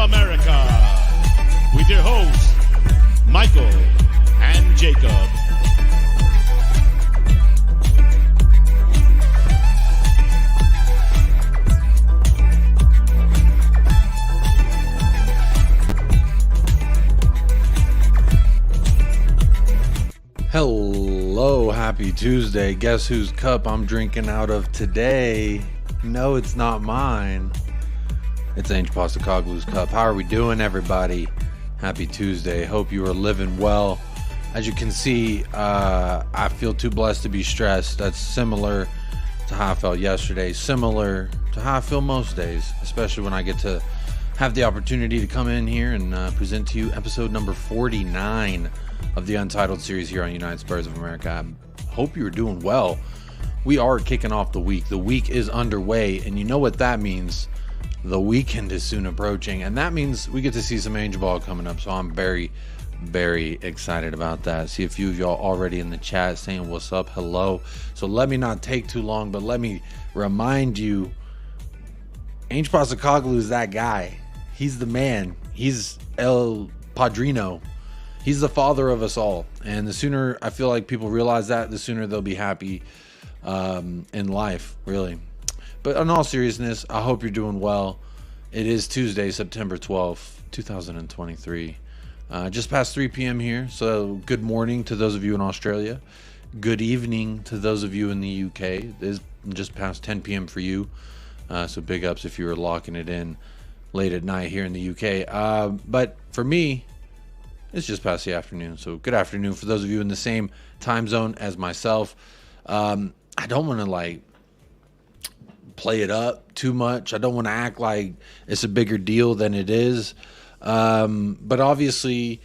America, with your hosts, Michael and Jacob. Hello, happy Tuesday. Guess whose cup I'm drinking out of today? No, it's not mine. It's ANGE POSTECOGLOU's cup. How are we doing, everybody? Happy Tuesday. Hope you are living well. As you can see, I feel too blessed to be stressed. That's similar to how I felt yesterday. Similar to how I feel most days, especially when I get to have the opportunity to come in here and present to you episode number 49 of the Untitled series here on United Spurs of America. I hope you're doing well. We are kicking off the week. The week is underway, and you know what that means. The weekend is soon approaching, and that means we get to see some Angel Ball coming up, so I'm very, very excited about that. See a few of y'all already in the chat saying what's up, hello. So let me not take too long, but let me remind you, ANGE POSTECOGLOU is that guy. He's the man. He's El Padrino. He's the father of us all, and the sooner I feel like people realize that, the sooner they'll be happy in life, really. But in all seriousness, I hope you're doing well. It is Tuesday, September 12th, 2023. Just past 3 p.m. here, so good morning to those of you in Australia. Good evening to those of you in the UK. It is just past 10 p.m. for you, so big ups if you were locking it in late at night here in the UK. But for me, it's just past the afternoon, so good afternoon for those of you in the same time zone as myself. I don't want to play it up too much. I don't want to act like it's a bigger deal than it is. But obviously,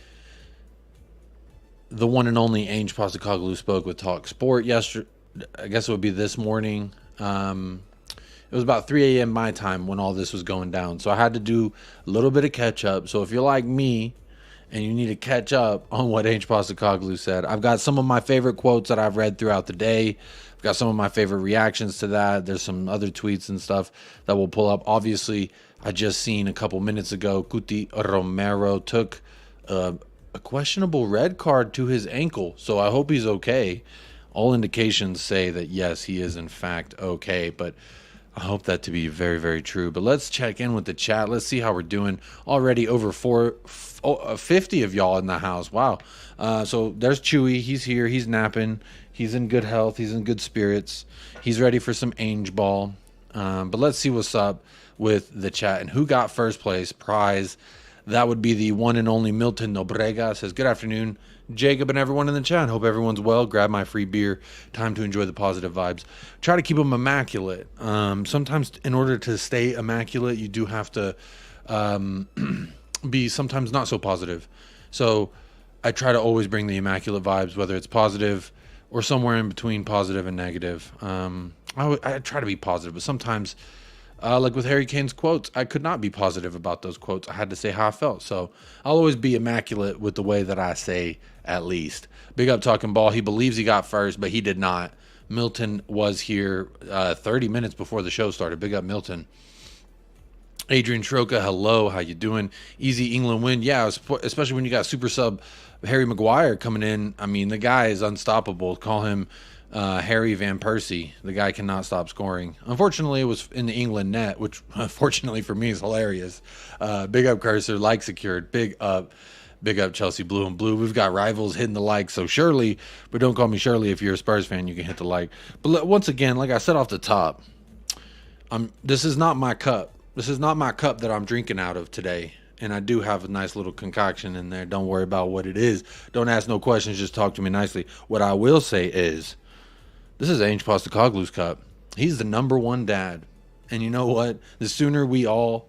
the one and only ANGE POSTECOGLOU spoke with TALKSPORT yesterday. I guess it would be this morning. It was about 3 a.m. my time when all this was going down, so I had to do a little bit of catch up. So if you're like me and you need to catch up on what ANGE POSTECOGLOU said, I've got some of my favorite quotes that I've read throughout the day. I've got some of my favorite reactions to that. There's some other tweets and stuff that we'll pull up. Obviously, I just seen a couple minutes ago, Cuti Romero took a questionable red card to his ankle, so I hope he's okay. All indications say that, yes, he is in fact okay, but I hope that to be very, very true. But let's check in with the chat. Let's see how we're doing. Already over 50 of y'all in the house. Wow. So there's Chewy. He's here. He's napping. He's in good health. He's in good spirits. He's ready for some Angel Ball. But let's see what's up with the chat. And who got first place prize? That would be the one and only Milton Nobrega. Says, good afternoon, Jacob and everyone in the chat. Hope everyone's well. Grab my free beer. Time to enjoy the positive vibes. Try to keep them immaculate. Sometimes in order to stay immaculate, you do have to be sometimes not so positive. So I try to always bring the immaculate vibes, whether it's positive or somewhere in between positive and negative. I try to be positive, but sometimes, like with Harry Kane's quotes, I could not be positive about those quotes. I had to say how I felt. So I'll always be immaculate with the way that I say, at least. Big up Talking Ball. He believes he got first, but he did not. Milton was here 30 minutes before the show started. Big up Milton. Adrian Troca, hello. How you doing? Easy England win. Yeah, especially when you got super sub Harry Maguire coming in. I mean, the guy is unstoppable. Call him Harry Van Persie. The guy cannot stop scoring. Unfortunately, it was in the England net, which fortunately for me is hilarious. Big up Cursor, like secured. Big up Chelsea Blue and Blue. We've got rivals hitting the like, so Shirley, but don't call me Shirley if you're a Spurs fan, you can hit the like. But once again, like I said off the top, this is not my cup. This is not my cup that I'm drinking out of today. And I do have a nice little concoction in there. Don't worry about what it is. Don't ask no questions. Just talk to me nicely. What I will say is, this is ANGE POSTECOGLOU's cup. He's the number one dad. And you know what? The sooner we all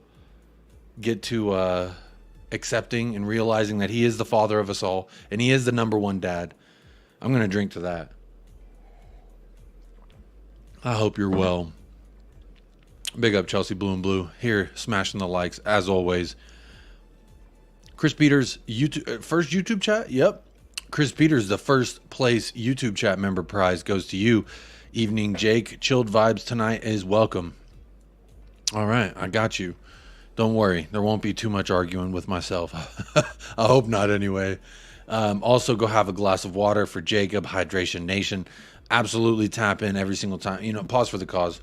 get to accepting and realizing that he is the father of us all, and he is the number one dad, I'm going to drink to that. I hope you're well. Big up Chelsea Blue and Blue. Here, smashing the likes, as always. Chris Peters, first YouTube chat? Yep. Chris Peters, the first place YouTube chat member prize goes to you. Evening, Jake. Chilled vibes tonight is welcome. All right, I got you. Don't worry, there won't be too much arguing with myself. I hope not anyway. Also, go have a glass of water for Jacob, Hydration Nation. Absolutely tap in every single time. You know, pause for the cause.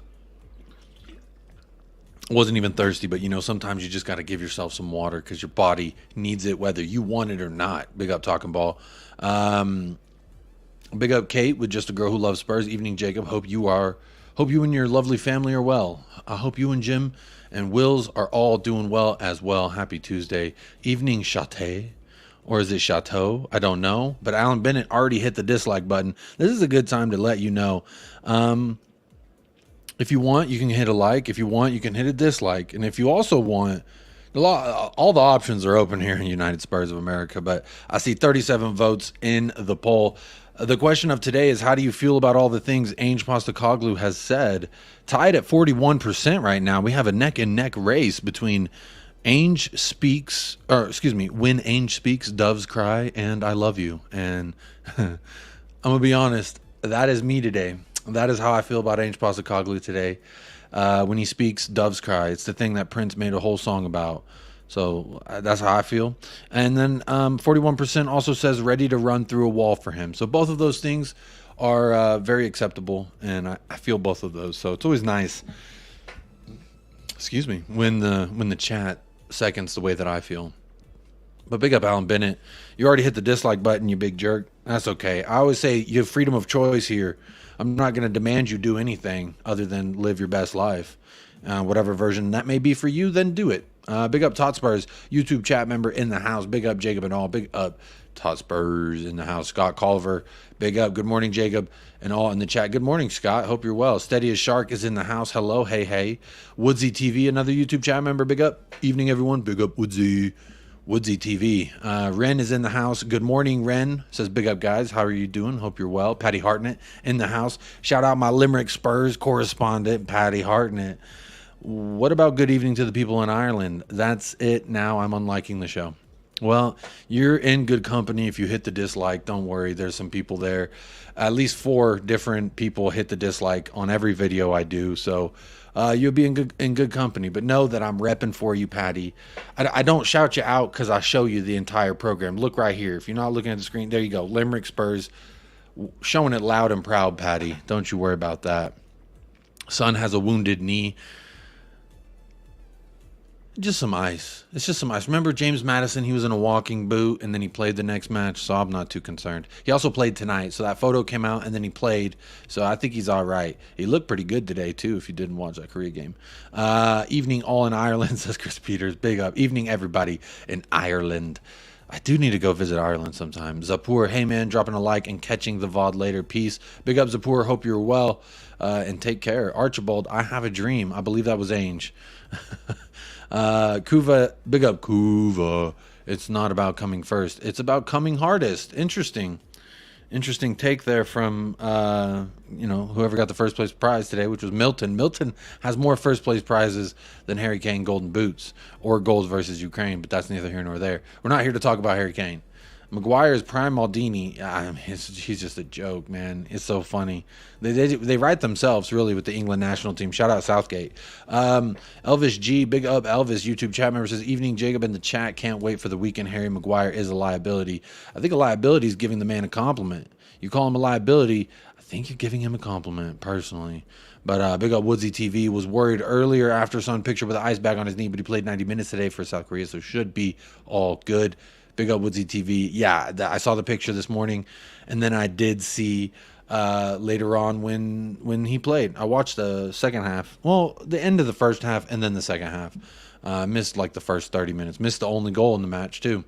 Wasn't even thirsty, but you know, sometimes you just got to give yourself some water because your body needs it whether you want it or not. Big up Talking Ball. Big up Kate with Just a Girl Who Loves Spurs. Evening Jacob, hope you and your lovely family are well. I hope you and Jim and Wills are all doing well as well. Happy Tuesday. Evening Chate, or is it Chateau? I don't know, but Alan Bennett already hit the dislike button. This is a good time to let you know. If you want, you can hit a like. If you want, you can hit a dislike. And if you also want, all the options are open here in United Spurs of America. But I see 37 votes in the poll. The question of today is, how do you feel about all the things ANGE POSTECOGLOU has said? Tied at 41% right now. We have a neck-and-neck race between ANGE speaks, or excuse me, when ANGE speaks, doves cry, and I love you. And I'm going to be honest, that is me today. That is how I feel about ANGE POSTECOGLOU today. When he speaks, doves cry. It's the thing that Prince made a whole song about. So that's how I feel. And then 41% also says ready to run through a wall for him. So both of those things are very acceptable, and I feel both of those. So it's always nice, excuse me, when the chat seconds the way that I feel. But big up Alan Bennett. You already hit the dislike button, you big jerk. That's okay. I always say you have freedom of choice here. I'm not going to demand you do anything other than live your best life. Whatever version that may be for you, then do it. Big up Tot Spurs, YouTube chat member in the house. Big up Jacob and all. Big up Tot Spurs in the house. Scott Culver, big up. Good morning, Jacob and all in the chat. Good morning, Scott. Hope you're well. Steady as Shark is in the house. Hello, hey, hey. Woodsy TV, another YouTube chat member. Big up. Evening, everyone. Big up, Woodsy. Woodsy TV. Ren is in the house. Good morning, Ren. Says, big up, guys. How are you doing? Hope you're well. Patty Hartnett in the house. Shout out my Limerick Spurs correspondent, Patty Hartnett. What about good evening to the people in Ireland? That's it now. I'm unliking the show. Well, you're in good company if you hit the dislike. Don't worry. There's some people there. At least 4 different people hit the dislike on every video I do. So you'll be in good company. But know that I'm repping for you, Patty. I don't shout you out because I show you the entire program. Look right here. If you're not looking at the screen, there you go. Limerick Spurs. Showing it loud and proud, Patty. Don't you worry about that. Son has a wounded knee. Just some ice. It's just some ice. Remember James Madison? He was in a walking boot, and then he played the next match, so I'm not too concerned. He also played tonight, so that photo came out, and then he played, so I think he's all right. He looked pretty good today, too, if you didn't watch that Korea game. Evening all in Ireland, says Chris Peters. Big up. Evening, everybody in Ireland. I do need to go visit Ireland sometime. Zapur, hey, man, dropping a like and catching the VOD later. Peace. Big up, Zapur. Hope you're well, and take care. Archibald, I have a dream. I believe that was Ange. Kuva, big up Kuva. It's not about coming first. It's about coming hardest. Interesting take there from whoever got the first place prize today, which was Milton. Milton has more first place prizes than Harry Kane golden boots or goals versus Ukraine, but that's neither here nor there. We're not here to talk about Harry Kane. Maguire's prime Maldini, he's just a joke, man. It's so funny. They write themselves, really, with the England national team. Shout out Southgate. Elvis G, big up Elvis, YouTube chat member, says, evening, Jacob in the chat. Can't wait for the weekend. Harry Maguire is a liability. I think a liability is giving the man a compliment. You call him a liability, I think you're giving him a compliment, personally. But big up Woodsy TV, was worried earlier after Son picture with an ice bag on his knee, but he played 90 minutes today for South Korea, so should be all good. Big up Woodsy TV. Yeah, I saw the picture this morning, and then I did see later on when he played. I watched the second half. Well, the end of the first half and then the second half. Missed like the first 30 minutes. Missed the only goal in the match, too.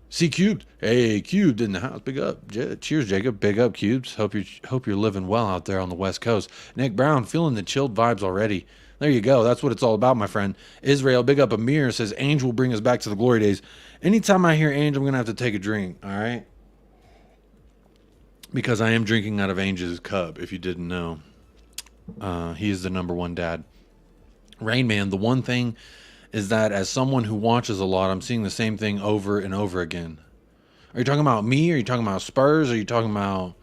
C Cubed. Hey, Cubed in the house. Big up. Cheers, Jacob. Big up, Cubes. Hope you're living well out there on the West Coast. Nick Brown, feeling the chilled vibes already. There you go. That's what it's all about, my friend. Israel, big up Amir, says, Ange will bring us back to the glory days. Anytime I hear Ange, I'm going to have to take a drink, all right? Because I am drinking out of Ange's cup, if you didn't know. He is the #1 dad. Rain Man, the one thing is that as someone who watches a lot, I'm seeing the same thing over and over again. Are you talking about me? Are you talking about Spurs? Are you talking about...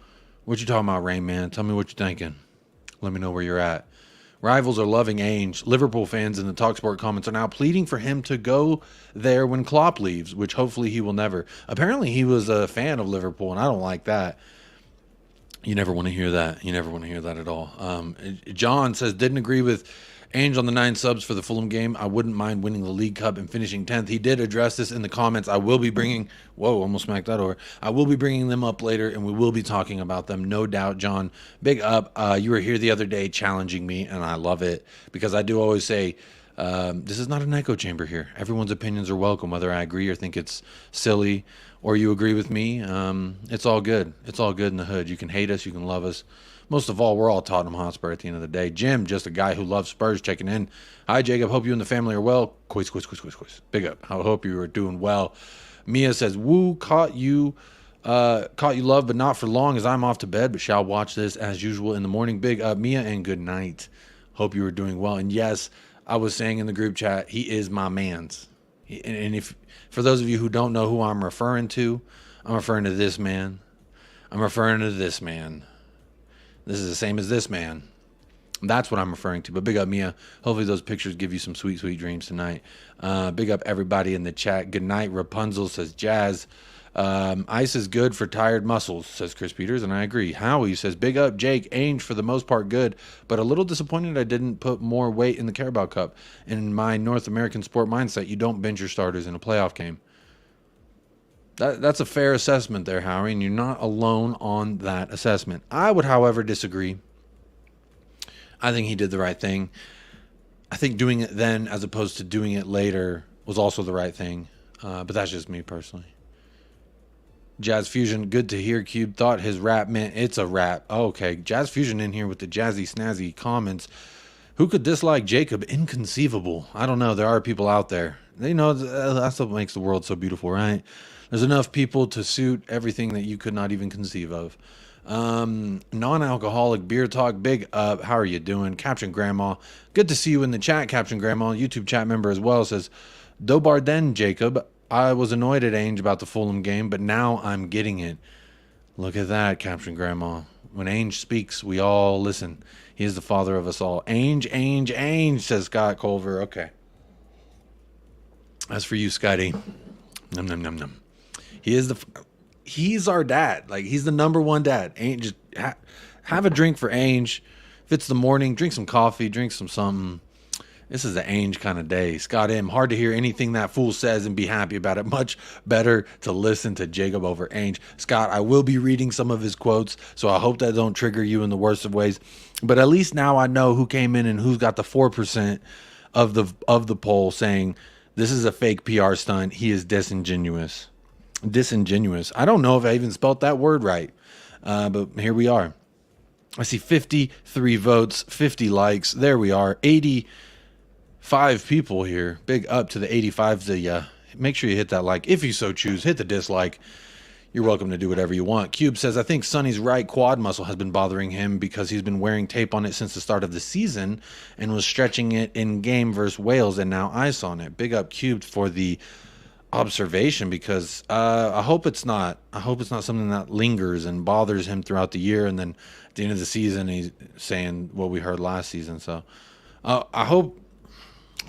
What you talking about, Rain Man? Tell me what you're thinking. Let me know where you're at. Rivals are loving Ainge. Liverpool fans in the TalkSport comments are now pleading for him to go there when Klopp leaves, which hopefully he will never. Apparently he was a fan of Liverpool, and I don't like that. You never want to hear that. You never want to hear that at all. John says, didn't agree with Ainge on the 9 subs for the Fulham game. I wouldn't mind winning the League Cup and finishing 10th. He did address this in the comments. I will be bringing, whoa, almost smacked that over. I will be bringing them up later, and we will be talking about them, no doubt. John, big up. You were here the other day challenging me, and I love it because I do always say, this is not an echo chamber here. Everyone's opinions are welcome, whether I agree or think it's silly or you agree with me. It's all good. It's all good in the hood. You can hate us. You can love us. Most of all, we're all Tottenham Hotspur at the end of the day. Jim, just a guy who loves Spurs, checking in. Hi, Jacob. Hope you and the family are well. Quiz. Big up. I hope you are doing well. Mia says, woo, caught you love, but not for long as I'm off to bed, but shall watch this as usual in the morning. Big up, Mia, and good night. Hope you are doing well. And yes, I was saying in the group chat, he is my man's. And if for those of you who don't know who I'm referring to, I'm referring to this man. I'm referring to this man. This is the same as this man. That's what I'm referring to. But big up, Mia. Hopefully those pictures give you some sweet, sweet dreams tonight. Big up everybody in the chat. Good night. Rapunzel says Jazz. Ice is good for tired muscles, says Chris Peters, and I agree. Howie says, big up, Jake. Ainge, for the most part, good, but a little disappointed I didn't put more weight in the Carabao Cup. In my North American sport mindset, you don't bench your starters in a playoff game. That's a fair assessment there, Howie, and you're not alone on that assessment. I would, however, disagree. I think he did the right thing. I think doing it then as opposed to doing it later was also the right thing, but that's just me personally. Jazz Fusion, good to hear. Cube thought his rap meant it's a rap. Oh, okay, Jazz Fusion in here with the jazzy snazzy comments. Who could dislike Jacob? Inconceivable. I don't know. There are people out there. They know that's what makes the world so beautiful, right? There's enough people to suit everything that you could not even conceive of. Non-alcoholic beer talk, big up. How are you doing? Captain Grandma, good to see you in the chat. Captain Grandma, YouTube chat member as well, says, Dobarden Jacob, I was annoyed at Ainge about the Fulham game, but now I'm getting it. Look at that, Captain Grandma. When Ainge speaks, we all listen. He is the father of us all. Ainge, says Scott Culver. Okay. As for you, Scotty, num. He's our dad. Like, he's the number one dad. Ainge, just have a drink for Ainge. If it's the morning, drink some coffee, drink some something. This is the Ainge kind of day. Scott M. Hard to hear anything that fool says and be happy about it. Much better to listen to Jacob over Ainge. Scott, I will be reading some of his quotes, so I hope that don't trigger you in the worst of ways. But at least now I know who came in and who's got the 4% of the poll saying this is a fake PR stunt. He is disingenuous. I don't know if I even spelled that word right, but here we are. I see 53 votes, 50 likes. There we are. 85 people here. Big up to the 85. Make sure you hit that like. If you so choose, hit the dislike. You're welcome to do whatever you want. Cube says, I think Sonny's right quad muscle has been bothering him because he's been wearing tape on it since the start of the season and was stretching it in game versus Wales and now ice on it. Big up Cube for the observation, because I hope it's not something that lingers and bothers him throughout the year, and then at the end of the season he's saying what we heard last season. So I hope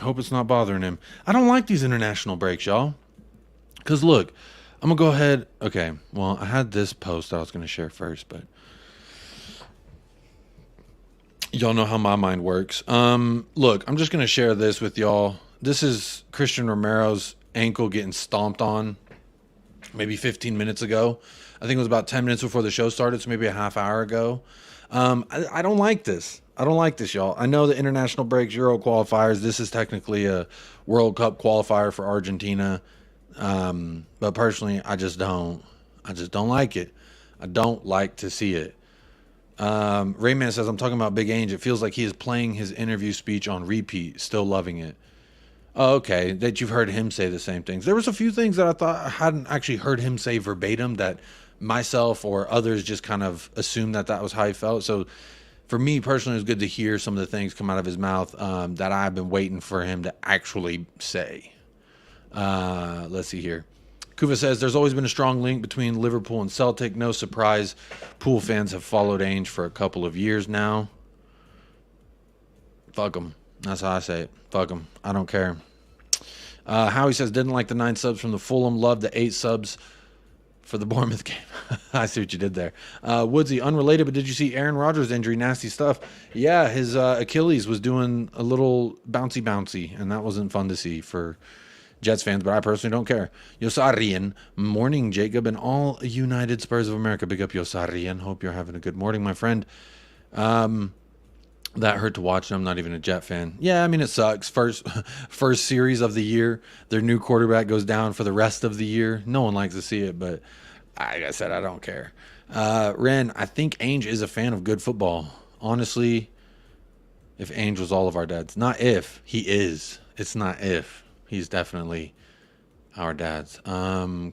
it's not bothering him. I don't like these international breaks, y'all, because look, I'm gonna go ahead. Okay, well, I had this post I was gonna share first, but y'all know how my mind works. Look, I'm just gonna share this with y'all. This is Christian Romero's ankle getting stomped on maybe 15 minutes ago. I think it was about 10 minutes before the show started, so maybe a half hour ago. I don't like this. I don't like this, y'all. I know the international breaks, Euro qualifiers. This is technically a World Cup qualifier for Argentina. But personally, I just don't like it. I don't like to see it. Rayman says, I'm talking about Big Ainge. It feels like he is playing his interview speech on repeat, still loving it. Oh, okay, that you've heard him say the same things. There was a few things that I thought I hadn't actually heard him say verbatim that myself or others just kind of assumed that was how he felt. So for me personally, it was good to hear some of the things come out of his mouth that I've been waiting for him to actually say. Let's see here. Kuva says, there's always been a strong link between Liverpool and Celtic. No surprise, Pool fans have followed Ainge for a couple of years now. Fuck them. That's how I say it. Fuck them. I don't care. Howie says, didn't like the 9 subs from the Fulham. Loved the 8 subs for the Bournemouth game. I see what you did there. Woodsy, unrelated, but did you see Aaron Rodgers' injury? Nasty stuff. Yeah, his Achilles was doing a little bouncy, and that wasn't fun to see for Jets fans, but I personally don't care. Yosarian, morning, Jacob, and all United Spurs of America. Big up, Yosarian. Hope you're having a good morning, my friend. That hurt to watch. I'm not even a Jet fan. Yeah, I mean, it sucks. First series of the year, their new quarterback goes down for the rest of the year. No one likes to see it, but like I said, I don't care. Ren, I think Ainge is a fan of good football. Honestly, if Ainge was all of our dads. Not if. He is. It's not if. He's definitely our dads.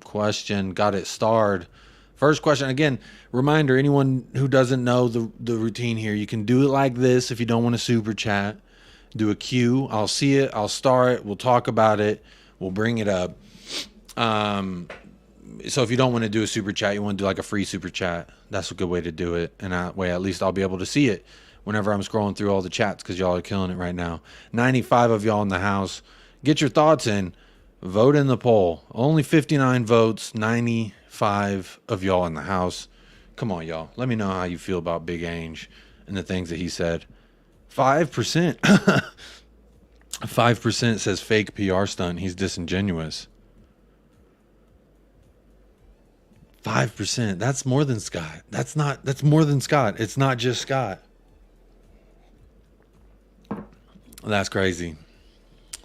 Question. Got it starred. First question, again, reminder, anyone who doesn't know the routine here, you can do it like this if you don't want to super chat. Do a queue. I'll see it. I'll star it. We'll talk about it. We'll bring it up. So if you don't want to do a super chat, you want to do like a free super chat, that's a good way to do it. And that way, at least I'll be able to see it whenever I'm scrolling through all the chats because y'all are killing it right now. 95 of y'all in the house. Get your thoughts in. Vote in the poll. Only 59 votes, 95 of y'all in the house. Come on, y'all. Let me know how you feel about Big Ainge and the things that he said. 5%. 5% says fake PR stunt. He's disingenuous. 5%. That's more than Scott. That's more than Scott. It's not just Scott. That's crazy.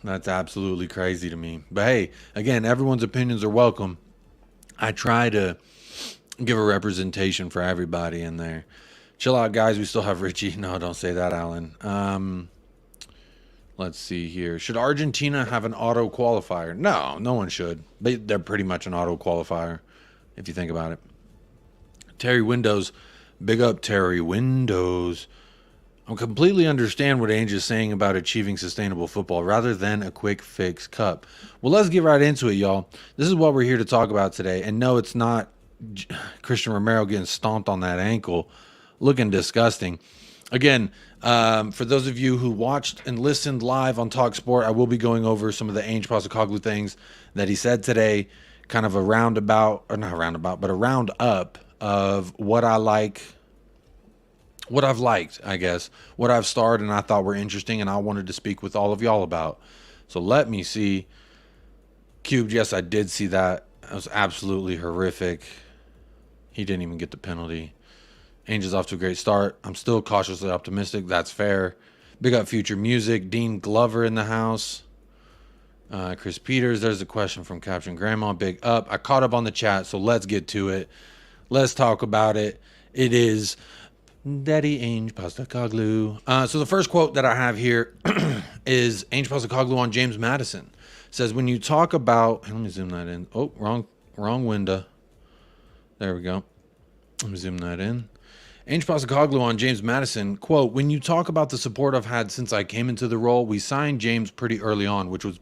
That's absolutely crazy to me. But hey, again, everyone's opinions are welcome. I try to give a representation for everybody in there. Chill out, guys. We still have Richie. No, don't say that, Alan. Let's see here. Should Argentina have an auto qualifier? No, no one should. They're pretty much an auto qualifier, if you think about it. Terry Windows. Big up, Terry Windows. I completely understand what Ainge is saying about achieving sustainable football rather than a quick fix cup. Well, let's get right into it, y'all. This is what we're here to talk about today. And no, it's not Christian Romero getting stomped on that ankle, looking disgusting. Again, for those of you who watched and listened live on TalkSport, I will be going over some of the Ange Postecoglou things that he said today, kind of a roundabout, or not a roundabout, but a roundup of what I like. What I've liked, I guess, what I've starred and I thought were interesting and I wanted to speak with all of y'all about. So let me see. Cubed, yes, I did see that. It was absolutely horrific. He didn't even get the penalty. Ainge is off to a great start. I'm still cautiously optimistic. That's fair. Big up Future Music. Dean Glover in the house. Chris Peters, there's a question from Caption Grandma. Big up. I caught up on the chat, so let's get to it. Let's talk about it. It is Daddy Ange Postecoglou. So the first quote that I have here is Ange Postecoglou on James Madison. It says, when you talk about, let me zoom that in. Oh, wrong window. There we go. Let me zoom that in. Ange Postecoglou on James Madison, quote, when you talk about the support I've had since I came into the role, we signed James pretty early on, which was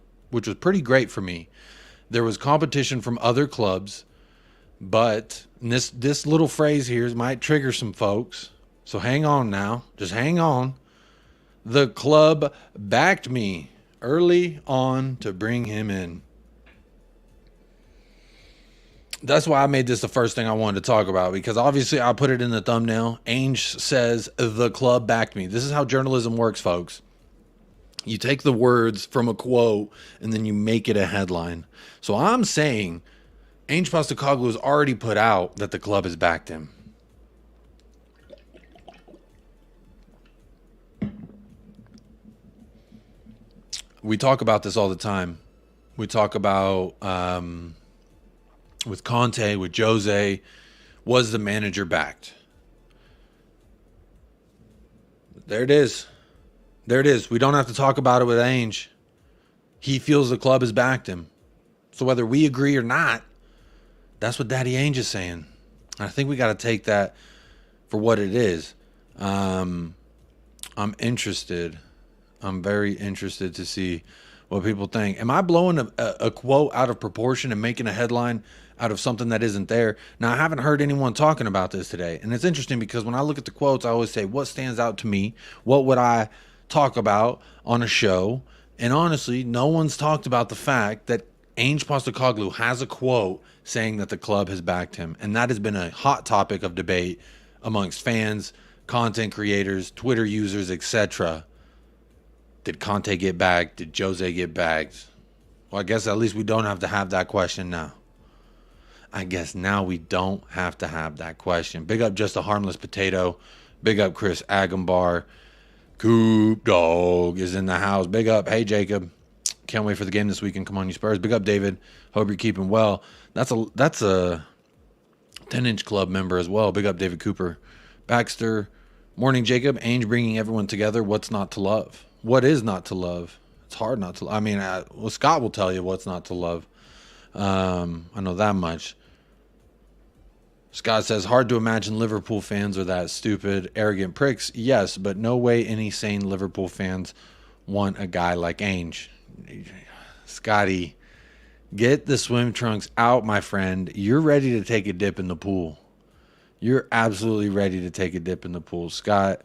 pretty great for me. There was competition from other clubs, but this little phrase here might trigger some folks. So hang on now. Just hang on. The club backed me early on to bring him in. That's why I made this the first thing I wanted to talk about, because obviously I put it in the thumbnail. Ainge says the club backed me. This is how journalism works, folks. You take the words from a quote and then you make it a headline. So I'm saying Ange Postecoglou has already put out that the club has backed him. We talk about this all the time. We talk about with Conte, with Jose, was the manager backed? There it is. There it is. We don't have to talk about it with Ainge. He feels the club has backed him. So whether we agree or not, that's what Daddy Ainge is saying. I think we got to take that for what it is. I'm interested. I'm very interested to see what people think. Am I blowing a quote out of proportion and making a headline out of something that isn't there? Now, I haven't heard anyone talking about this today. And it's interesting because when I look at the quotes, I always say, what stands out to me? What would I talk about on a show. And honestly, no one's talked about the fact that Ange Postecoglou has a quote saying that the club has backed him. And that has been a hot topic of debate amongst fans, content creators, Twitter users, etc. Did Conte get backed? Did Jose get backed? Well, I guess at least we don't have to have that question now. I guess now we don't have to have that question. Big up Just a Harmless Potato. Big up Chris Agambar. Coop Dog is in the house. Big up. Hey, Jacob. Can't wait for the game this weekend. Come on, you Spurs. Big up, David. Hope you're keeping well. That's a 10-inch club member as well. Big up, David Cooper. Baxter. Morning, Jacob. Ainge bringing everyone together. What's not to love? What is not to love? It's hard not to. I mean, well, Scott will tell you what's not to love. I know that much. Scott says, hard to imagine Liverpool fans are that stupid, arrogant pricks. Yes, but no way any sane Liverpool fans want a guy like Ainge. Scotty, get the swim trunks out, my friend. You're ready to take a dip in the pool. You're absolutely ready to take a dip in the pool. Scott,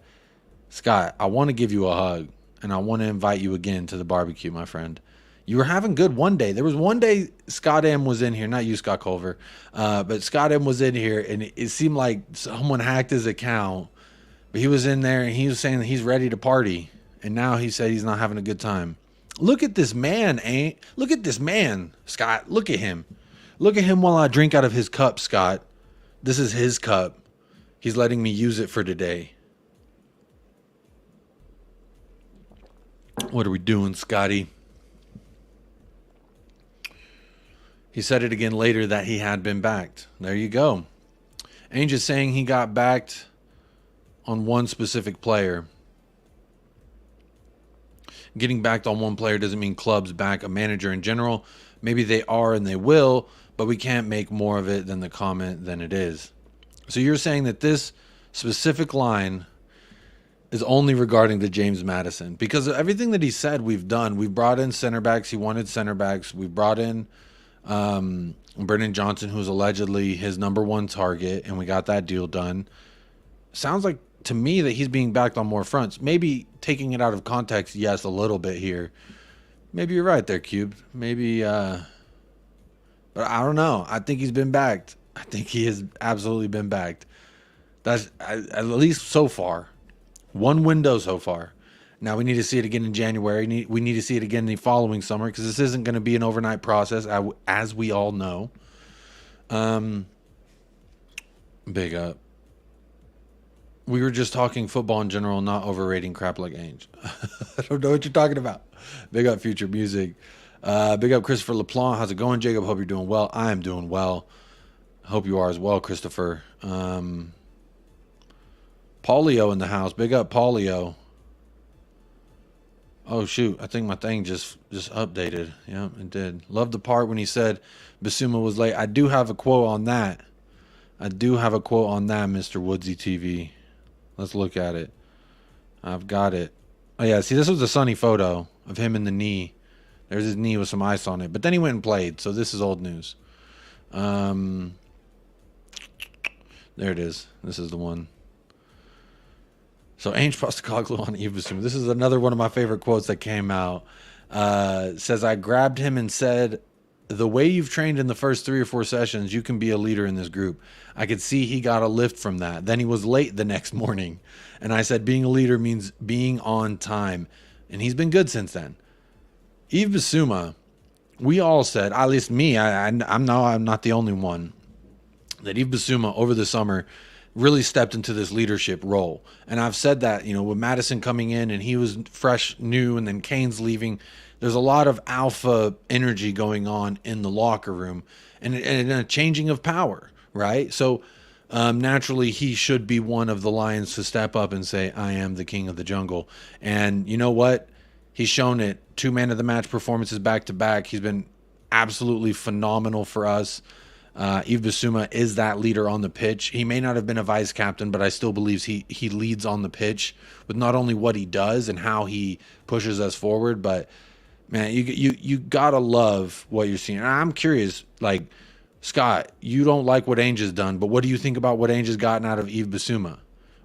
I want to give you a hug, and I want to invite you again to the barbecue, my friend. You were having good one day. There was one day Scott M was in here, not you, Scott Culver, but Scott M was in here, and it seemed like someone hacked his account. But he was in there, and he was saying that he's ready to party, and now he said he's not having a good time. Look at this man, Look at this man, Scott. Look at him. Look at him while I drink out of his cup, Scott. This is his cup. He's letting me use it for today. What are we doing, Scotty? He said it again later that he had been backed. There you go. Ainge is saying he got backed on one specific player. Getting backed on one player doesn't mean clubs back a manager in general. Maybe they are and they will, but we can't make more of it than the comment than it is. So you're saying that this specific line is only regarding to James Maddison, because of everything that he said we've done. We've brought in center backs. He wanted center backs. We've brought in Brennan Johnson, who's allegedly his number one target, and we got that deal done. Sounds like to me that he's being backed on more fronts. Maybe taking it out of context, yes, a little bit here. Maybe you're right there, Cube. Maybe, but I don't know. I think he's been backed. I think he has absolutely been backed. That's at least so far. One window so far. Now we need to see it again in January. We need to see it again in the following summer, because this isn't going to be an overnight process, as we all know. Big up. We were just talking football in general, not overrating crap like Ainge. I don't know what you're talking about. Big up Future Music. Big up Christopher LaPlante. How's it going, Jacob? Hope you're doing well. I am doing well. Hope you are as well, Christopher. Paulio in the house. Big up Paulio. Oh, shoot. I think my thing just updated. Yeah, it did. Love the part when he said Basuma was late. I do have a quote on that. Mr. Woodsy TV. Let's look at it. I've got it. Oh, yeah. See, this was a sunny photo of him in the knee. There's his knee with some ice on it. But then he went and played, so this is old news. There it is. This is the one. So Ange Postecoglou on Yves Bissouma. This is another one of my favorite quotes that came out. Says, I grabbed him and said, the way you've trained in the first 3 or 4 sessions, you can be a leader in this group. I could see he got a lift from that. Then he was late the next morning. And I said, being a leader means being on time. And he's been good since then. Yves Bissouma, we all said, at least me, I'm not the only one, that Yves Bissouma over the summer really stepped into this leadership role. And I've said that, with Maddison coming in and he was fresh, new, and then Kane's leaving, there's a lot of alpha energy going on in the locker room and a changing of power, right? So naturally he should be one of the Lions to step up and say, I am the king of the jungle. And you know what? He's shown it. 2 man of the match performances back to back. He's been absolutely phenomenal for us. Yves Bissouma is that leader on the pitch. He may not have been a vice captain, but I still believe he leads on the pitch with not only what he does and how he pushes us forward, but man, you gotta love what you're seeing. And I'm curious, like, Scott, you don't like what Ainge has done, but what do you think about what Ainge has gotten out of Yves Bissouma?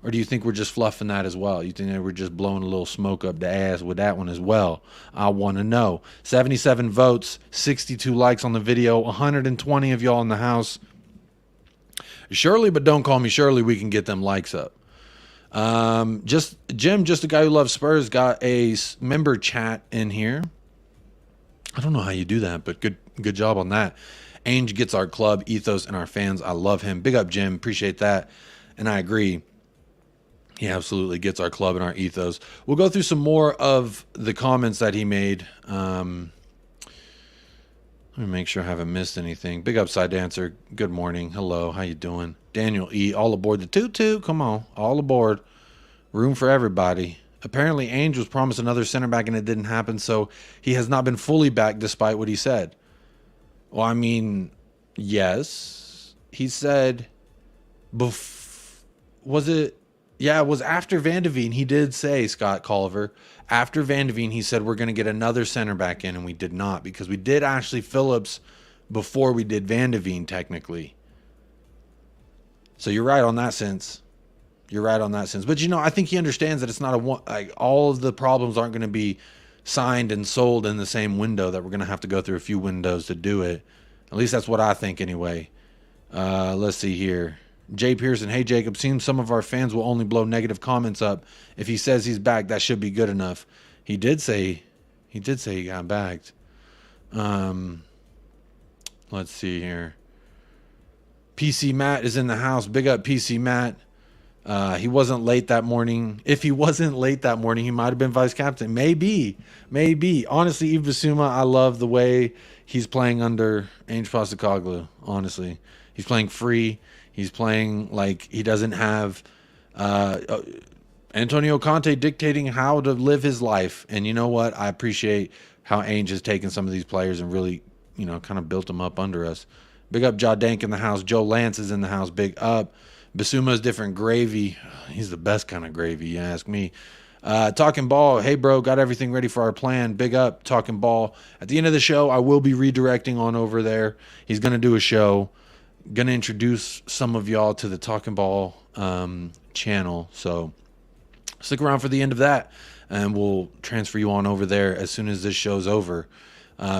Or do you think we're just fluffing that as well? You think that we're just blowing a little smoke up the ass with that one as well? I want to know. 77 votes, 62 likes on the video, 120 of y'all in the house. Shirley, but don't call me Shirley. We can get them likes up. Jim, just a guy who loves Spurs, got a member chat in here. I don't know how you do that, but good job on that. Ainge gets our club ethos and our fans. I love him. Big up, Jim. Appreciate that. And I agree. He absolutely gets our club and our ethos. We'll go through some more of the comments that he made. Let me make sure I haven't missed anything. Big up, Side Dancer. Good morning. Hello. How you doing? Daniel E. All aboard the toot-toot. Come on. All aboard. Room for everybody. Apparently, Ainge was promised another center back and it didn't happen, so he has not been fully back despite what he said. Well, I mean, yes. He said, was it? Yeah, it was after Van de Ven. He did say, Scott Culver, after Van de Ven, he said we're going to get another center back in, and we did not, because we did Ashley Phillips before we did Van de Ven, technically. So you're right on that sense. You're right on that sense. But, you know, I think he understands that it's not all of the problems aren't going to be signed and sold in the same window, that we're going to have to go through a few windows to do it. At least that's what I think anyway. Let's see here. Jay Pearson, hey Jacob, seems some of our fans will only blow negative comments up. If he says he's back, that should be good enough. He did say he got backed. Let's see here. PC Matt is in the house. Big up PC Matt. He wasn't late that morning. If he wasn't late that morning, he might have been vice captain. Maybe. Honestly, Yves Bissouma, I love the way he's playing under Ange Postecoglou. Honestly, he's playing free. He's playing like he doesn't have Antonio Conte dictating how to live his life. And you know what? I appreciate how Ainge has taken some of these players and really, you know, kind of built them up under us. Big up Ja Dank in the house. Joe Lance is in the house. Big up. Basuma's different gravy. He's the best kind of gravy, you ask me. Talking Ball. Hey, bro, got everything ready for our plan. Big up. Talking Ball. At the end of the show, I will be redirecting on over there. He's going to do a show. Going to introduce some of y'all to the Talking Ball channel. So stick around for the end of that, and we'll transfer you on over there as soon as this show's over.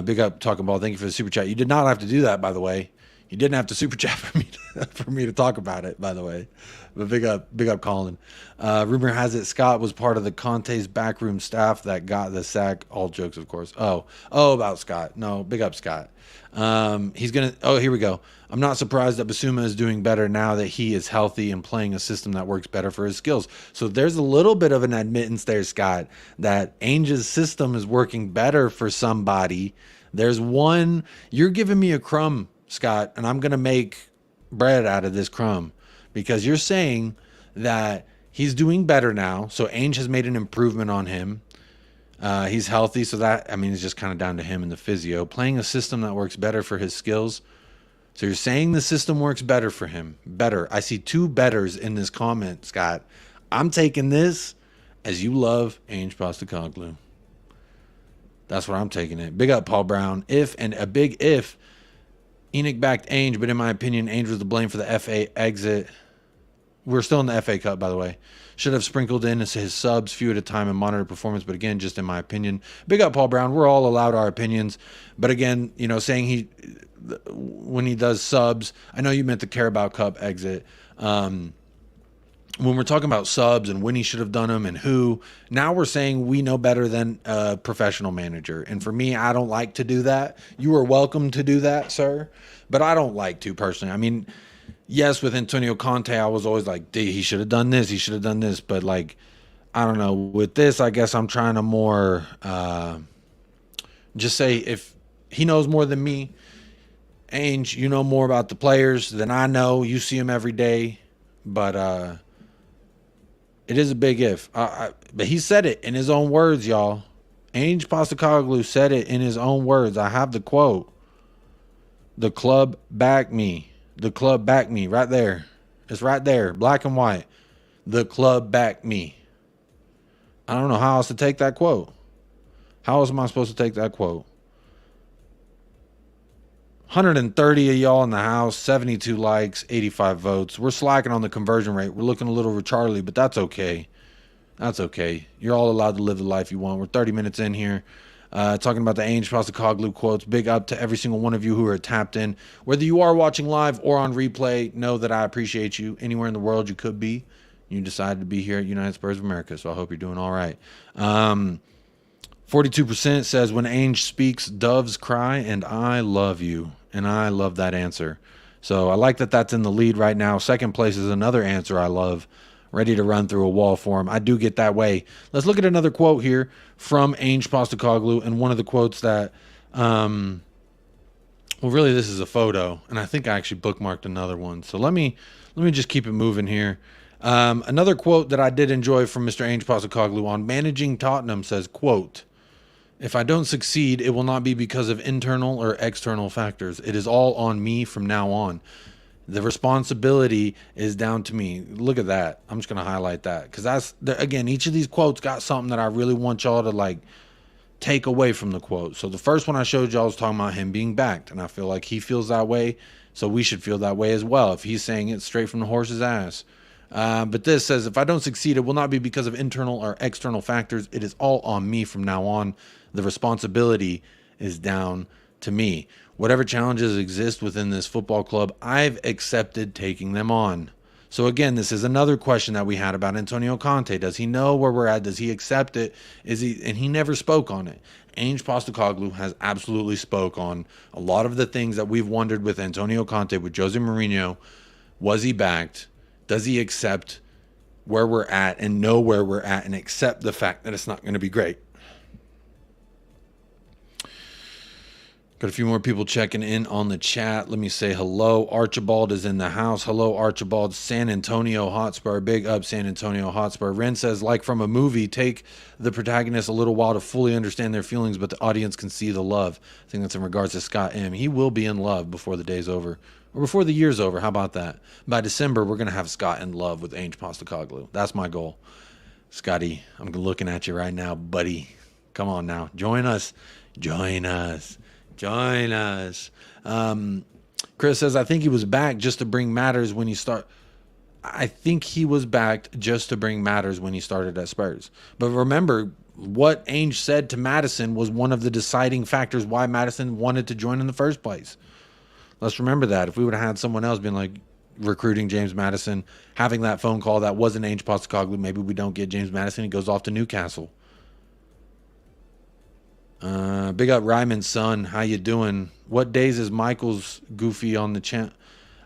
Big up Talking Ball. Thank you for the super chat. You did not have to do that, by the way. You didn't have to super chat for me to talk about it, by the way. But big up Colin. Rumor has it Scott was part of the Conte's backroom staff that got the sack. All jokes, of course. Oh, about Scott. No, big up Scott. Here we go. I'm not surprised that Bissouma is doing better now that he is healthy and playing a system that works better for his skills. So there's a little bit of an admittance there, Scott, that Ainge's system is working better for somebody. There's one, you're giving me a crumb, Scott, and I'm going to make bread out of this crumb, because you're saying that he's doing better now. So Ainge has made an improvement on him. He's healthy. So that, I mean, it's just kind of down to him and the physio playing a system that works better for his skills. So you're saying the system works better for him. Better. I see two betters in this comment, Scott. I'm taking this as you love Ange Postecoglou. That's what I'm taking it. Big up Paul Brown. A big if, Enoch backed Ainge, but in my opinion, Ainge was to blame for the FA exit. We're still in the FA Cup, by the way. Should have sprinkled in his subs few at a time and monitor performance, but again, just in my opinion. Big up Paul Brown. We're all allowed our opinions, but again, you know, saying when he does subs, I know you meant the Carabao Cup exit. When we're talking about subs and when he should have done them and who, now we're saying we know better than a professional manager. And for me, I don't like to do that. You are welcome to do that, sir, but I don't like to personally. I mean, yes, with Antonio Conte, I was always like, he should have done this. He should have done this. But like, I don't know. With this, I guess I'm trying to more just say if he knows more than me, Ainge, you know more about the players than I know. You see them every day. But it is a big if. But he said it in his own words, y'all. Ange Postecoglou said it in his own words. I have the quote. The club backed me. The club backed me right there. It's right there, black and white. The club backed me. I don't know how else to take that quote. How else am I supposed to take that quote? 130 of y'all in the house, 72 likes, 85 votes. We're slacking on the conversion rate. We're looking a little Charlie, but that's okay. That's okay. You're all allowed to live the life you want. We're 30 minutes in here. Talking about the ANGE POSTECOGLOU quotes. Big up to every single one of you who are tapped in. Whether you are watching live or on replay, know that I appreciate you. Anywhere in the world you could be, you decided to be here at United Spurs of America, so I hope you're doing all right. 42% says, when ANGE speaks, doves cry, and I love you. And I love that answer. So I like that that's in the lead right now. Second place is another answer I love. Ready to run through a wall for him. I do get that way. Let's look at another quote here from ANGE POSTECOGLOU. And one of the quotes that, well, really this is a photo. And I think I actually bookmarked another one. So let me just keep it moving here. Another quote that I did enjoy from Mr. ANGE POSTECOGLOU on managing Tottenham says, quote, if I don't succeed, it will not be because of internal or external factors. It is all on me from now on. The responsibility is down to me. Look at that. I'm just going to highlight that because that's, again, each of these quotes got something that I really want y'all to like take away from the quote. So the first one I showed y'all was talking about him being backed, and I feel like he feels that way, so we should feel that way as well if he's saying it straight from the horse's ass. But this says, if I don't succeed, it will not be because of internal or external factors. It is all on me from now on. The responsibility is down to me. Whatever challenges exist within this football club, I've accepted taking them on. So again, this is another question that we had about Antonio Conte. Does he know where we're at? Does he accept it? And he never spoke on it. ANGE POSTECOGLOU has absolutely spoke on a lot of the things that we've wondered with Antonio Conte, with Jose Mourinho. Was he backed? Does he accept where we're at and know where we're at and accept the fact that it's not going to be great? Got a few more people checking in on the chat. Let me say hello. Archibald is in the house. Hello, Archibald. San Antonio Hotspur. Big up, San Antonio Hotspur. Ren says, like from a movie, take the protagonist a little while to fully understand their feelings, but the audience can see the love. I think that's in regards to Scott M. He will be in love before the day's over. Or before the year's over. How about that? By December, we're going to have Scott in love with ANGE POSTECOGLOU. That's my goal. Scotty, I'm looking at you right now, buddy. Come on now. Join us. Join us. Join us. Chris says, I think he was back just to bring matters when he I think he was backed just to bring matters when he started at Spurs. But remember, what Ainge said to Madison was one of the deciding factors why Madison wanted to join in the first place. Let's remember that. If we would have had someone else being like recruiting James Madison, having that phone call that wasn't ANGE POSTECOGLOU, maybe we don't get James Madison. He goes off to Newcastle. Big up Ryman's son. How you doing? What days is Michael's goofy on the channel?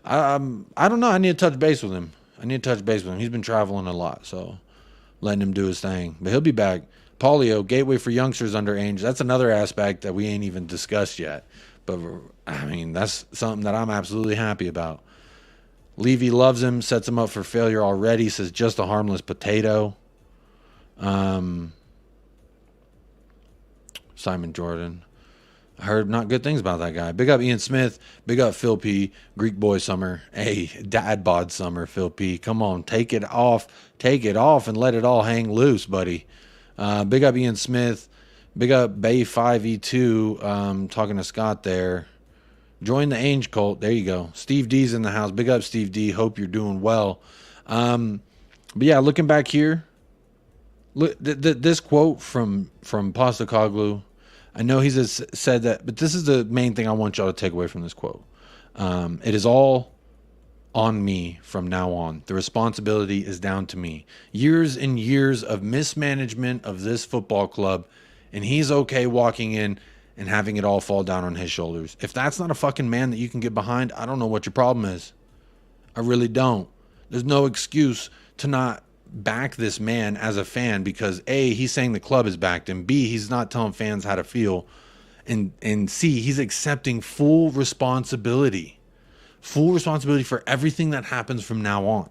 I don't know. I need to touch base with him. He's been traveling a lot, so letting him do his thing. But he'll be back. Polio, gateway for youngsters under ANGE. That's another aspect that we ain't even discussed yet. But, I mean, that's something that I'm absolutely happy about. Levy loves him, sets him up for failure already, says just a harmless potato. Simon Jordan. I heard not good things about that guy. Big up Ian Smith. Big up Phil P. Greek Boy Summer. Hey, Dad Bod Summer, Phil P. Come on, take it off. Take it off and let it all hang loose, buddy. Big up Ian Smith. Big up Bay5E2. Talking to Scott there. Join the ANGE cult. There you go. Steve D's in the house. Big up Steve D. Hope you're doing well. But yeah, looking back here. Look, this quote from POSTECOGLOU. I know he's said that, but this is the main thing I want y'all to take away from this quote. It is all on me from now on. The responsibility is down to me. Years and years of mismanagement of this football club, and he's okay walking in and having it all fall down on his shoulders. If that's not a fucking man that you can get behind, I don't know what your problem is. I really don't. There's no excuse to not back this man as a fan because A, he's saying the club is backed, and B, he's not telling fans how to feel, and C, he's accepting full responsibility for everything that happens from now on.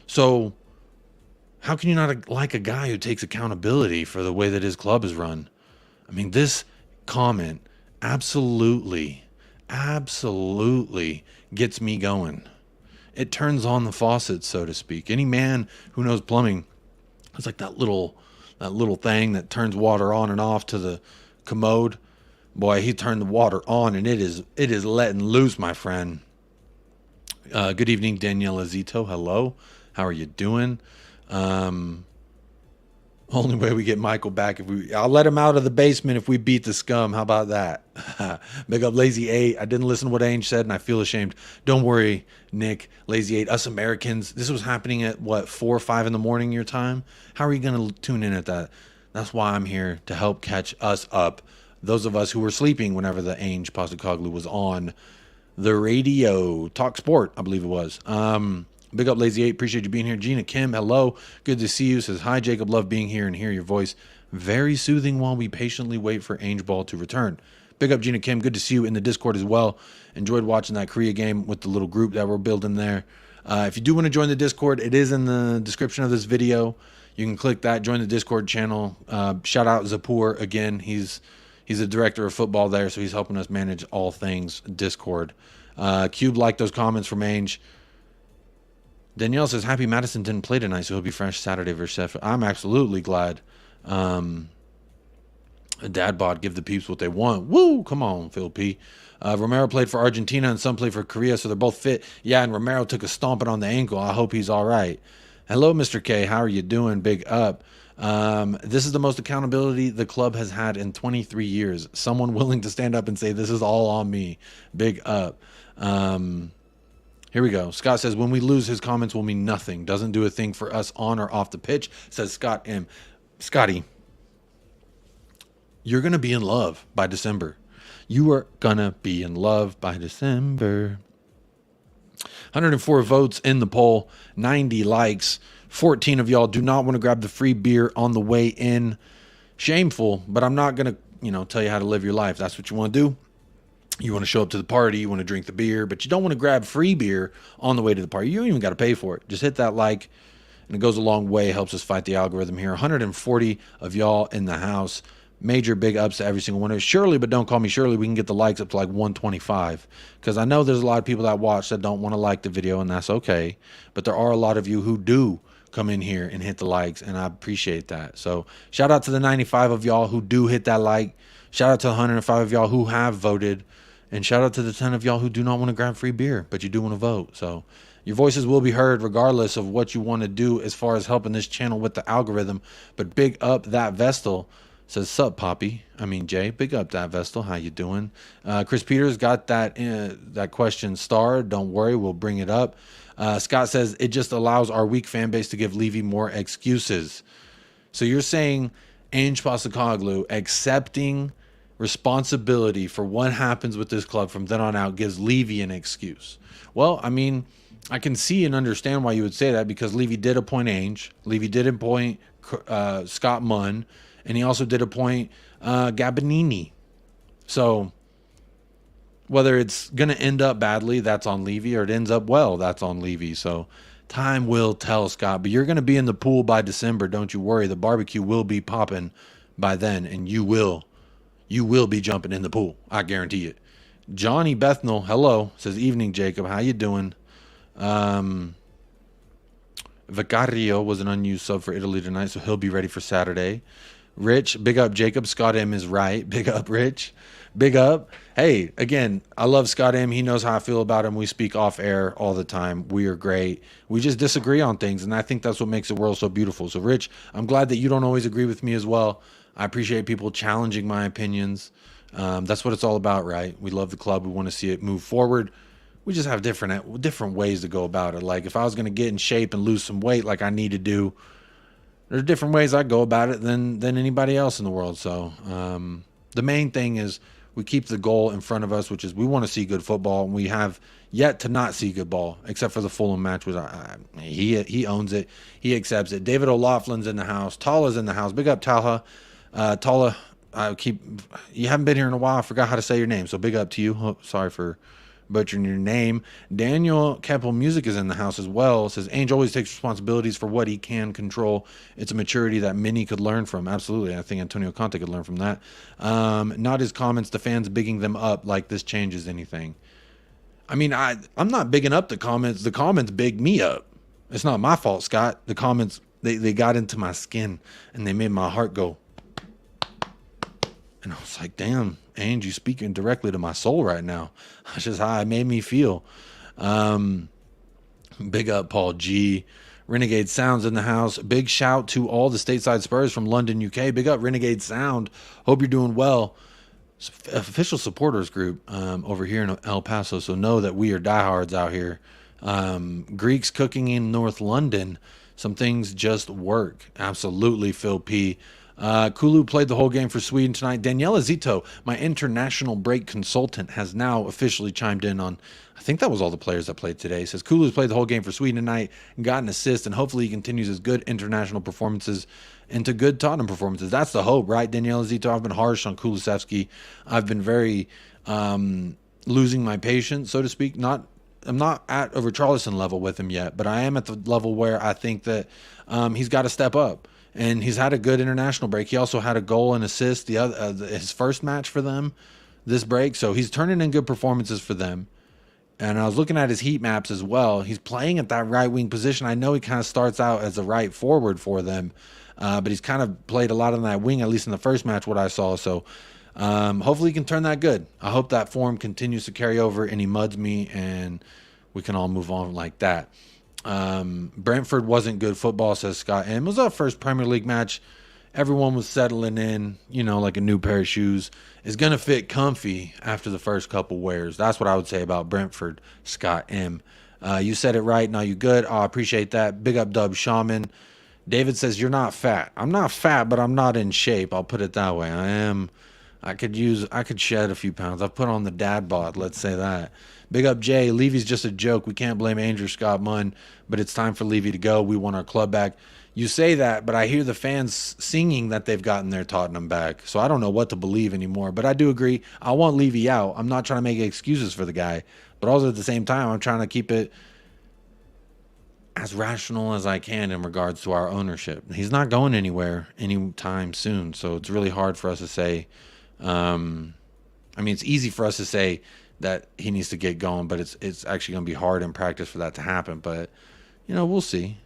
So how can you not like a guy who takes accountability for the way that his club is run? I mean, this comment absolutely gets me going. It turns on the faucet, so to speak. Any man who knows plumbing, it's like that little thing that turns water on and off to the commode. Boy, he turned the water on, and it is letting loose, my friend. Good evening, Daniela Zito. Hello. How are you doing? Only way we get Michael back I'll let him out of the basement if we beat the scum. How about that? Big up Lazy 8. I didn't listen to what Ange said and I feel ashamed. Don't worry, Nick. Lazy 8. Us Americans. This was happening at what, 4 or 5 in the morning your time? How are you going to tune in at that? That's why I'm here to help catch us up. Those of us who were sleeping whenever the Ange Postecoglou was on the radio. TalkSport, I believe it was. Big up Lazy 8. Appreciate you being here. Gina Kim, hello. Good to see you. Says, hi, Jacob. Love being here and hear your voice. Very soothing while we patiently wait for Ange Ball to return. Big up Gina Kim. Good to see you in the Discord as well. Enjoyed watching that Korea game with the little group that we're building there. If you do want to join the Discord, it is in the description of this video. You can click that, join the Discord channel. Shout out Zapur again. He's the director of football there, so he's helping us manage all things Discord. Cube liked those comments from Ange. Danielle says, happy Madison didn't play tonight, so he'll be fresh Saturday versus Sheffield. I'm absolutely glad. Dad bod, give the peeps what they want. Woo! Come on, Phil P. Romero played for Argentina and some played for Korea, so they're both fit. Yeah, and Romero took a stomping on the ankle. I hope he's all right. Hello, Mr. K. How are you doing? Big up. This is the most accountability the club has had in 23 years. Someone willing to stand up and say, this is all on me. Big up. Here we go. Scott says, when we lose, his comments will mean nothing. Doesn't do a thing for us on or off the pitch, says Scott M. Scotty, you're going to be in love by December. You are going to be in love by December. 104 votes in the poll, 90 likes. 14 of y'all do not want to grab the free beer on the way in. Shameful, but I'm not going to, tell you how to live your life. That's what you want to do. You want to show up to the party, you want to drink the beer, but you don't want to grab free beer on the way to the party. You don't even got to pay for it. Just hit that like, and it goes a long way. Helps us fight the algorithm here. 140 of y'all in the house. Major big ups to every single one of us. Shirley, but don't call me Shirley. We can get the likes up to like 125. Because I know there's a lot of people that watch that don't want to like the video, and that's okay. But there are a lot of you who do come in here and hit the likes, and I appreciate that. So shout out to the 95 of y'all who do hit that like. Shout out to the 105 of y'all who have voted. And shout out to the 10 of y'all who do not want to grab free beer, but you do want to vote. So your voices will be heard regardless of what you want to do as far as helping this channel with the algorithm. But big up that Vestal. Says, sup, Poppy? I mean, Jay. Big up that Vestal. How you doing? Chris Peters got that question starred. Don't worry, we'll bring it up. Scott says, it just allows our weak fan base to give Levy more excuses. So you're saying Ange Postecoglou accepting responsibility for what happens with this club from then on out gives Levy an excuse. Well, I mean, I can see and understand why you would say that, because Levy did appoint Ange. Levy did appoint Scott Munn, and he also did appoint Gabbanini. So whether it's going to end up badly, that's on Levy, or it ends up well, that's on Levy. So time will tell, Scott. But you're going to be in the pool by December. Don't you worry. The barbecue will be popping by then, and you will be jumping in the pool. I guarantee it. Johnny Bethnal, hello, says, evening, Jacob. How you doing? Vicario was an unused sub for Italy tonight, so he'll be ready for Saturday. Rich, big up, Jacob. Scott M is right. Big up, Rich. Big up. Hey, again, I love Scott M. He knows how I feel about him. We speak off air all the time. We are great. We just disagree on things, and I think that's what makes the world so beautiful. So, Rich, I'm glad that you don't always agree with me as well. I appreciate people challenging my opinions. That's what it's all about, right? We love the club. We want to see it move forward. We just have different ways to go about it. Like, if I was going to get in shape and lose some weight like I need to do, there's different ways I go about it than anybody else in the world. So the main thing is we keep the goal in front of us, which is we want to see good football. And we have yet to not see good ball, except for the Fulham match. He owns it. He accepts it. David O'Loughlin's in the house. Tala's in the house. Big up, Talha. Tala, you haven't been here in a while. I forgot how to say your name, so big up to you. Oh, sorry for butchering your name. Daniel Keppel Music is in the house as well. Says, Ange always takes responsibilities for what he can control. It's a maturity that many could learn from. Absolutely. I think Antonio Conte could learn from that. Not his comments, the fans bigging them up like this changes anything. I mean, I'm not bigging up the comments. The comments big me up. It's not my fault, Scott. The comments, they got into my skin and they made my heart go. And I was like, damn, Ange, you speaking directly to my soul right now. That's just how it made me feel. Big up Paul G. Renegade Sounds in the house. Big shout to all the stateside Spurs from London, UK. Big up Renegade Sound. Hope you're doing well. Official supporters group over here in El Paso, so know that we are diehards out here. Greeks cooking in North London. Some things just work. Absolutely, Phil P. Kulu played the whole game for Sweden tonight. Daniela Zito, my international break consultant, has now officially chimed in on, I think that was all the players that played today. Says Kulu's played the whole game for Sweden tonight and got an assist, and hopefully he continues his good international performances into good Tottenham performances. That's the hope, right, Daniela Zito? I've been harsh on Kulusevski. I've been very losing my patience, so to speak. I'm not at a Richarlison level with him yet, but I am at the level where I think that he's got to step up. And he's had a good international break. He also had a goal and assist his first match for them this break. So he's turning in good performances for them. And I was looking at his heat maps as well. He's playing at that right wing position. I know he kind of starts out as a right forward for them, but he's kind of played a lot on that wing, at least in the first match, what I saw. So hopefully he can turn that good. I hope that form continues to carry over and he muds me and we can all move on like that. Brentford wasn't good football, says Scott. And it was our first Premier League match. Everyone was settling in, like a new pair of shoes. It's going to fit comfy after the first couple wears. That's what I would say about Brentford, Scott M. You said it right. Now you good. I appreciate that. Big up Dub Shaman. David says, you're not fat. I'm not fat, but I'm not in shape. I'll put it that way. I could shed a few pounds. I've put on the dad bod. Let's say that. Big up Jay. Levy's just a joke. We can't blame Andrew Scott Munn, but it's time for Levy to go. We want our club back. You say that, but I hear the fans singing that they've gotten their Tottenham back. So I don't know what to believe anymore. But I do agree. I want Levy out. I'm not trying to make excuses for the guy. But also at the same time, I'm trying to keep it as rational as I can in regards to our ownership. He's not going anywhere anytime soon. So it's really hard for us to say. It's easy for us to say that he needs to get going, but it's actually going to be hard in practice for that to happen. But, we'll see.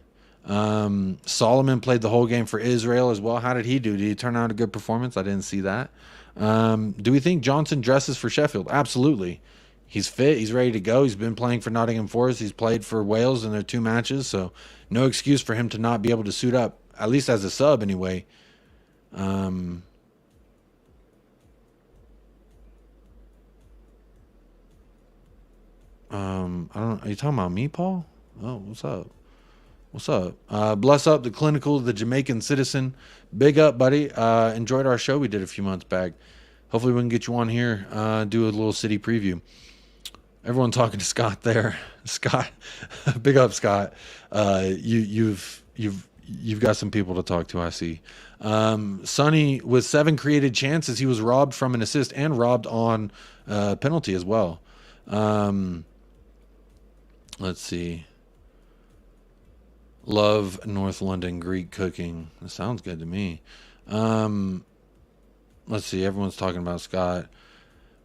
Solomon played the whole game for Israel as well. How did he do? Did he turn out a good performance? I didn't see that. Do we think Johnson dresses for Sheffield? Absolutely. He's fit. He's ready to go. He's been playing for Nottingham Forest. He's played for Wales in their 2 matches. So no excuse for him to not be able to suit up, at least as a sub anyway. I don't know. Are you talking about me, Paul? Oh, what's up? What's up? Bless up the clinical, the Jamaican citizen. Big up, buddy. Enjoyed our show we did a few months back. Hopefully we can get you on here, do a little city preview. Everyone talking to Scott there. Scott, big up, Scott. You've got some people to talk to, I see. Sonny, with 7 created chances, he was robbed from an assist and robbed on penalty as well. Let's see. Love North London Greek cooking. That sounds good to me. Let's see. Everyone's talking about Scott.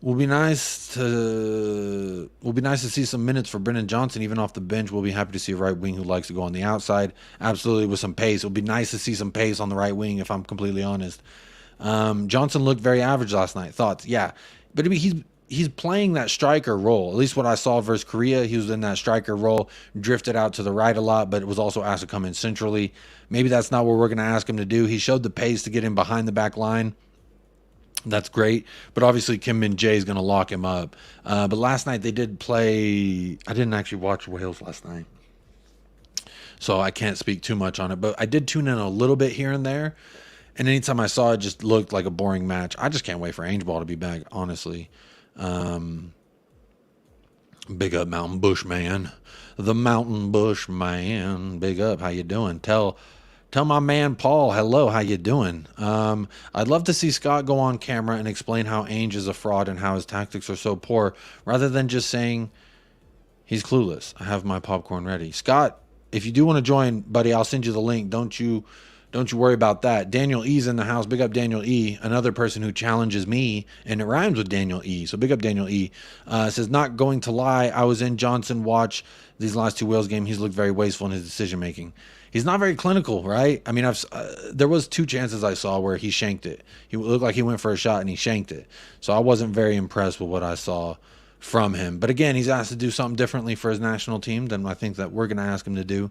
Will be nice to see some minutes for Brennan Johnson, even off the bench. We'll be happy to see a right wing who likes to go on the outside. Absolutely, with some pace. It'll be nice to see some pace on the right wing, if I'm completely honest. Johnson looked very average last night. Thoughts? Yeah. But he's playing that striker role. At least what I saw versus Korea, he was in that striker role, drifted out to the right a lot, but it was also asked to come in centrally. Maybe that's not what we're going to ask him to do. He showed the pace to get in behind the back line. That's great. But obviously Kim Min-jae is going to lock him up. But last night they did play. I didn't actually watch Wales last night, so I can't speak too much on it. But I did tune in a little bit here and there. And anytime I saw it, just looked like a boring match. I just can't wait for Ange Ball to be back, honestly. Big up Mountain Bush Man. The Mountain Bush Man. Big up. How you doing? Tell my man Paul hello. How you doing? I'd love to see Scott go on camera and explain how Ainge is a fraud and how his tactics are so poor, rather than just saying he's clueless. I have my popcorn ready. Scott, if you do want to join, buddy, I'll send you the link. Don't you Don't you worry about that. Daniel E's in the house. Big up Daniel E, another person who challenges me, and it rhymes with Daniel E. So big up Daniel E. Says, not going to lie, I was in Johnson watch these last two Wales games. He's looked very wasteful in his decision making. He's not very clinical, right? I mean, there was 2 chances I saw where he shanked it. He looked like he went for a shot and he shanked it. So I wasn't very impressed with what I saw from him. But again, he's asked to do something differently for his national team than I think that we're going to ask him to do.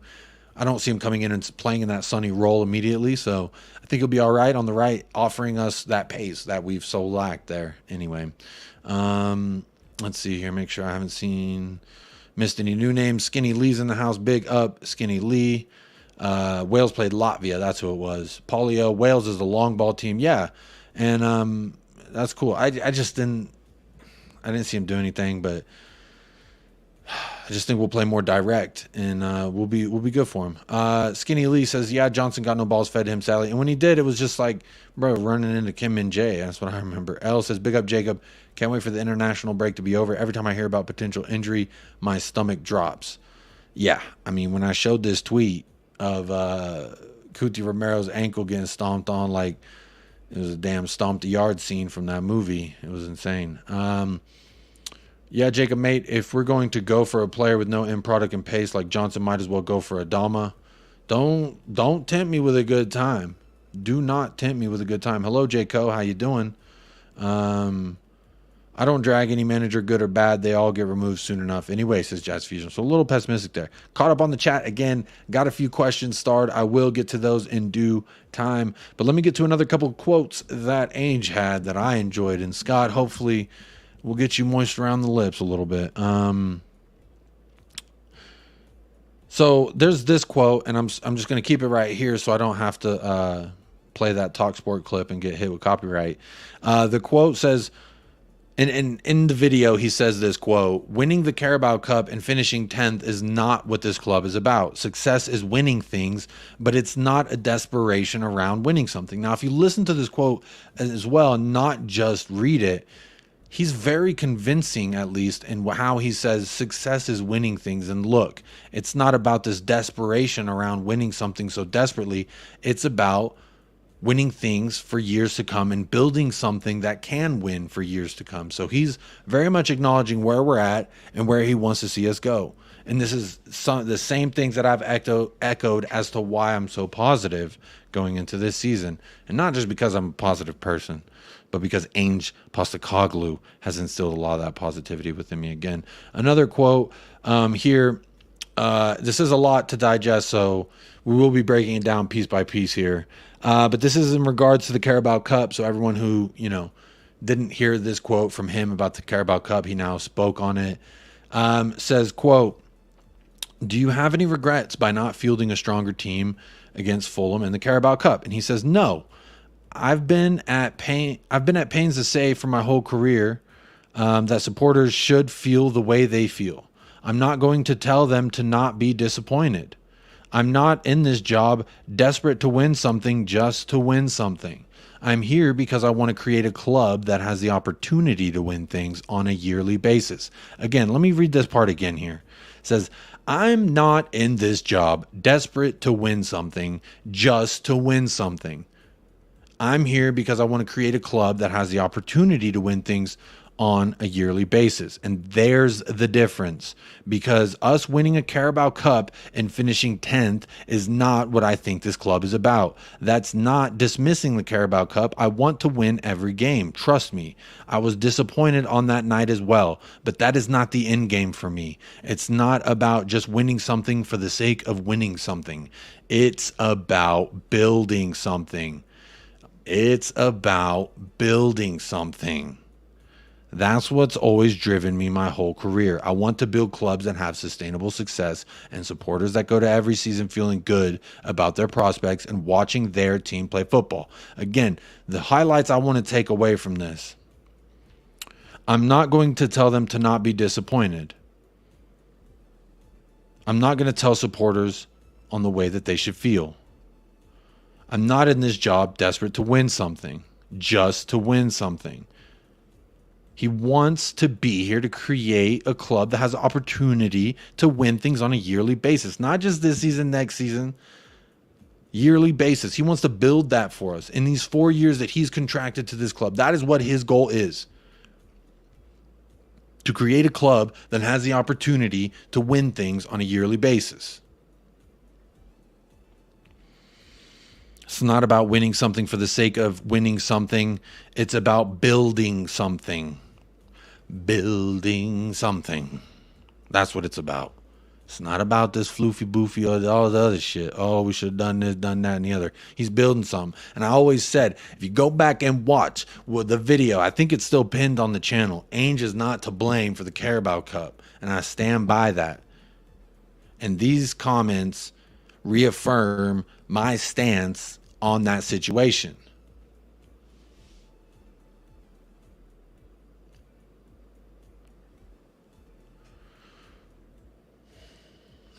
I don't see him coming in and playing in that Sonny role immediately. So I think he'll be all right on the right, offering us that pace that we've so lacked there. Anyway, let's see here. Make sure I haven't missed any new names. Skinny Lee's in the house. Big up Skinny Lee. Wales played Latvia. That's who it was. Polio. Wales is the long ball team. Yeah. And that's cool. I didn't see him do anything, but I just think we'll play more direct, and we'll be good for him. Skinny Lee says, yeah, Johnson got no balls fed to him, sadly. And when he did, it was just like, bro, running into Kim Min Jae. That's what I remember. L says, big up Jacob. Can't wait for the international break to be over. Every time I hear about potential injury, my stomach drops. Yeah, I mean, when I showed this tweet of Cuti Romero's ankle getting stomped on, like it was a damn stomped yard scene from that movie. It was insane. Yeah, Jacob, mate, if we're going to go for a player with no end product and pace like Johnson, might as well go for Adama. Don't tempt me with a good time. Do not tempt me with a good time. Hello, J. Co. How you doing? I don't drag any manager, good or bad. They all get removed soon enough. Anyway, says Jazz Fusion. So a little pessimistic there. Caught up on the chat again. Got a few questions starred. I will get to those in due time. But let me get to another couple of quotes that Ainge had that I enjoyed. And Scott, hopefully, we'll get you moist around the lips a little bit. So there's this quote, and I'm just going to keep it right here so I don't have to play that TalkSport clip and get hit with copyright. The quote says, and in the video, he says this quote, winning the Carabao Cup and finishing 10th is not what this club is about. Success is winning things, but it's not a desperation around winning something. Now, if you listen to this quote as well, not just read it, he's very convincing, at least, in how he says success is winning things. And look, it's not about this desperation around winning something so desperately. It's about winning things for years to come and building something that can win for years to come. So he's very much acknowledging where we're at and where he wants to see us go. And this is the same things that I've echoed as to why I'm so positive going into this season. And not just because I'm a positive person, but because Ange Postecoglou has instilled a lot of that positivity within me again. Another quote here. This is a lot to digest, so we will be breaking it down piece by piece here. But this is in regards to the Carabao Cup. So everyone who, didn't hear this quote from him about the Carabao Cup, he now spoke on it. Says, quote, do you have any regrets by not fielding a stronger team against Fulham in the Carabao Cup? And he says, no. I've been at pains to say for my whole career that supporters should feel the way they feel. I'm not going to tell them to not be disappointed. I'm not in this job desperate to win something just to win something. I'm here because I want to create a club that has the opportunity to win things on a yearly basis. Again, let me read this part again here. It says, I'm not in this job desperate to win something just to win something. I'm here because I want to create a club that has the opportunity to win things on a yearly basis. And there's the difference, because us winning a Carabao Cup and finishing 10th is not what I think this club is about. That's not dismissing the Carabao Cup. I want to win every game. Trust me. I was disappointed on that night as well, but that is not the end game for me. It's not about just winning something for the sake of winning something. It's about building something. It's about building something. That's what's always driven me my whole career. I want to build clubs that have sustainable success and supporters that go to every season feeling good about their prospects and watching their team play football. Again, the highlights I want to take away from this. I'm not going to tell them to not be disappointed. I'm not going to tell supporters on the way that they should feel. I'm not in this job desperate to win something, just to win something. He wants to be here to create a club that has the opportunity to win things on a yearly basis. Not just this season, next season. yearly basis. He wants to build that for us in these 4 years that he's contracted to this club. That is what his goal is. To create a club that has the opportunity to win things on a yearly basis. It's not about winning something for the sake of winning something. It's about building something. Building something. That's what it's about. It's not about this floofy boofy or all the other shit. Oh, we should have done this, done that, and the other. He's building something. And I always said, if you go back and watch the video, I think it's still pinned on the channel. Ainge is not to blame for the Carabao Cup. And I stand by that. And these comments reaffirm my stance on that situation.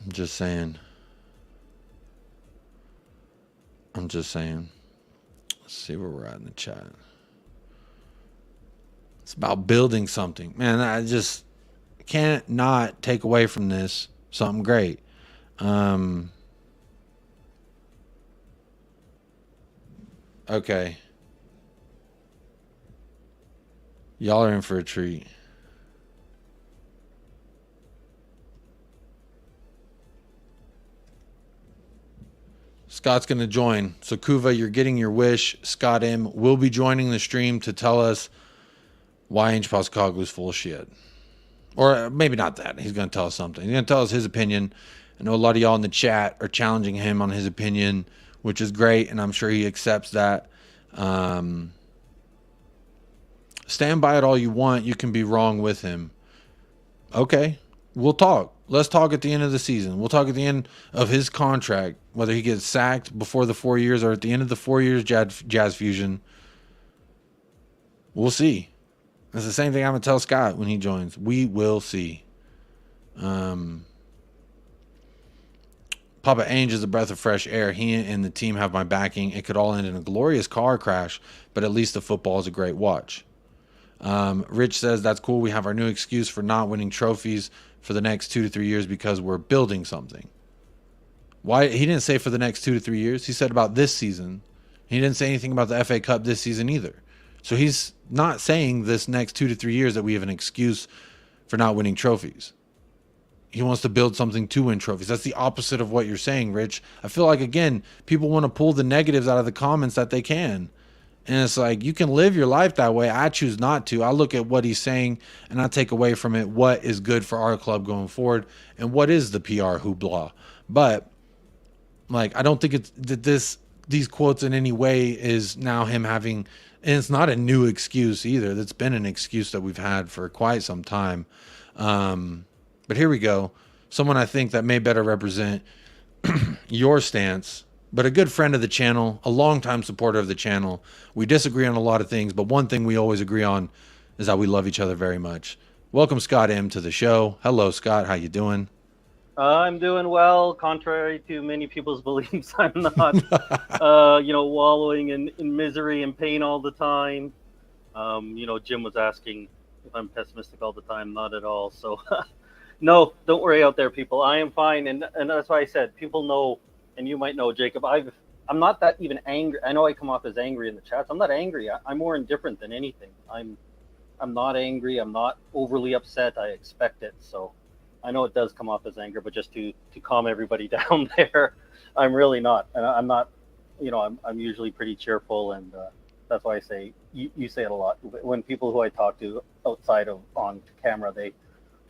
I'm just saying. Let's see where we're at in the chat. It's about building something. Man, I just can't not take away from this something great. Okay. Y'all are in for a treat. Scott's going to join. So, Kuva, you're getting your wish. Scott M will be joining the stream to tell us why Ange Postecoglou is full of shit. Or maybe not that. He's going to tell us something. He's going to tell us his opinion. I know a lot of y'all in the chat are challenging him on his opinion, which is great, and I'm sure he accepts that. Stand by it all you want. You can be wrong with him. Okay, we'll talk. Let's talk at the end of the season. We'll talk at the end of his contract, whether he gets sacked before the 4 years or at the end of the 4 years Jazz Fusion. We'll see. That's the same thing I'm going to tell Scott when he joins. We will see. Papa Ainge is a breath of fresh air. He and the team have my backing. It could all end in a glorious car crash, but at least the football is a great watch. Rich says, that's cool. We have our new excuse for not winning trophies for the next 2 to 3 years because we're building something. Why? He didn't say for the next 2 to 3 years. He said about this season. He didn't say anything about the FA Cup this season either. So he's not saying this next 2 to 3 years that we have an excuse for not winning trophies. He wants to build something to win trophies. That's the opposite of what you're saying, Rich. I feel like, again, people want to pull the negatives out of the comments that they can. And it's like, you can live your life that way. I choose not to. I look at what he's saying and I take away from it what is good for our club going forward and what is the PR hoopla. But, like, I don't think it's that these quotes in any way is now him having, and it's not a new excuse either. That's been an excuse that we've had for quite some time. But here we go. Someone I think that may better represent your stance, but a good friend of the channel, a longtime supporter of the channel. We disagree on a lot of things, but one thing we always agree on is that we love each other very much. Welcome, Scott M, to the show. Hello, Scott. How you doing? I'm doing well. Contrary to many people's beliefs, I'm not, wallowing in misery and pain all the time. Jim was asking if I'm pessimistic all the time. Not at all. So, no, don't worry out there, people. I am fine, and that's why I said people know. And you might know, Jacob, I'm not that even angry. I know I come off as angry in the chats. I'm not angry. I'm more indifferent than anything. I'm not angry. I'm not overly upset. I expect it. So I know it does come off as anger, but just to calm everybody down there, I'm really not. And I'm not, I'm usually pretty cheerful. And that's why I say, you say it a lot. When people who I talk to outside of on camera, they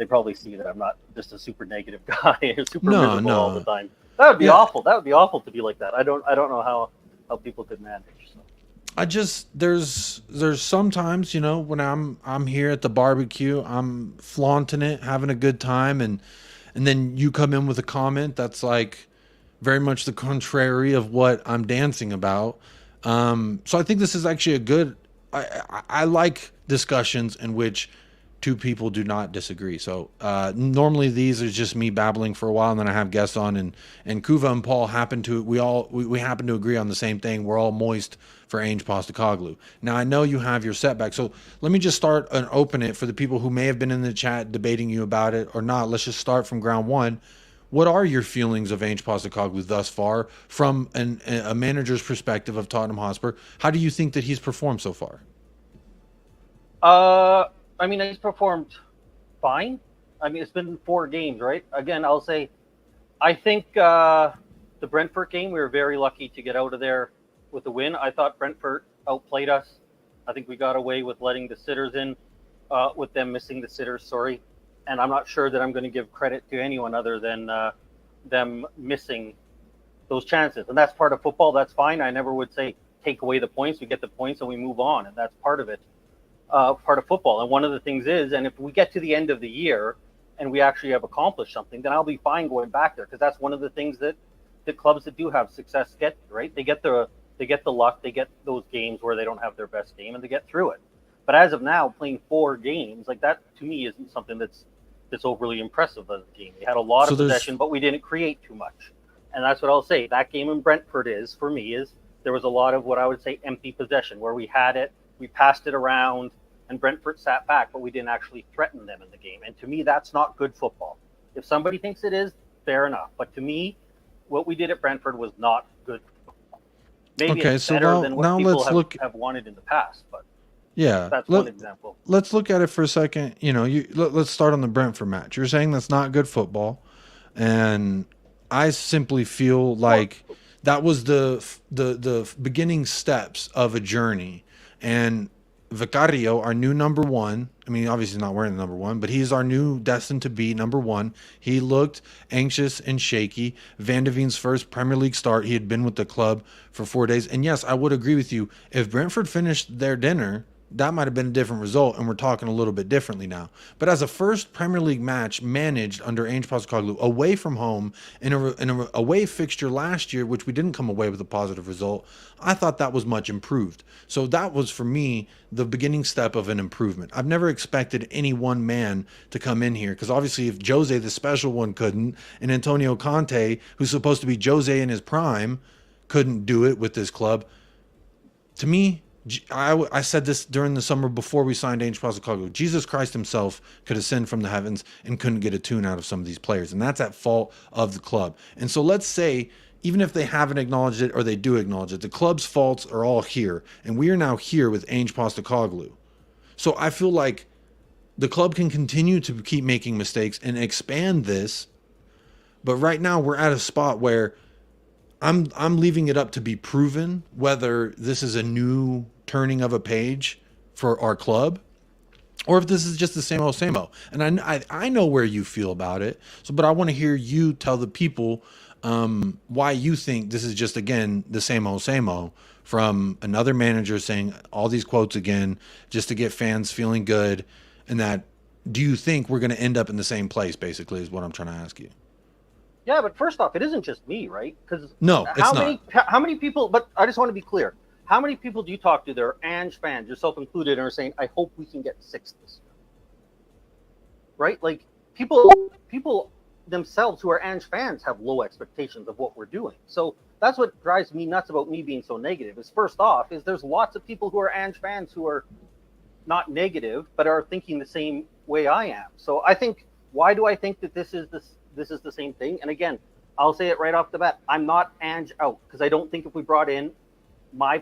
probably see that I'm not just a super negative guy, super miserable all the time. That would be awful. That would be awful to be like that. I don't know how people could manage. So. I just there's sometimes, when I'm here at the barbecue, I'm flaunting it, having a good time, and then you come in with a comment that's like very much the contrary of what I'm dancing about. So I think this is actually a good. I like discussions in which two people do not disagree. So normally these are just me babbling for a while, and then I have guests on, and Kuva and Paul happen to we happen to agree on the same thing. We're all moist for Ange Postecoglou. Now I know you have your setback, so let me just start and open it for the people who may have been in the chat debating you about it or not. Let's just start from ground one. What are your feelings of Ange Postecoglou thus far from a manager's perspective of Tottenham Hotspur? How do you think that he's performed so far? I mean, he's performed fine. I mean, it's been 4 games, right? Again, I'll say, I think the Brentford game, we were very lucky to get out of there with a win. I thought Brentford outplayed us. I think we got away with letting the sitters in, with them missing the sitters, sorry. And I'm not sure that I'm going to give credit to anyone other than them missing those chances. And that's part of football. That's fine. I never would say take away the points. We get the points and we move on. And that's part of it, part of football. And one of the things is, and if we get to the end of the year and we actually have accomplished something, then I'll be fine going back there, because that's one of the things that the clubs that do have success get, right? They get the luck, they get those games where they don't have their best game, and they get through it. But as of now, playing 4 games like that, to me, isn't something that's overly impressive as a game. We had a lot of possession, but we didn't create too much. And that's what I'll say. That game in Brentford for me, there was a lot of what I would say empty possession, where we had it, we passed it around, and Brentford sat back, but we didn't actually threaten them in the game. And to me, that's not good football. If somebody thinks it is, fair enough. But to me, what we did at Brentford was not good football. Maybe it's better than what people have wanted in the past, but yeah, that's one example. Let's look at it for a second. Let's start on the Brentford match. You're saying that's not good football, and I simply feel like that was the beginning steps of a journey. And Vicario, our new number 1, I mean, obviously not wearing the number 1, but he's our new destined to be number 1. He looked anxious and shaky. Van de Veen's first Premier League start, he had been with the club for 4 days. And yes, I would agree with you. If Brentford finished their dinner, that might have been a different result, and we're talking a little bit differently now. But as a first Premier League match managed under Ange Postecoglou, away from home, in a away fixture last year, which we didn't come away with a positive result, I thought that was much improved. So that was, for me, the beginning step of an improvement. I've never expected any one man to come in here, because obviously if Jose, the special one, couldn't, and Antonio Conte, who's supposed to be Jose in his prime, couldn't do it with this club, to me, I said this during the summer before we signed Ange Postecoglou. Jesus Christ himself could ascend from the heavens and couldn't get a tune out of some of these players. And that's at fault of the club. And so let's say, even if they haven't acknowledged it or they do acknowledge it, the club's faults are all here. And we are now here with Ange Postecoglou. So I feel like the club can continue to keep making mistakes and expand this. But right now we're at a spot where I'm leaving it up to be proven whether this is a new turning of a page for our club, or if this is just the same old, same old. And I know where you feel about it. So, but I want to hear you tell the people why you think this is just, again, the same old, from another manager saying all these quotes again, just to get fans feeling good. And that, do you think we're going to end up in the same place, basically, is what I'm trying to ask you. Yeah, but first off, it isn't just me, right? Because no, it's not. How many people? But I just want to be clear. How many people do you talk to that are Ange fans, yourself included, and are saying, "I hope we can get 6th this year"? Right? Like people themselves who are Ange fans have low expectations of what we're doing. So that's what drives me nuts about me being so negative. Is first off, there's lots of people who are Ange fans who are not negative, but are thinking the same way I am. So I think, why do I think that this is the same thing? And again, I'll say it right off the bat. I'm not Ange out, because I don't think if we brought in my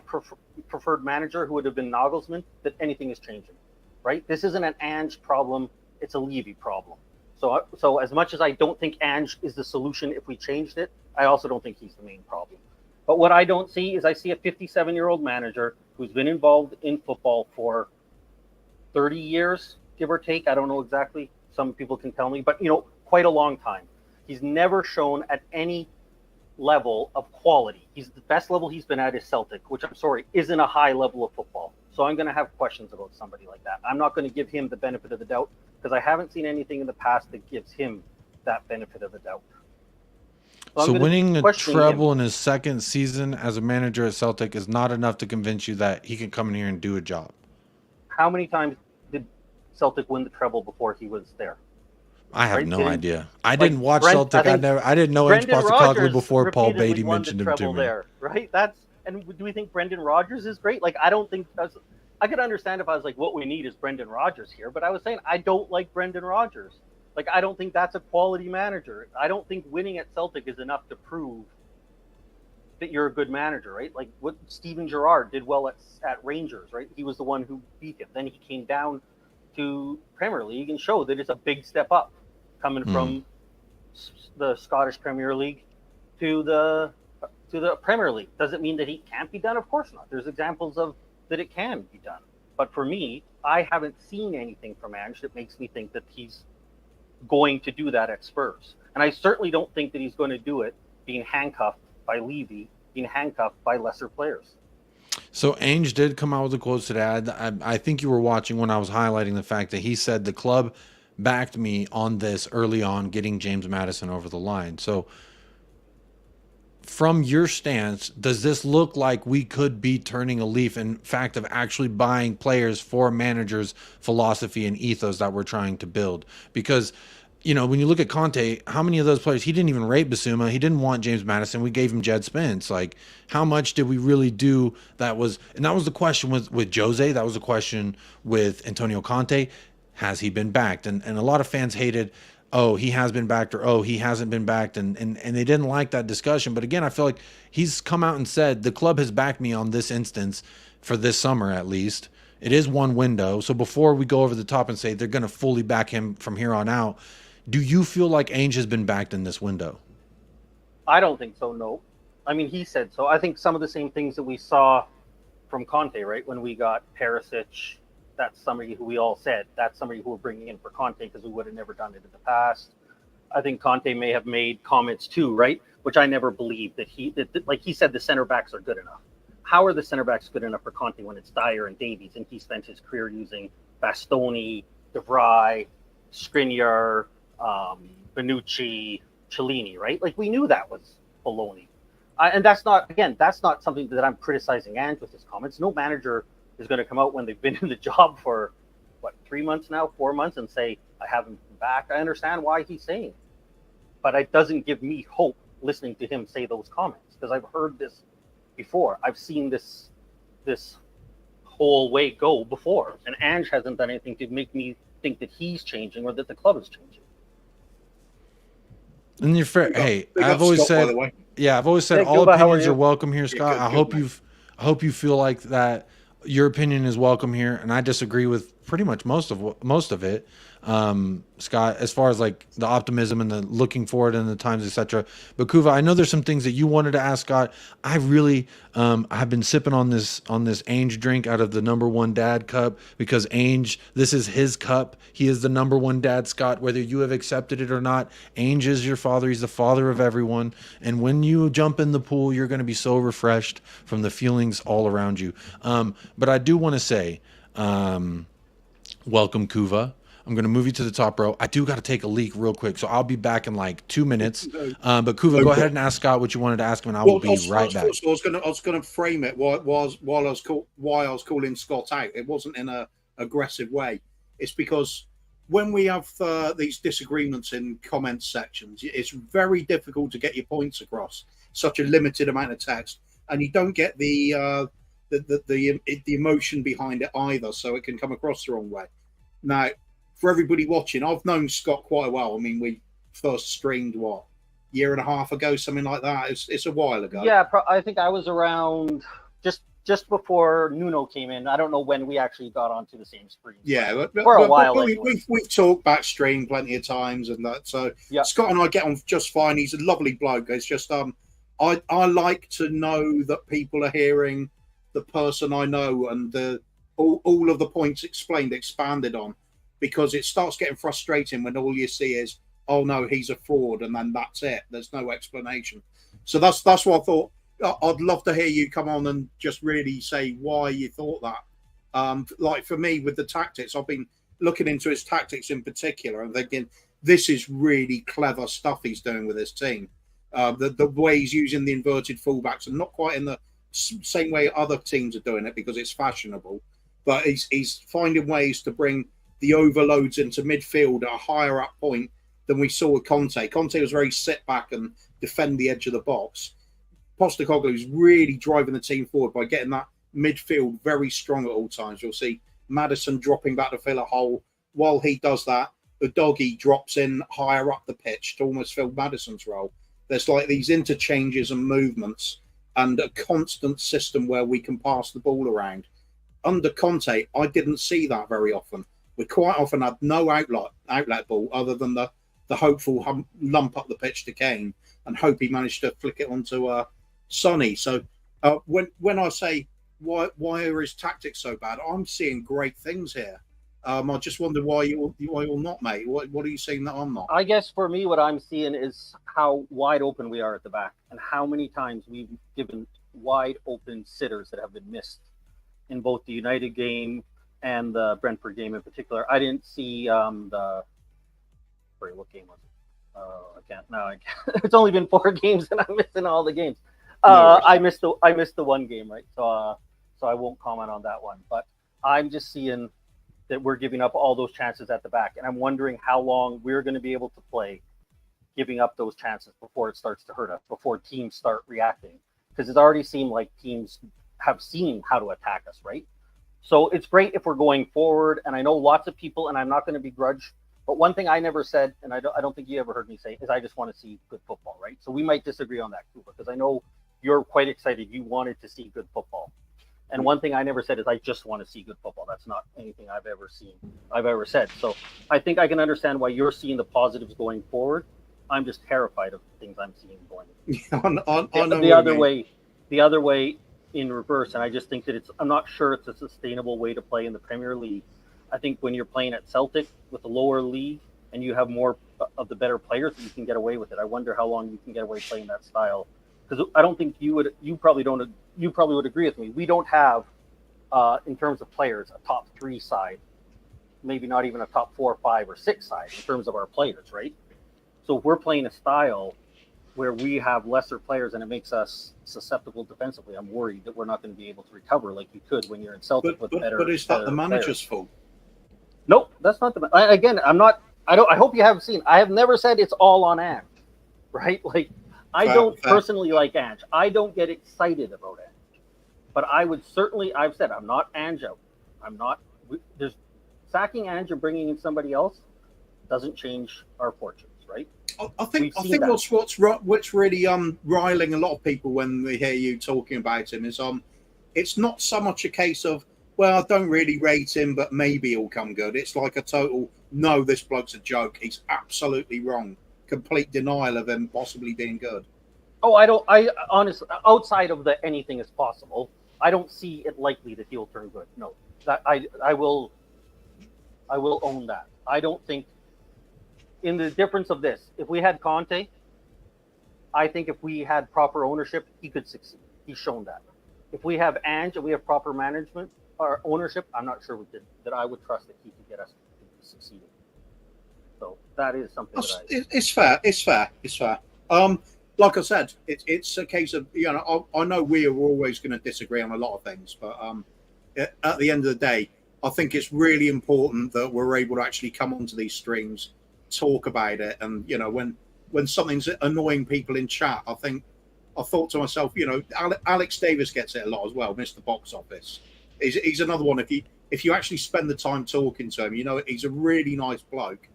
preferred manager, who would have been Nagelsmann, that anything is changing, right? This isn't an Ange problem. It's a Levy problem. So as much as I don't think Ange is the solution if we changed it, I also don't think he's the main problem. But what I don't see is, I see a 57-year-old manager who's been involved in football for 30 years, give or take. I don't know exactly. Some people can tell me, but quite a long time. He's never shown at any level of quality. The best level he's been at is Celtic, which, I'm sorry, isn't a high level of football. So I'm going to have questions about somebody like that. I'm not going to give him the benefit of the doubt, because I haven't seen anything in the past that gives him that benefit of the doubt. So winning a treble in his 2nd season as a manager at Celtic is not enough to convince you that he can come in here and do a job. How many times did Celtic win the treble before he was there? I have no idea. I didn't watch Celtic. I didn't know Ange Postecoglou before Paul Beatty mentioned him to me. There, right? And do we think Brendan Rodgers is great? Like, I don't think I could understand if I was like, what we need is Brendan Rodgers here, but I was saying I don't like Brendan Rodgers. Like, I don't think that's a quality manager. I don't think winning at Celtic is enough to prove that you're a good manager, right? Like what Steven Gerrard did well at Rangers, right? He was the one who beat him. Then he came down to Premier League and showed that it's a big step up coming from the Scottish Premier League to the Premier League. Does it mean that he can't be done? Of course not. There's examples of that it can be done. But for me, I haven't seen anything from Ange that makes me think that he's going to do that at Spurs. And I certainly don't think that he's going to do it being handcuffed by Levy, being handcuffed by lesser players. So Ainge did come out with a quote today. I think you were watching when I was highlighting the fact that he said the club backed me on this early on, getting James Maddison over the line. So from your stance, does this look like we could be turning a leaf in fact of actually buying players for managers' philosophy and ethos that we're trying to build? Because, you know, when you look at Conte, how many of those players, he didn't even rate Basuma. He didn't want James Maddison. We gave him Jed Spence. Like, how much did we really do that was, and that was the question with Jose. That was the question with Antonio Conte. Has he been backed? And a lot of fans hated, oh, he has been backed, or oh, he hasn't been backed, and they didn't like that discussion. But again, I feel like he's come out and said the club has backed me on this instance for this summer at least. It is one window. So before we go over the top and say they're going to fully back him from here on out, do you feel like Ainge has been backed in this window? I don't think so, no. I mean, he said so. I think some of the same things that we saw from Conte, right, when we got Perisic, that's somebody who we all said, that's somebody who we're bringing in for Conte because we would have never done it in the past. I think Conte may have made comments too, right, which I never believed that like he said the center backs are good enough. How are the center backs good enough for Conte when it's Dyer and Davies, and he spent his career using Bastoni, De Vrij, Skriniar, Bonucci, Cellini, right? Like, we knew that was baloney. And that's not something that I'm criticizing Ange with his comments. No manager is going to come out when they've been in the job for, 3 months now, 4 months, and say, I haven't been back. I understand why he's saying it. But it doesn't give me hope listening to him say those comments, because I've heard this before. I've seen this whole way go before. And Ange hasn't done anything to make me think that he's changing or that the club is changing. And you're fair. Hey, I've always said, all opinions are welcome here, Scott. I hope you feel like that your opinion is welcome here, and I disagree with pretty much most of it, Scott, as far as like the optimism and the looking forward and the times, etc. But Kuva, I know there's some things that you wanted to ask Scott. I really have been sipping on this Ainge drink out of the #1 dad cup, because Ainge, this is his cup. He is the #1 dad, Scott, whether you have accepted it or not. Ainge is your father. He's the father of everyone. And when you jump in the pool, you're going to be so refreshed from the feelings all around you. But I do want to say, welcome, Kuva. I'm going to move you to the top row. I do got to take a leak real quick, so I'll be back in like 2 minutes. But Kuva, go ahead and ask Scott what you wanted to ask him, and I will be right back. So I was going to frame it why I was calling Scott out. It wasn't in a aggressive way. It's because when we have these disagreements in comment sections, it's very difficult to get your points across. Such a limited amount of text, and you don't get the emotion behind it either, so it can come across the wrong way. Now, for everybody watching, I've known Scott quite well. I mean, we first streamed, year and a half ago, something like that. It's a while ago. Yeah, I think I was around just before Nuno came in. I don't know when we actually got onto the same screen. Yeah, for a while. We've talked back stream plenty of times and that. So yeah. Scott and I get on just fine. He's a lovely bloke. It's just I like to know that people are hearing the person I know and all of the points expanded on, because it starts getting frustrating when all you see is, oh no, he's a fraud, and then that's it. There's no explanation. So that's what I thought. I'd love to hear you come on and just really say why you thought that. Like for me with the tactics, I've been looking into his tactics in particular and thinking this is really clever stuff he's doing with his team. The way he's using the inverted fullbacks, and not quite in the same way other teams are doing it because it's fashionable, but he's finding ways to bring the overloads into midfield at a higher up point than we saw with Conte. Conte was very sit back and defend the edge of the box. Postecoglou is really driving the team forward by getting that midfield very strong at all times. You'll see Maddison dropping back to fill a hole while he does that. Udogie drops in higher up the pitch to almost fill Maddison's role. There's like these interchanges and movements and a constant system where we can pass the ball around. Under Conte, I didn't see that very often. We quite often had no outlet ball other than the hopeful lump up the pitch to Kane and hope he managed to flick it onto Sonny. So when I say why are his tactics so bad, I'm seeing great things here. I just wonder why you're not, mate. What are you seeing that I'm not? I guess for me, what I'm seeing is how wide open we are at the back and how many times we've given wide open sitters that have been missed in both the United game and the Brentford game in particular. I didn't see what game was it? It's only been 4 games and I'm missing all the games. I missed the one game, right? So I won't comment on that one. But I'm just seeing that we're giving up all those chances at the back, and I'm wondering how long we're going to be able to play giving up those chances before it starts to hurt us, before teams start reacting, because it already seemed like teams have seen how to attack us, right? So it's great if we're going forward, and I know lots of people, and I'm not going to begrudge, but one thing I never said, and I don't think you ever heard me say, is I just want to see good football, right? So we might disagree on that, Cooper, because I know you're quite excited. You wanted to see good football. And one thing I never said is I just want to see good football. That's not anything I've ever said. So I think I can understand why you're seeing the positives going forward. I'm just terrified of the things I'm seeing going the other way in reverse. And I just think that I'm not sure it's a sustainable way to play in the Premier League. I think when you're playing at Celtic with a lower league and you have more of the better players, you can get away with it. I wonder how long you can get away playing that style. Because I don't think you probably would agree with me. We don't have, in terms of players, a top 3 side, maybe not even a top 4, 5, or 6 side in terms of our players, right? So if we're playing a style where we have lesser players and it makes us susceptible defensively, I'm worried that we're not going to be able to recover like you could when you're in Celtic with better. But is that the manager's fault? Nope, that's not the. Again, I'm not. I hope you haven't seen. I have never said it's all on Ange, right? Like. I don't personally like Ange. I don't get excited about Ange. But I would certainly, I've said, I'm not Ange out. I'm not, there's sacking Ange and bringing in somebody else doesn't change our fortunes, right? I think what's really riling a lot of people when they hear you talking about him is it's not so much a case of, well, I don't really rate him, but maybe he'll come good. It's like a total, no, this bloke's a joke. He's absolutely wrong. Complete denial of him possibly being good. Oh, I honestly, outside of the anything is possible, I don't see it likely that he'll turn good. No, that I will own that. I don't think in the difference of this, if we had Conte, I think if we had proper ownership, he could succeed. He's shown that. If we have Ange and we have proper management or ownership, I'm not sure that I would trust that he could get us to succeeding. So that is something it's fair. Like I said, it's a case of, I know we are always going to disagree on a lot of things, but at the end of the day, I think it's really important that we're able to actually come onto these streams, talk about it, and when something's annoying people in chat, I thought to myself, Alex Davis gets it a lot as well, Mr. Box Office. He's another one. If you actually spend the time talking to him, he's a really nice bloke.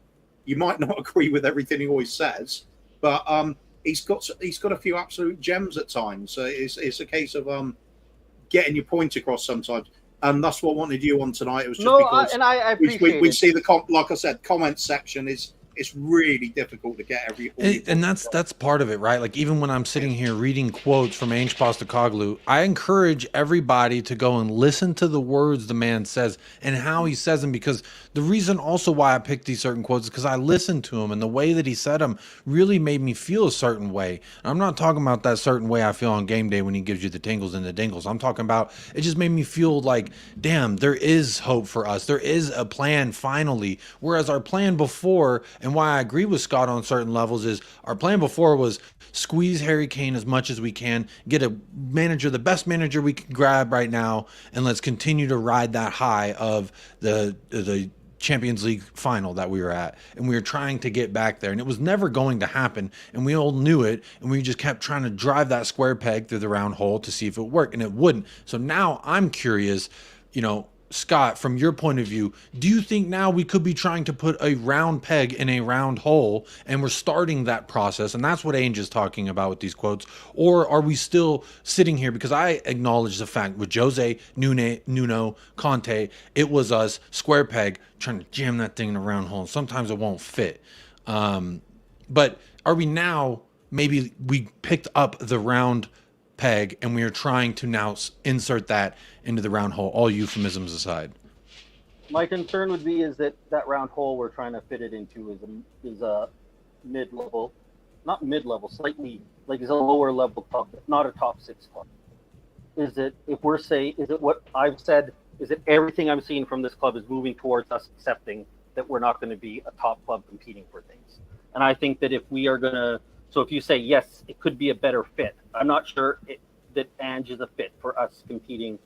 You might not agree with everything he always says, but he's got a few absolute gems at times. So it's a case of getting your point across sometimes, and that's what I wanted you on tonight. It was just because I appreciate we see like I said, comment section is. It's really difficult to get and that's part of it, right? Like even when I'm sitting here reading quotes from Ange Postecoglou, I encourage everybody to go and listen to the words the man says and how he says them, because the reason also why I picked these certain quotes is because I listened to him and the way that he said them really made me feel a certain way. And I'm not talking about that certain way I feel on game day when he gives you the tingles and the dingles. I'm talking about it just made me feel like, damn, there is hope for us. There is a plan finally. Whereas our plan before, and why I agree with Scott on certain levels, is our plan before was squeeze Harry Kane as much as we can, get a manager, the best manager we can grab right now, and let's continue to ride that high of the Champions League final that we were at. And we were trying to get back there, and it was never going to happen, and we all knew it, and we just kept trying to drive that square peg through the round hole to see if it worked, and it wouldn't. So now I'm curious, Scott, from your point of view, do you think now we could be trying to put a round peg in a round hole, and we're starting that process, and that's what Ainge is talking about with these quotes? Or are we still sitting here? Because I acknowledge the fact with Jose, Nuno, Conte, it was us, square peg, trying to jam that thing in a round hole, and sometimes it won't fit. But are we now, maybe we picked up the round peg and we are trying to now insert that into the round hole, all euphemisms aside? My concern would be is that round hole we're trying to fit it into is a mid-level, not mid-level, slightly like is a lower level club, not a top 6 club. Is it what I've said? Is it everything I'm seeing from this club is moving towards us accepting that we're not going to be a top club competing for things? And I think that if we are going to, so if you say, yes, it could be a better fit, I'm not sure that Ange is a fit for us competing.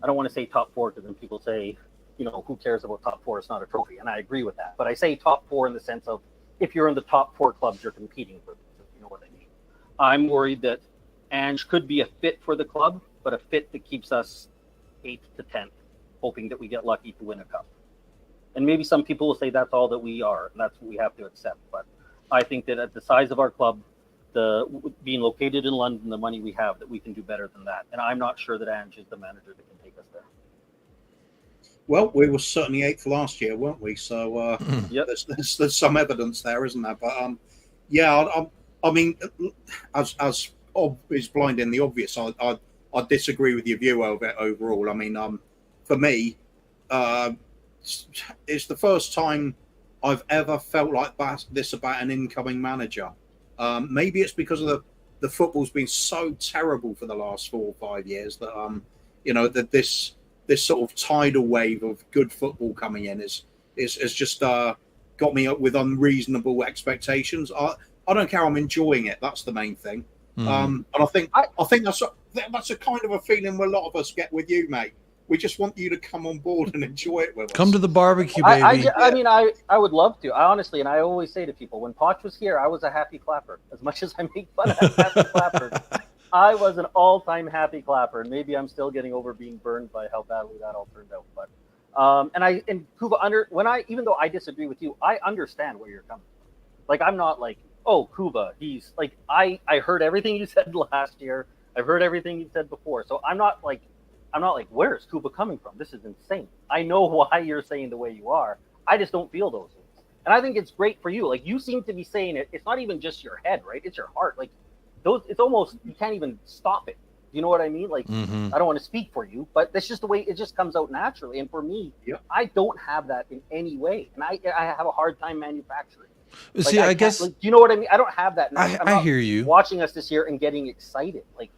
I don't want to say top 4 because then people say, who cares about top 4? It's not a trophy. And I agree with that. But I say top 4 in the sense of if you're in the top 4 clubs, you're competing for things, if you know what I mean. I'm worried that Ange could be a fit for the club, but a fit that keeps us 8th to 10th, hoping that we get lucky to win a cup. And maybe some people will say that's all that we are, and that's what we have to accept. But I think that at the size of our club, being located in London, the money we have, that we can do better than that. And I'm not sure that Ange is the manager that can take us there. Well, we were certainly 8th last year, weren't we? So yep. there's some evidence there, isn't there? But I mean, as is blind in the obvious, I disagree with your view of it overall. I mean, for me, it's the first time I've ever felt like this about an incoming manager. Maybe it's because of the football's been so terrible for the last 4 or 5 years that that this sort of tidal wave of good football coming in is just got me up with unreasonable expectations. I don't care. I'm enjoying it. That's the main thing. And I think that's a kind of a feeling a lot of us get with you, mate. We just want you to come on board and enjoy it with us. Come to the barbecue, baby. I mean, I would love to. I honestly, and I always say to people, when Poch was here, I was a happy clapper. As much as I make fun of happy clappers, I was an all-time happy clapper. And maybe I'm still getting over being burned by how badly that all turned out. But and Kuva, even though I disagree with you, I understand where you're coming from. Like, I'm not like, oh, Kuva, he's like, I heard everything you said last year. I've heard everything you said before. So I'm not like, where's Kuba coming from? This is insane. I know why you're saying the way you are. I just don't feel those things. And I think it's great for you. Like, you seem to be saying it. It's not even just your head, right? It's your heart. Like, it's almost, you can't even stop it. You know what I mean? Like, I don't want to speak for you, but that's just the way it just comes out naturally. And for me, I don't have that in any way. And I have a hard time manufacturing. Like, see, I guess, like, do you know what I mean? I don't have that. I hear you. Watching us this year and getting excited. Like,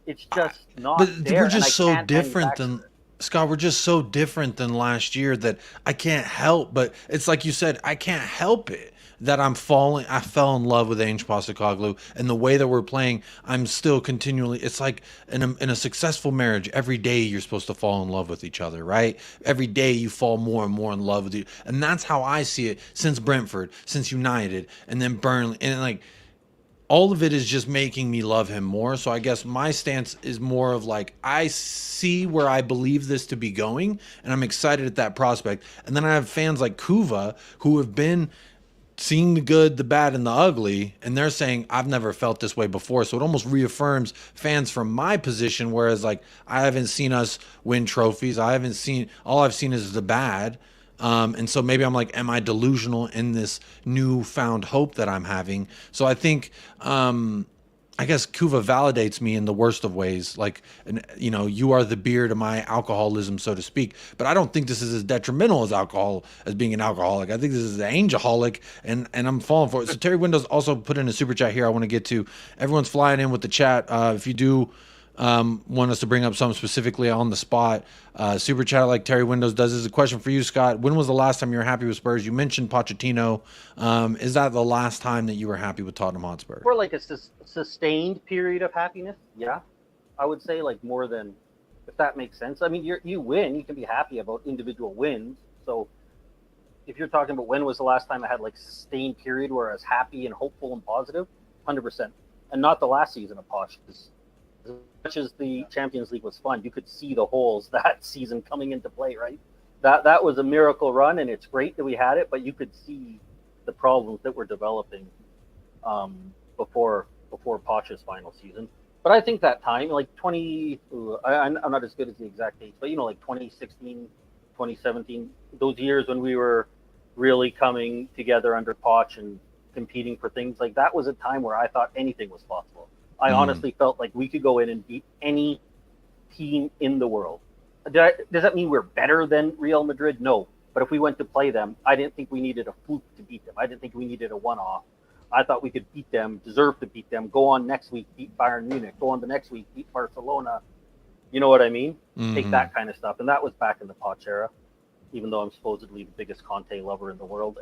it's just not but there. We're just so different than Scott. We're just so different than last year that I can't help. But it's like you said, I can't help it that I fell in love with Ange Postecoglou, and the way that we're playing, I'm still continually. It's like in a successful marriage, every day you're supposed to fall in love with each other, right? Every day you fall more and more in love with you, and that's how I see it since Brentford, since United, and then Burnley, and like. All of it is just making me love him more. So I guess my stance is more of like, I see where I believe this to be going, and I'm excited at that prospect. And then I have fans like Kuva who have been seeing the good, the bad, and the ugly, and they're saying, I've never felt this way before. So it almost reaffirms fans from my position, whereas like I haven't seen us win trophies. All I've seen is the bad. And so maybe I'm like, am I delusional in this newfound hope that I'm having? So I think, I guess Kuva validates me in the worst of ways. Like, you are the beer to my alcoholism, so to speak. But I don't think this is as detrimental as being an alcoholic. I think this is an angel-holic, and I'm falling for it. So Terry Windows also put in a super chat here I want to get to. Everyone's flying in with the chat. If you do want us to bring up something specifically on the spot, super chat like Terry Windows does. This is a question for you, Scott. When was the last time you were happy with Spurs? You mentioned Pochettino. Is that the last time that you were happy with Tottenham Hotspur? For like a sustained period of happiness, yeah, I would say like more than, if that makes sense. I mean, you win, you can be happy about individual wins. So if you're talking about when was the last time I had like sustained period where I was happy and hopeful and positive, 100%, and not the last season of Poch. much as the Champions League was fun, you could see the holes that season coming into play, right? That was a miracle run, and it's great that we had it, but you could see the problems that were developing before Poch's final season. But I think that time, like I'm not as good as the exact dates, but like 2016, 2017, those years when we were really coming together under Poch and competing for things, like that was a time where I thought anything was possible. I honestly felt like we could go in and beat any team in the world. Does that mean we're better than Real Madrid? No. But if we went to play them, I didn't think we needed a fluke to beat them. I didn't think we needed a one-off. I thought we could beat them, deserve to beat them, go on next week, beat Bayern Munich, go on the next week, beat Barcelona. You know what I mean? Take that kind of stuff. And that was back in the Poch era, even though I'm supposedly the biggest Conte lover in the world.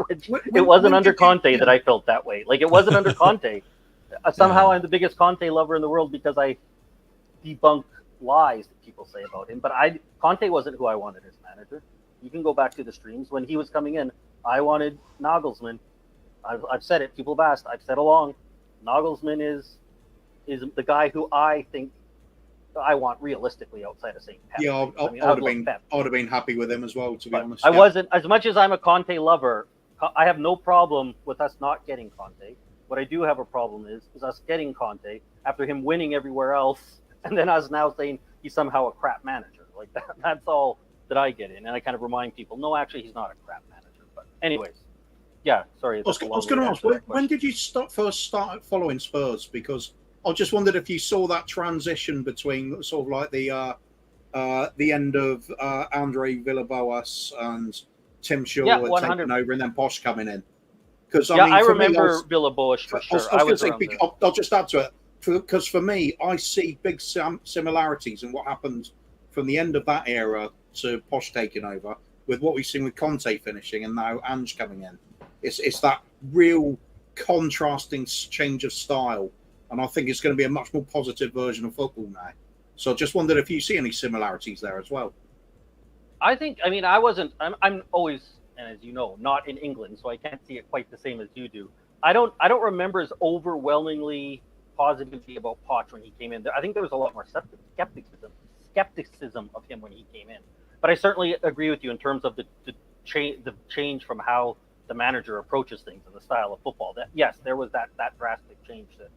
It wasn't under Conte that I felt that way. Like, it wasn't under Conte. Somehow I'm the biggest Conte lover in the world because I debunk lies that people say about him. But Conte wasn't who I wanted as manager. You can go back to the streams. When he was coming in, I wanted Nagelsmann. I've said it. People have asked. I've said along. Nagelsmann is the guy who I think I want realistically outside of St. Pep. Yeah, I would have been happy with him as well, to be honest. I wasn't, as much as I'm a Conte lover, I have no problem with us not getting Conte. What I do have a problem is us getting Conte after him winning everywhere else, and then us now saying he's somehow a crap manager. Like that's all that I get in, and I kind of remind people, no, actually, he's not a crap manager. But anyways, yeah, sorry. I was going to ask, when did you first start following Spurs? Because I just wondered if you saw that transition between sort of like the end of Andre Villas-Boas and Tim Shaw taking over, and then Poch coming in. Because I remember Villas-Boas for sure. I'll just add to it, because for me, I see big similarities in what happened from the end of that era to Poch taking over, with what we've seen with Conte finishing and now Ange coming in. It's that real contrasting change of style, and I think it's going to be a much more positive version of football now. So I just wondered if you see any similarities there as well. I'm always, and as you know, not in England, so I can't see it quite the same as you do. I don't remember as overwhelmingly positively about Poch when he came in. I think there was a lot more skepticism of him when he came in. But I certainly agree with you in terms of the change from how the manager approaches things and the style of football. That yes, there was that drastic change that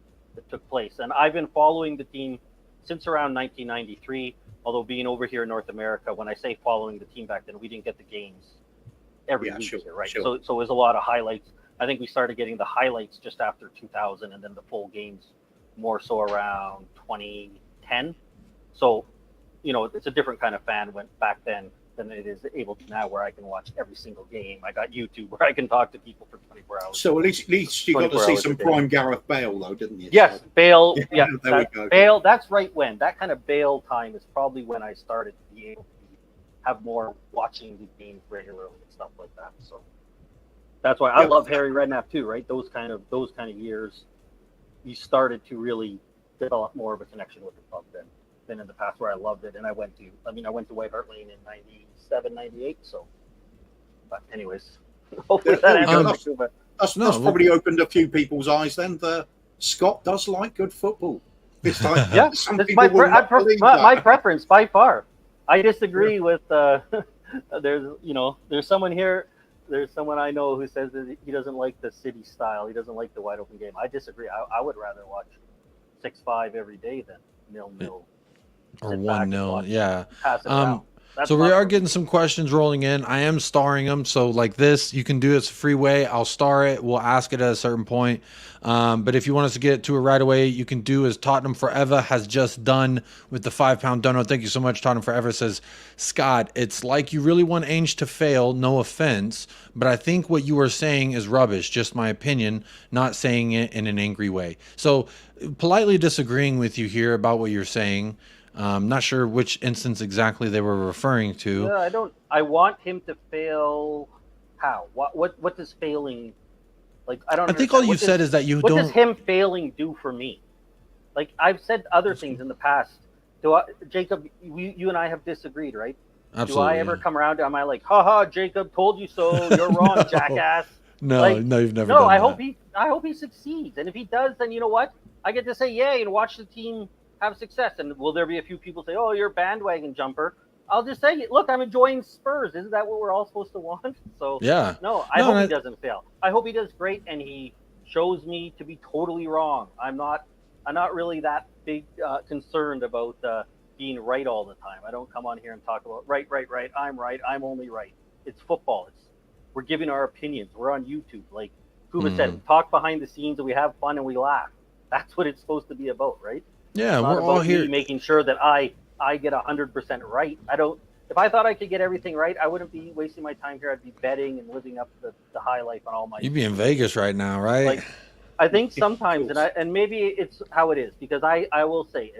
took place. And I've been following the team since around 1993, although being over here in North America, when I say following the team back then, we didn't get the games every week here, right? Sure. So it was a lot of highlights. I think we started getting the highlights just after 2000, and then the full games more so around 2010. So, it's a different kind of fan back then than it is able to now, where I can watch every single game. I got YouTube where I can talk to people for 24 hours. So at least you got to see some prime Gareth Bale, though, didn't you? Yes, Bale. Yeah, there we go. Bale. That's right. When that kind of Bale time is probably when I started to be able to have more watching the games regularly and stuff like that. So that's why I love Harry Redknapp too, right? Those kind of years, you started to really develop more of a connection with the club than in the past, where I loved it. And I went to White Hart Lane in 97, 98. So, but anyways, hopefully that answers. That's probably opened a few people's eyes then. Scott does like good football. It's like, yeah, it's my preference by far. I disagree with, there's someone here, there's someone I know who says that he doesn't like the city style. He doesn't like the wide open game. I disagree. I would rather watch 6-5 every day than 0-0. Or 1-0, yeah. That's so we are getting some questions rolling in. I am starring them. So like this, you can do it. It's a free way. I'll star it. We'll ask it at a certain point. But if you want us to get to it right away, you can do as Tottenham Forever has just done with the £5 dono. Thank you so much. Tottenham Forever says, Scott, it's like you really want Ainge to fail. No offense. But I think what you are saying is rubbish. Just my opinion, not saying it in an angry way. So politely disagreeing with you here about what you're saying. Not sure which instance exactly they were referring to. Yeah, I want him to fail. How? What does failing? Like, I don't. I think all you said is that you don't. What does him failing do for me? Like, I've said other things in the past. Jacob? You and I have disagreed, right? Absolutely. Do I ever come around to? Am I like, haha, Jacob told you so? You're wrong, jackass. No, like, you've never. No, I hope he succeeds, and if he does, then you know what? I get to say yay and watch the team have success. And will there be a few people say, "Oh, you're a bandwagon jumper"? I'll just say, look, I'm enjoying Spurs. Isn't that what we're all supposed to want? So Yeah. No, I hope he doesn't fail. I hope he does great, and he shows me to be totally wrong. I'm not really that big concerned about being right all the time. I don't come on here and talk about right. I'm right. I'm only right. It's football. We're giving our opinions. We're on YouTube. Like Kuba said, we talk behind the scenes and we have fun and we laugh. That's what it's supposed to be about, right? Yeah, we're all here making sure that I get 100% right. If I thought I could get everything right, I wouldn't be wasting my time here. I'd be betting and living up the high life on all my. You'd be in Vegas right now, right? Like, I think sometimes, and maybe it's how it is, because I will say,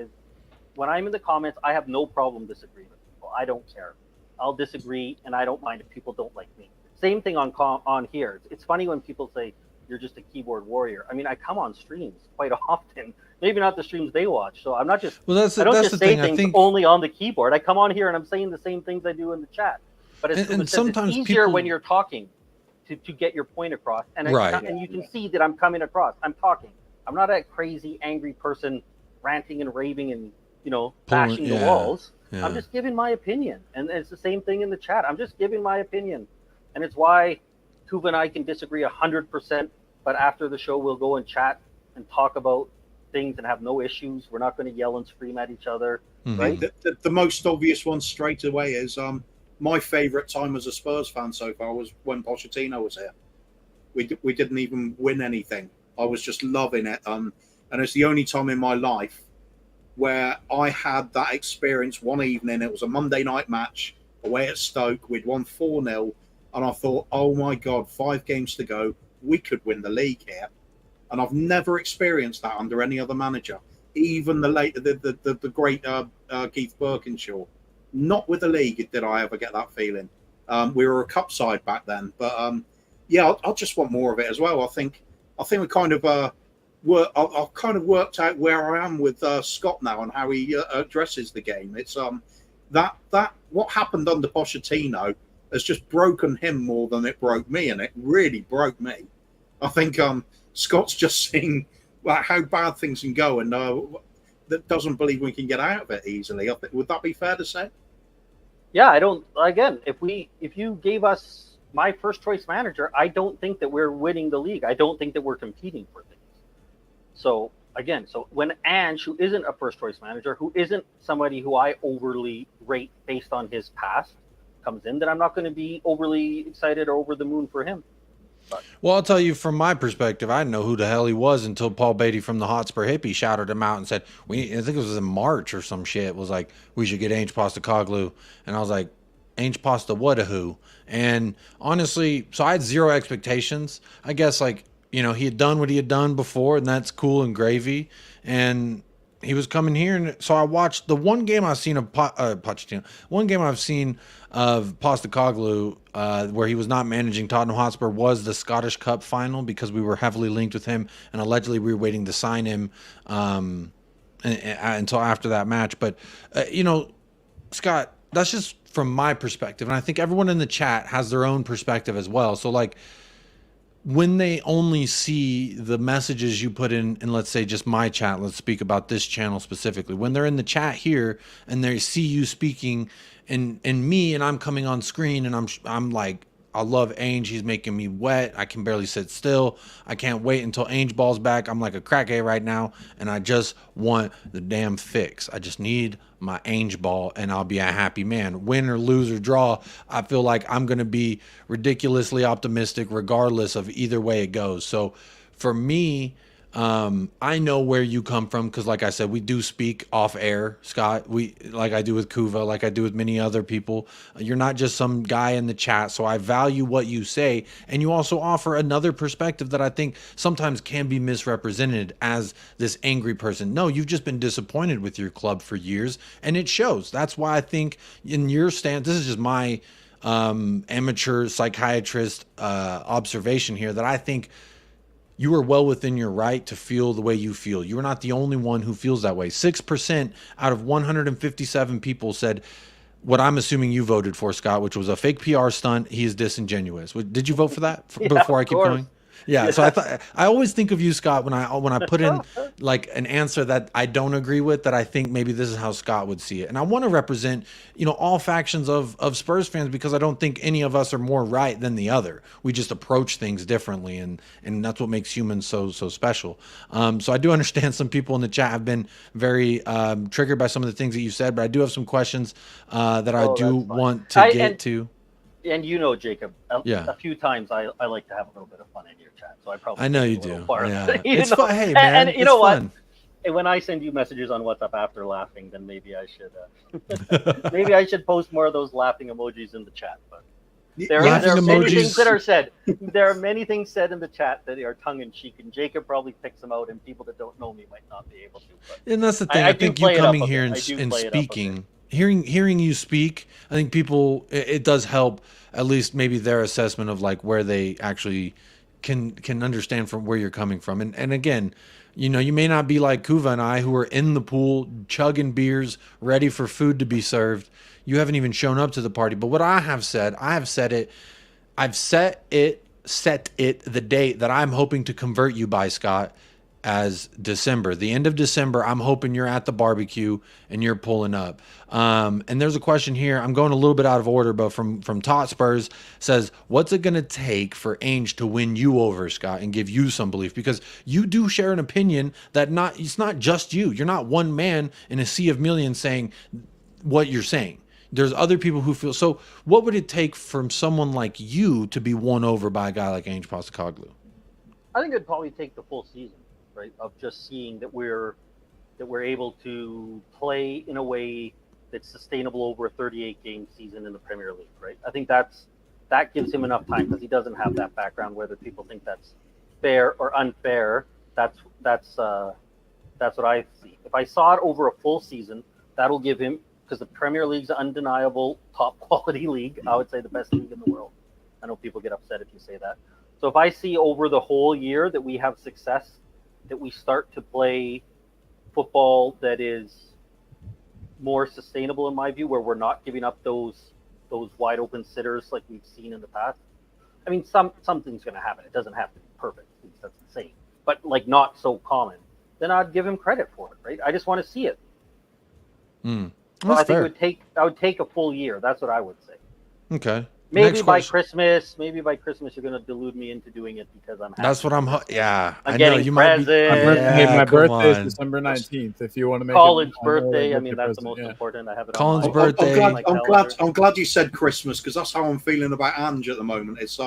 when I'm in the comments, I have no problem disagreeing with people. I don't care. I'll disagree, and I don't mind if people don't like me. Same thing on here. It's funny when people say you're just a keyboard warrior. I mean, I come on streams quite often. Maybe not the streams they watch. So I'm not just. Well, I don't just say things only on the keyboard. I come on here and I'm saying the same things I do in the chat. But it's sometimes it's easier when you're talking to get your point across. And and you can see that I'm coming across. I'm talking. I'm not a crazy, angry person ranting and raving and bashing the walls. Yeah. I'm just giving my opinion, and it's the same thing in the chat. I'm just giving my opinion, and it's why Kuba and I can disagree 100%. But after the show, we'll go and chat and talk about things and have no issues. We're not going to yell and scream at each other, right? The most obvious one straight away is my favorite time as a Spurs fan so far was when Pochettino was here. We didn't even win anything. I was just loving it, and it's the only time in my life where I had that experience one evening. It was a Monday night match away at Stoke. We'd won 4-0, and I thought, oh my God, 5 games to go. We could win the league here. And I've never experienced that under any other manager, even the great Keith Birkinshaw. Not with the league did I ever get that feeling. We were a cup side back then, but I just want more of it as well. I think we kind of I've kind of worked out where I am with Scott now and how he addresses the game. It's that what happened under Pochettino has just broken him more than it broke me, and it really broke me. I think Scott's just seeing how bad things can go, and that doesn't believe we can get out of it easily. Would that be fair to say? Yeah, I don't. Again, if you gave us my first choice manager, I don't think that we're winning the league. I don't think that we're competing for things. So again, when Ange, who isn't a first choice manager, who isn't somebody who I overly rate based on his past, comes in, then I'm not going to be overly excited or over the moon for him. Well, I'll tell you from my perspective, I didn't know who the hell he was until Paul Beatty from the Hotspur Hippie shouted him out and said, I think it was in March or some shit, was like, we should get Ange Postecoglou. And I was like, Ange Posta what a who? And honestly, so I had zero expectations. I guess he had done what he had done before, and that's cool and gravy. And he was coming here, and so I watched the one game I've seen of Pochettino. One game I've seen of Postecoglou where he was not managing Tottenham Hotspur was the Scottish Cup final, because we were heavily linked with him, and allegedly we were waiting to sign him until after that match. But Scott, that's just from my perspective, and I think everyone in the chat has their own perspective as well. So when they only see the messages you put in, let's say just my chat, let's speak about this channel specifically. When they're in the chat here and they see you speaking and me, and I'm coming on screen and I'm like, I love Ange. He's making me wet. I can barely sit still. I can't wait until Ange ball's back. I'm like a crackhead right now, and I just want the damn fix. I just need my Ange ball, and I'll be a happy man. Win or lose or draw, I feel like I'm going to be ridiculously optimistic regardless of either way it goes. So for me, I know where you come from, because like I said, we do speak off air, Scott. Like I do with Kuva, like I do with many other people. You're not just some guy in the chat, so I value what you say, and you also offer another perspective that I think sometimes can be misrepresented as this angry person. No, you've just been disappointed with your club for years, and it shows. That's why I think in your stance, this is just my amateur psychiatrist observation here, that I think you are well within your right to feel the way you feel. You are not the only one who feels that way. 6% out of 157 people said what I'm assuming you voted for, Scott, which was a fake PR stunt. He is disingenuous. Did you vote for that before I keep going? Yeah, so I always think of you, Scott, when I put in like an answer that I don't agree with, that I think maybe this is how Scott would see it. And I want to represent, all factions of Spurs fans, because I don't think any of us are more right than the other. We just approach things differently, and that's what makes humans so special. So I do understand some people in the chat have been very triggered by some of the things that you said, but I do have some questions that I do want to get to. And Jacob, a few times I like to have a little bit of fun in your chat, so I know you do. Yeah. It's fun. Hey man, and you know what? And when I send you messages on WhatsApp after laughing, then maybe I should post more of those laughing emojis in the chat. But there are many things that are said. There are many things said in the chat that are tongue in cheek, and Jacob probably picks them out, and people that don't know me might not be able to. But and that's the thing. I think you coming here and speaking. Hearing you speak, I think people, it does help at least maybe their assessment of like where they actually can understand from where you're coming from. And again, you may not be like Kuva and I, who are in the pool chugging beers, ready for food to be served. You haven't even shown up to the party. But what I've set it the date that I'm hoping to convert you by, Scott, as December, the end of December. I'm hoping you're at the barbecue and you're pulling up. And there's a question here. I'm going a little bit out of order, but from TalkSPORT says, what's it going to take for Ainge to win you over, Scott, and give you some belief? Because you do share an opinion that it's not just you. You're not one man in a sea of millions saying what you're saying. There's other people who feel. So what would it take from someone like you to be won over by a guy like Ange Postecoglou? I think it'd probably take the full season. Right, of just seeing that we're able to play in a way that's sustainable over a 38-game season in the Premier League. Right, I think that gives him enough time, because he doesn't have that background. Whether people think that's fair or unfair, that's what I see. If I saw it over a full season, that'll give him, because the Premier League's an undeniable top quality league. I would say the best league in the world. I know people get upset if you say that. So if I see over the whole year that we have success, that we start to play football that is more sustainable, in my view, where we're not giving up those wide open sitters like we've seen in the past. I mean, something's going to happen. It doesn't have to be perfect. At least that's insane. But like not so common. Then I'd give him credit for it, right? I just want to see it. So I think I would take a full year. That's what I would say. Okay. Maybe by Christmas, you're going to delude me into doing it because I'm happy. That's what I'm I know you might be. My birthday is December 19th. If you want to make Colin's birthday, I mean that's the most important. I have it. Colin's birthday. I'm glad you said Christmas, because that's how I'm feeling about Ange at the moment. It's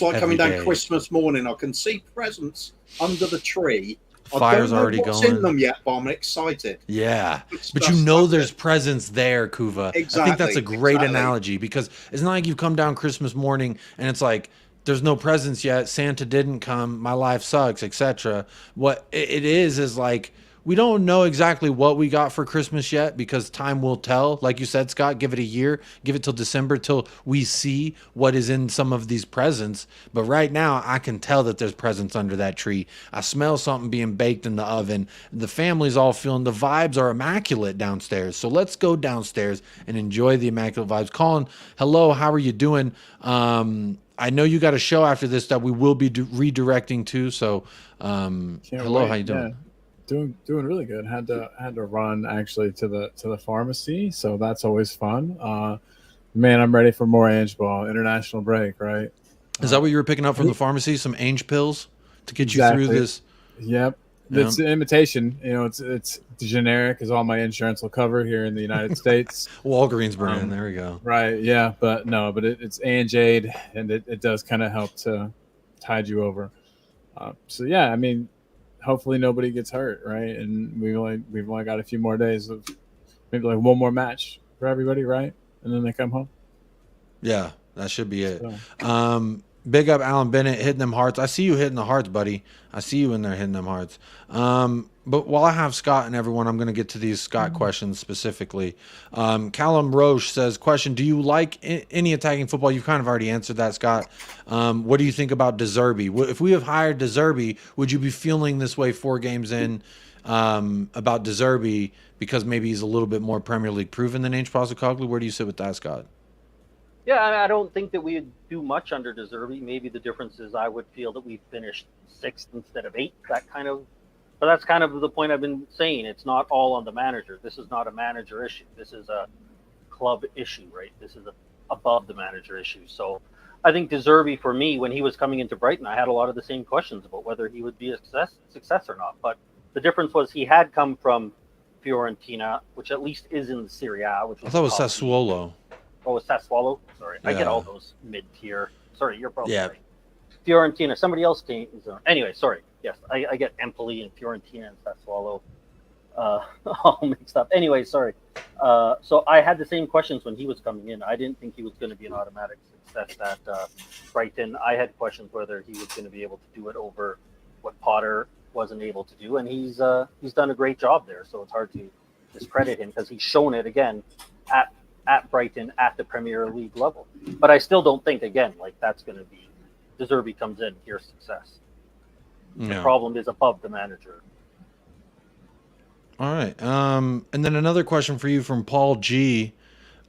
like coming down Christmas morning. I can see presents under the tree. Fire's already going. I don't know what's in them yet, but I'm excited. Yeah, but there's presents there, Kuva. Exactly. I think that's a great analogy, because it's not like you come down Christmas morning and it's like there's no presents yet. Santa didn't come. My life sucks, etc. What it is like, we don't know exactly what we got for Christmas yet, because time will tell. Like you said, Scott, give it a year, give it till December till we see what is in some of these presents. But right now, I can tell that there's presents under that tree. I smell something being baked in the oven. The family's all feeling, the vibes are immaculate downstairs. So let's go downstairs and enjoy the immaculate vibes. Colin, hello, how are you doing? I know you got a show after this that we will be redirecting to. So hello, how you doing? Yeah. Doing really good. Had to run actually to the pharmacy, so that's always fun. Man, I'm ready for more Ange ball. International break, right? Is that what you were picking up from the pharmacy? Some Ange pills to get you through this? Yep. It's an imitation. It's generic, as all my insurance will cover here in the United States. Walgreens brand. There we go. Right. Yeah. But it's Ange Aid, and it does kind of help to tide you over. So yeah, I mean, hopefully nobody gets hurt, right? And we've only got a few more days of maybe like one more match for everybody, right? And then they come home. Yeah, that should be it. So. Big up Alan Bennett hitting them hearts. I see you hitting the hearts, buddy. I see you in there hitting them hearts. But while I have Scott and everyone, I'm going to get to these Scott questions specifically. Callum Roche says, question, do you like any attacking football? You've kind of already answered that, Scott. What do you think about De Zerbi? If we have hired De Zerbi, would you be feeling this way 4 games in about De Zerbi, because maybe he's a little bit more Premier League proven than Ange Postecoglou? Where do you sit with that, Scott? Yeah, I don't think that we'd do much under Deserby. Maybe the difference is I would feel that we finished 6th instead of 8th. But that's kind of the point I've been saying. It's not all on the manager. This is not a manager issue. This is a club issue, right? This is above the manager issue. So I think Deserby, for me, when he was coming into Brighton, I had a lot of the same questions about whether he would be a success or not. But the difference was he had come from Fiorentina, which at least is in the Serie A. Which I thought it was Sassuolo. Oh, it's Sassuolo? Sorry. Yeah. I get all those mid-tier. Sorry, you're probably Yeah. right. Fiorentina. Somebody else came. Anyway, sorry. Yes, I get Empoli and Fiorentina and Sassuolo all mixed up. Anyway, sorry. So I had the same questions when he was coming in. I didn't think he was going to be an automatic success at Brighton. I had questions whether he was going to be able to do it over what Potter wasn't able to do, and he's done a great job there. So it's hard to discredit him because he's shown it again at Brighton at the Premier League level. But I still don't think, again, like that's going to be Deserby comes in, here's success. No. The problem is above the manager. All right. And then another question for you from Paul G,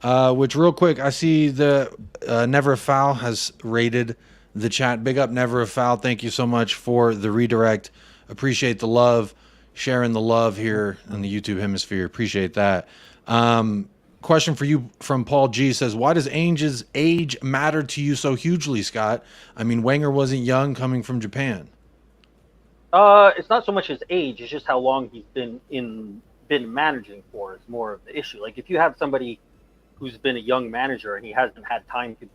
which real quick, I see the Never a Foul has rated the chat. Big up Never a Foul. Thank you so much for the redirect. Appreciate the love, sharing the love here in the YouTube hemisphere. Appreciate that. Question for you from Paul G says, why does Ange's age matter to you so hugely, Scott? I mean, Wenger wasn't young coming from Japan. It's not so much his age; it's just how long he's been managing for is more of the issue. Like if you have somebody who's been a young manager and he hasn't had time to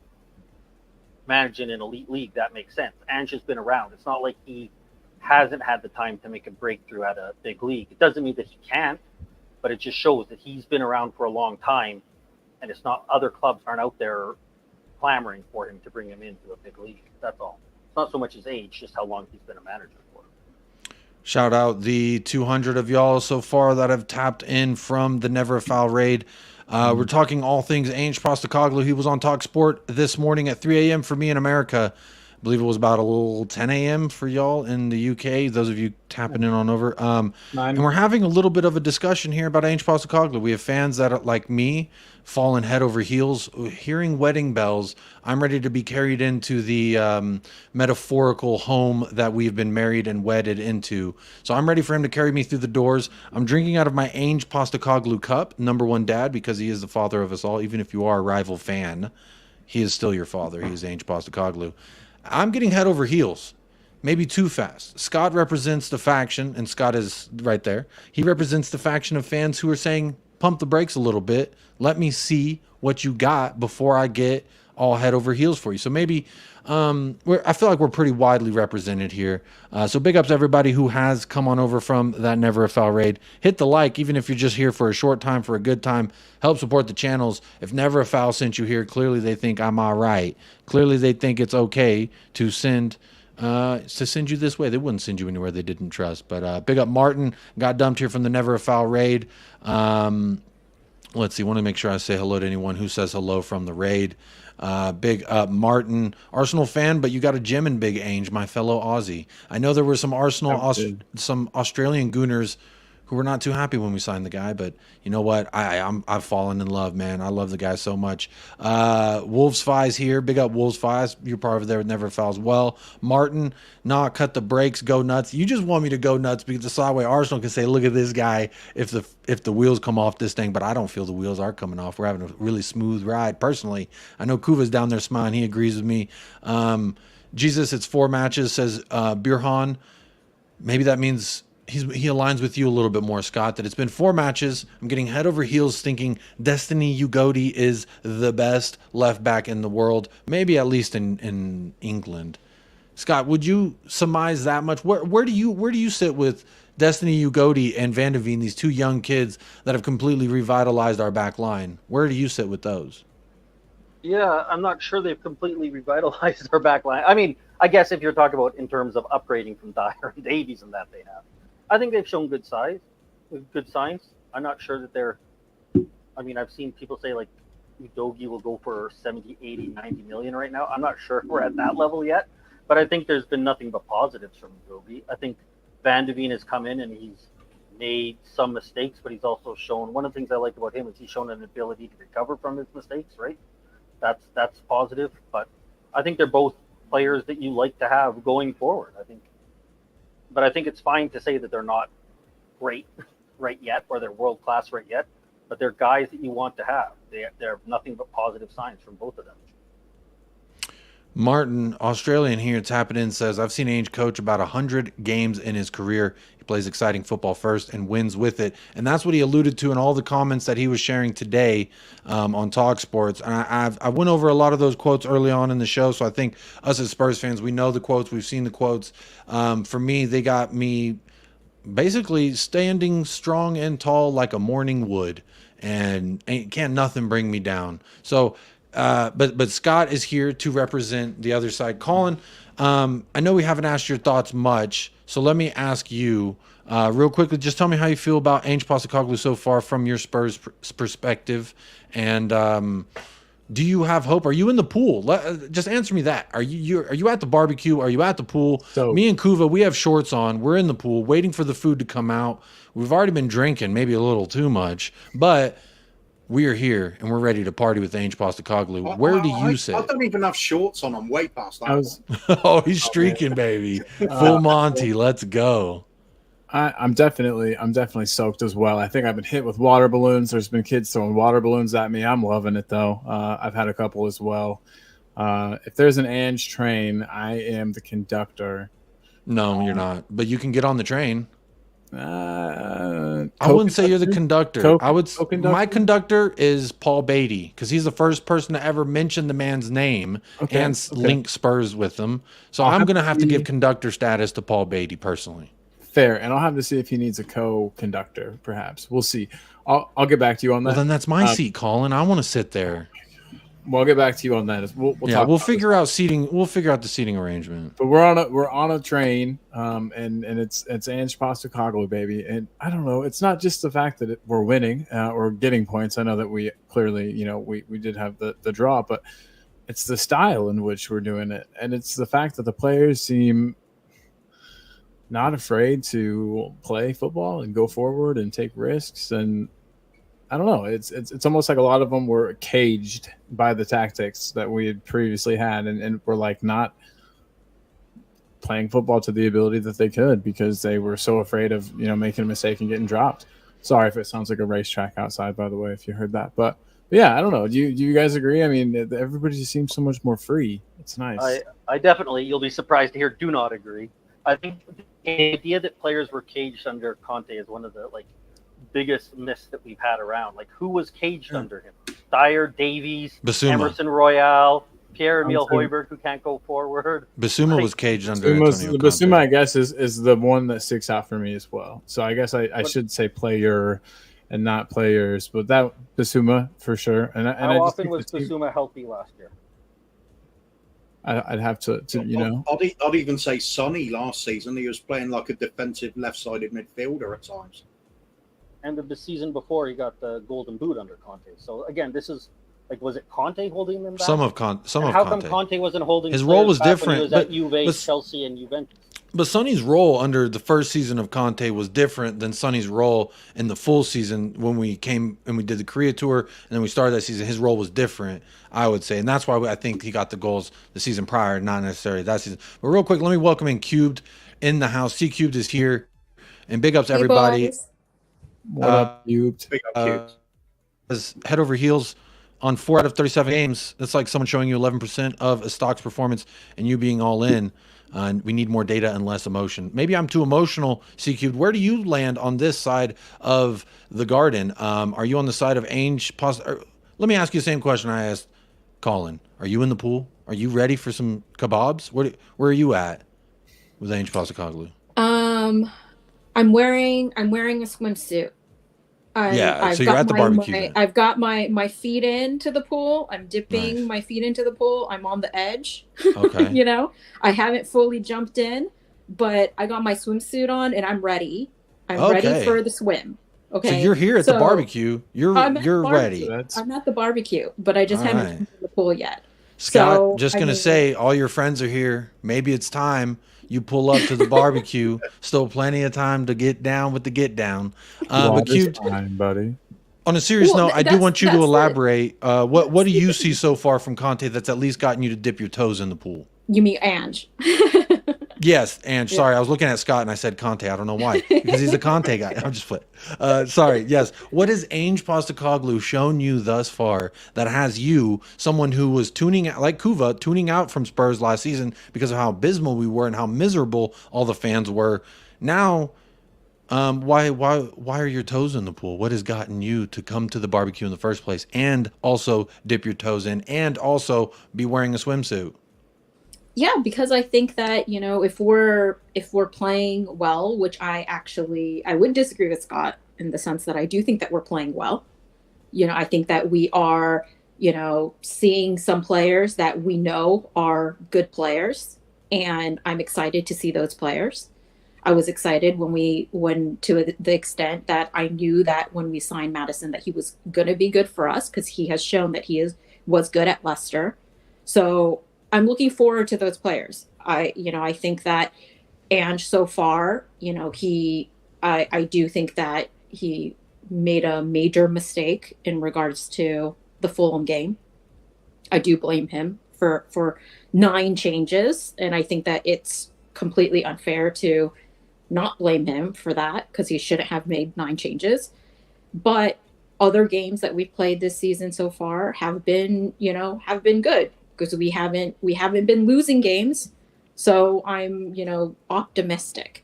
manage in an elite league, that makes sense. Ange has been around. It's not like he hasn't had the time to make a breakthrough at a big league. It doesn't mean that he can't, but it just shows that he's been around for a long time, and it's not other clubs aren't out there clamoring for him to bring him into a big league. That's all. It's not so much his age, just how long he's been a manager for. Shout out the 200 of y'all so far that have tapped in from the Never a Foul raid. We're talking all things Ange Postecoglou. He was on TalkSport this morning at 3 a.m. for me in America. I believe it was about a little 10 a.m. for y'all in the UK, those of you tapping in on over. And we're having a little bit of a discussion here about Ange Postecoglou. We have fans that are like me, falling head over heels, hearing wedding bells. I'm ready to be carried into the metaphorical home that we've been married and wedded into. So I'm ready for him to carry me through the doors. I'm drinking out of my Ange Postecoglou cup, #1 dad, because he is the father of us all. Even if you are a rival fan, he is still your father. He is Ange Postecoglou. I'm getting head over heels, maybe too fast. Scott represents the faction, and Scott is right there. He represents the faction of fans who are saying, pump the brakes a little bit. Let me see what you got before I get all head over heels for you. So maybe I feel like we're pretty widely represented here. So big ups to everybody who has come on over from that Never a Foul raid. Hit the like, even if you're just here for a short time, for a good time. Help support the channels. If Never a Foul sent you here, clearly they think I'm all right. Clearly they think it's okay to send you this way. They wouldn't send you anywhere they didn't trust. But big up Martin. Got dumped here from the Never a Foul raid. Let's see. Want to make sure I say hello to anyone who says hello from the raid. Big up Martin, Arsenal fan, but you got a gem in Big Ange, my fellow Aussie. I know there were some some Australian gooners who were not too happy when we signed the guy, but you know what? I've fallen in love, man. I love the guy so much. Wolves Fies here. Big up Wolves Fies. You're part of there with Never Fouls. Well, Martin, cut the brakes, go nuts. You just want me to go nuts because the Sideway Arsenal can say, look at this guy if the wheels come off this thing, but I don't feel the wheels are coming off. We're having a really smooth ride. Personally, I know Kuva's down there smiling. He agrees with me. Jesus, it's 4 matches, says Birhan. Maybe that means he aligns with you a little bit more, Scott, that it's been 4 matches. I'm getting head over heels thinking Destiny Ugodi is the best left back in the world, maybe at least in England. Scott, would you surmise that much? Where do you sit with Destiny Ugodi and Van de Veen, these 2 young kids that have completely revitalized our back line? Where do you sit with those? Yeah, I'm not sure they've completely revitalized our back line. I mean, I guess if you're talking about in terms of upgrading from Dyer and Davies and that they have. I think they've shown good signs. I'm not sure that they're. I mean, I've seen people say like Udogie will go for 70, 80, 90 million right now. I'm not sure if we're at that level yet, but I think there's been nothing but positives from Udogie. I think Van de Veen has come in and he's made some mistakes, but he's also shown one of the things I like about him is he's shown an ability to recover from his mistakes, right? that's positive. But I think they're both players that you like to have going forward. But I think it's fine to say that they're not great right yet, or they're world class right yet. But they're guys that you want to have. They're nothing but positive signs from both of them. Martin, Australian here, tapping in, says, I've seen Ainge coach about 100 games in his career. He plays exciting football first and wins with it. And that's what he alluded to in all the comments that he was sharing today on TalkSports. And I went over a lot of those quotes early on in the show, so I think us as Spurs fans, we know the quotes. We've seen the quotes. For me, they got me basically standing strong and tall like a morning wood. And can't nothing bring me down. So, but Scott is here to represent the other side. Colin, I know we haven't asked your thoughts much, so let me ask you real quickly. Just tell me how you feel about Ange Postecoglou so far from your Spurs perspective, and do you have hope? Are you in the pool? Just answer me that. Are you at the barbecue? Are you at the pool? So, me and Kuva, we have shorts on. We're in the pool waiting for the food to come out. We've already been drinking, maybe a little too much, but we are here and we're ready to party with Ange Postecoglou. Where do you sit? I don't even have shorts on. I'm way past that. Oh, he's streaking, baby. Full Monty. Let's go. I'm definitely soaked as well. I think I've been hit with water balloons. There's been kids throwing water balloons at me. I'm loving it though. I've had a couple as well. If there's an Ange train, I am the conductor. No, you're not. But you can get on the train. I wouldn't say you're the conductor. My conductor conductor is Paul Beatty, because he's the first person to ever mention the man's name and link Spurs with them. So I'm going to have to give conductor status to Paul Beatty personally. Fair, and I'll have to see if he needs a co-conductor. Perhaps we'll see. I'll get back to you on that. Well, then that's my seat, Colin. I want to sit there. Well, I'll get back to you on that. We'll figure out seating. We'll figure out the seating arrangement. But we're on a train, and it's Ange Postecoglou, baby. And I don't know. It's not just the fact that we're winning or getting points. I know that we clearly, we did have the draw, but it's the style in which we're doing it, and it's the fact that the players seem not afraid to play football and go forward and take risks. And I don't know. It's almost like a lot of them were caged by the tactics that we had previously had, and were like not playing football to the ability that they could because they were so afraid of making a mistake and getting dropped. Sorry if it sounds like a racetrack outside, by the way, if you heard that. But yeah, I don't know. Do you guys agree? I mean, everybody just seems so much more free. It's nice. I definitely. You'll be surprised to hear. Do not agree. I think the idea that players were caged under Conte is one of the biggest myths that we've had around. Like, who was caged under him? Dyer, Davies, Basuma. Emerson Royale, Pierre-Emile Højbjerg, who can't go forward. Basuma was caged under Antonio Conte. Basuma, I guess, is the one that sticks out for me as well. So I guess I should say player and not players, but that Basuma for sure. And how often was Basuma healthy last year? I'd have to I'd even say Sonny last season. He was playing like a defensive left-sided midfielder at times. And the season before, he got the Golden Boot under Conte. So again, this is was it Conte holding them back? Some of Conte. How come Conte wasn't holding? His role was different. When he was at Juve, Chelsea, and Juventus. But Sonny's role under the first season of Conte was different than Sonny's role in the full season when we came and we did the Korea tour and then we started that season. His role was different, I would say. And that's why I think he got the goals the season prior, not necessarily that season. But real quick, let me welcome in Cubed in the house. C Cubed is here. And big ups to everybody. Boys. What up, Cubed? Big up, Cubed. Head over heels on 4 out of 37 games. That's like someone showing you 11% of a stock's performance and you being all in. And we need more data and less emotion. Maybe I'm too emotional, C-Cubed. Where do you land on this side of the garden? Are you on the side of Ainge? Let me ask you the same question I asked Colin. Are you in the pool? Are you ready for some kebabs? Where are you at with Ange Postecoglou? I'm wearing a swimsuit. So you're at the barbecue. I've got my feet into the pool. I'm dipping my feet into the pool. I'm on the edge. Okay. I haven't fully jumped in, but I got my swimsuit on and I'm ready. I'm ready for the swim. Okay. So you're here at the barbecue. You're ready. I'm at the barbecue, but I just haven't jumped in the pool yet. Scott, say all your friends are here. Maybe it's time you pull up to the barbecue. Still plenty of time to get down with the get down. But time, buddy. On a serious note, I do want you to elaborate. What do you see so far from Conte that's at least gotten you to dip your toes in the pool? You mean Ange? Yes, Ange. Sorry, I was looking at Scott and I said Conte. I don't know why, because he's a Conte guy. I'm just playing. Sorry. Yes. What has Ange Postecoglou shown you thus far that has you, someone who was tuning out, like Kuva, tuning out from Spurs last season because of how abysmal we were and how miserable all the fans were? Now, why are your toes in the pool? What has gotten you to come to the barbecue in the first place and also dip your toes in and also be wearing a swimsuit? Yeah, because I think that, you know, if we're playing well, which I would disagree with Scott in the sense that I do think that we're playing well. You know, I think that we are, you know, seeing some players that we know are good players, and I'm excited to see those players. I was excited when to the extent that I knew that when we signed Madison that he was going to be good for us because he has shown that was good at Leicester. So I'm looking forward to those players. I think that Ange so far, you know, I do think that he made a major mistake in regards to the Fulham game. I do blame him for 9 changes, and I think that it's completely unfair to not blame him for that because he shouldn't have made 9 changes. But other games that we've played this season so far have been good. Because we haven't been losing games, so I'm, you know, optimistic.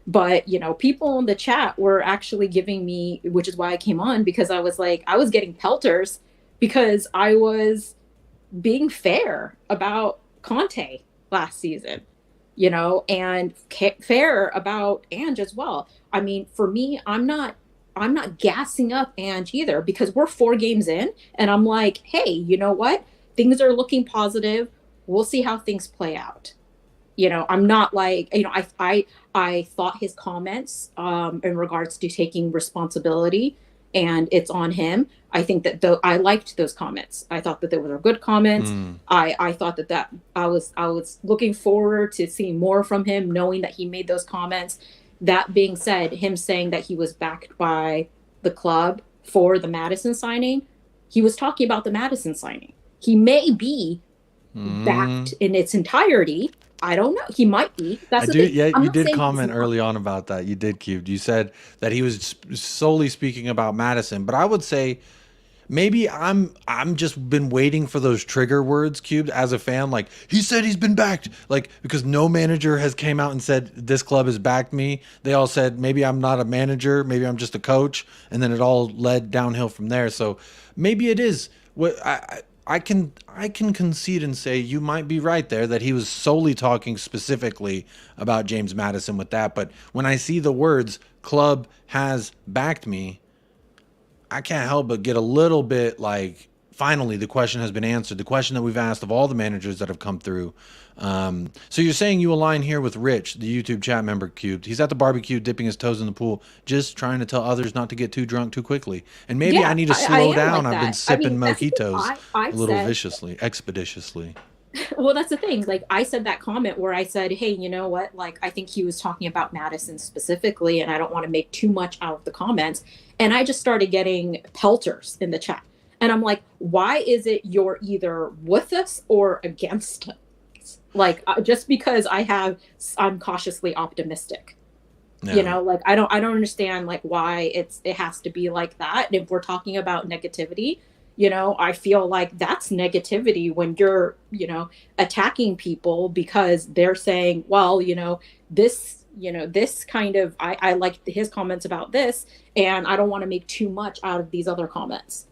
But, you know, people in the chat were actually giving me, which is why I came on, because I was getting pelters because I was being fair about Conte last season, you know, and fair about Ange as well. I mean, for me, I'm not gassing up Ange either because we're 4 games in, and I'm like, hey, you know what? Things are looking positive. We'll see how things play out. You know, I'm not like, you know, I thought his comments in regards to taking responsibility and it's on him. I think that I liked those comments. I thought that they were good comments. I thought that I was looking forward to seeing more from him, knowing that he made those comments. That being said, him saying that he was backed by the club for the Madison signing, he was talking about the Madison signing. He may be backed in its entirety. I don't know. He might be. That's the thing. Yeah, you did comment early on about that. You did, Cubed. You said that he was solely speaking about Madison, but I would say maybe I'm just been waiting for those trigger words, Cubed, as a fan. Like, he said he's been backed. Like, because no manager has came out and said this club has backed me. They all said maybe I'm not a manager, maybe I'm just a coach, and then it all led downhill from there. So maybe it is what I can concede and say you might be right there that he was solely talking specifically about James Madison with that. But when I see the words "club has backed me," I can't help but get a little bit like, finally, the question has been answered. The question that we've asked of all the managers that have come through. So you're saying you align here with Rich, the YouTube chat member, Cubed. He's at the barbecue dipping his toes in the pool, just trying to tell others not to get too drunk too quickly. And maybe I need to slow down. Like I've been sipping mojitos a little expeditiously. Well, that's the thing. Like, I said that comment where I said, hey, you know what? Like, I think he was talking about Madison specifically, and I don't want to make too much out of the comments. And I just started getting pelters in the chat. And I'm like, why is it you're either with us or against us? Like, just because I'm cautiously optimistic. No. You know, like, I don't understand, like, why it has to be like that. And if we're talking about negativity, you know, I feel like that's negativity when you're, you know, attacking people because they're saying, well, you know, this kind of, I like his comments about this, and I don't want to make too much out of these other comments.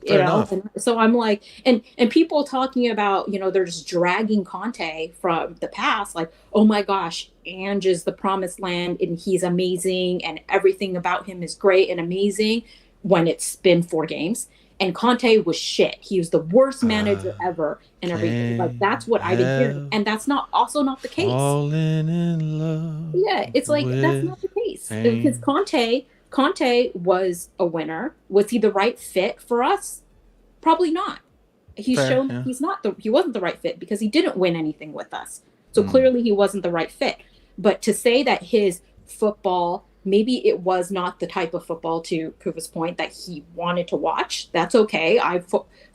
Fair enough. And so I'm like, and people talking about, you know, they're just dragging Conte from the past, like, oh my gosh, Ange is the promised land and he's amazing and everything about him is great and amazing when it's been 4 games. And Conte was shit. He was the worst manager ever and everything. Like, that's what I've been hearing. And that's also not the case. Falling in love. Yeah, it's like, that's not the case. Because Conte was a winner. Was he the right fit for us? Probably not. He's shown that he wasn't the right fit because he didn't win anything with us. So clearly he wasn't the right fit. But to say that his football maybe it was not the type of football, to Kuva's point, that he wanted to watch. That's okay. I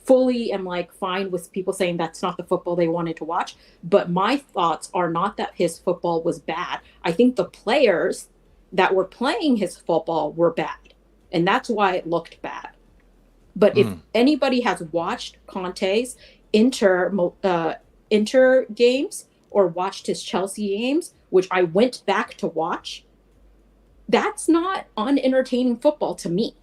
fully am like fine with people saying that's not the football they wanted to watch. But my thoughts are not that his football was bad. I think the players that were playing his football were bad. And that's why it looked bad. But if anybody has watched Conte's Inter games or watched his Chelsea games, which I went back to watch, that's not unentertaining football to me.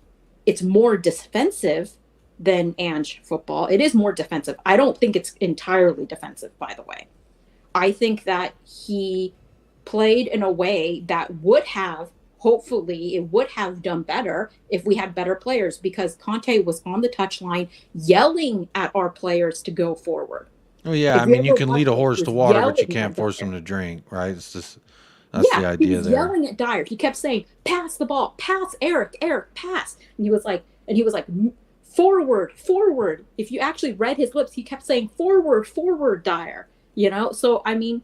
It's more defensive than Ange football. It is more defensive. I don't think it's entirely defensive, by the way. I think that he played in a way that would have, hopefully, it would have done better if we had better players, because Conte was on the touchline yelling at our players to go forward. Oh, yeah. I mean, you can lead a horse to water, but you can't force him to drink, right? It's just... That's the idea he was there. Yelling at Dyer. He kept saying, "Pass the ball, pass Eric, pass." And he was like, "Forward, forward." If you actually read his lips, he kept saying, "Forward, forward, Dyer." You know, so I mean,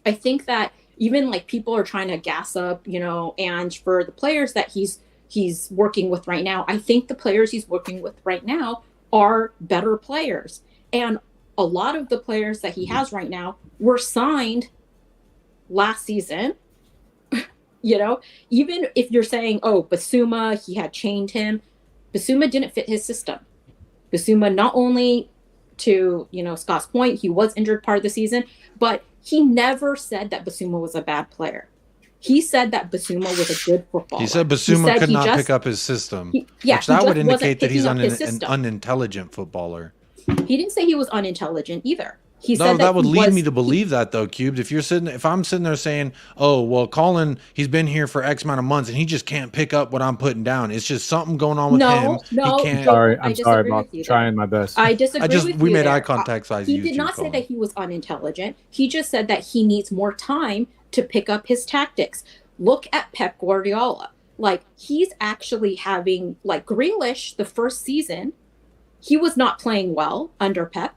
I think that even like people are trying to gas up, you know, and for the players that he's working with right now, I think the players he's working with right now are better players, and a lot of the players that he has right now were signed last season. You know, even if you're saying, oh, Basuma, he had chained him, Basuma didn't fit his system. Basuma, not only to, you know, Scott's point, he was injured part of the season, but he never said that Basuma was a bad player. He said that Basuma was a good footballer. He said Basuma could not pick up his system. Which that would indicate that he's an unintelligent footballer. He didn't say he was unintelligent either. He no, said that would lead me to believe that though, Cubed. If I'm sitting there saying, "Oh, well, Colin, he's been here for X amount of months and he just can't pick up what I'm putting down. It's just something going on with him." No, he can't. I'm sorry, I'm trying my best. I disagree with you. We made eye contact. So he did not say that he was unintelligent. He just said that he needs more time to pick up his tactics. Look at Pep Guardiola. Like, he's actually having, like, Grealish the first season, he was not playing well under Pep,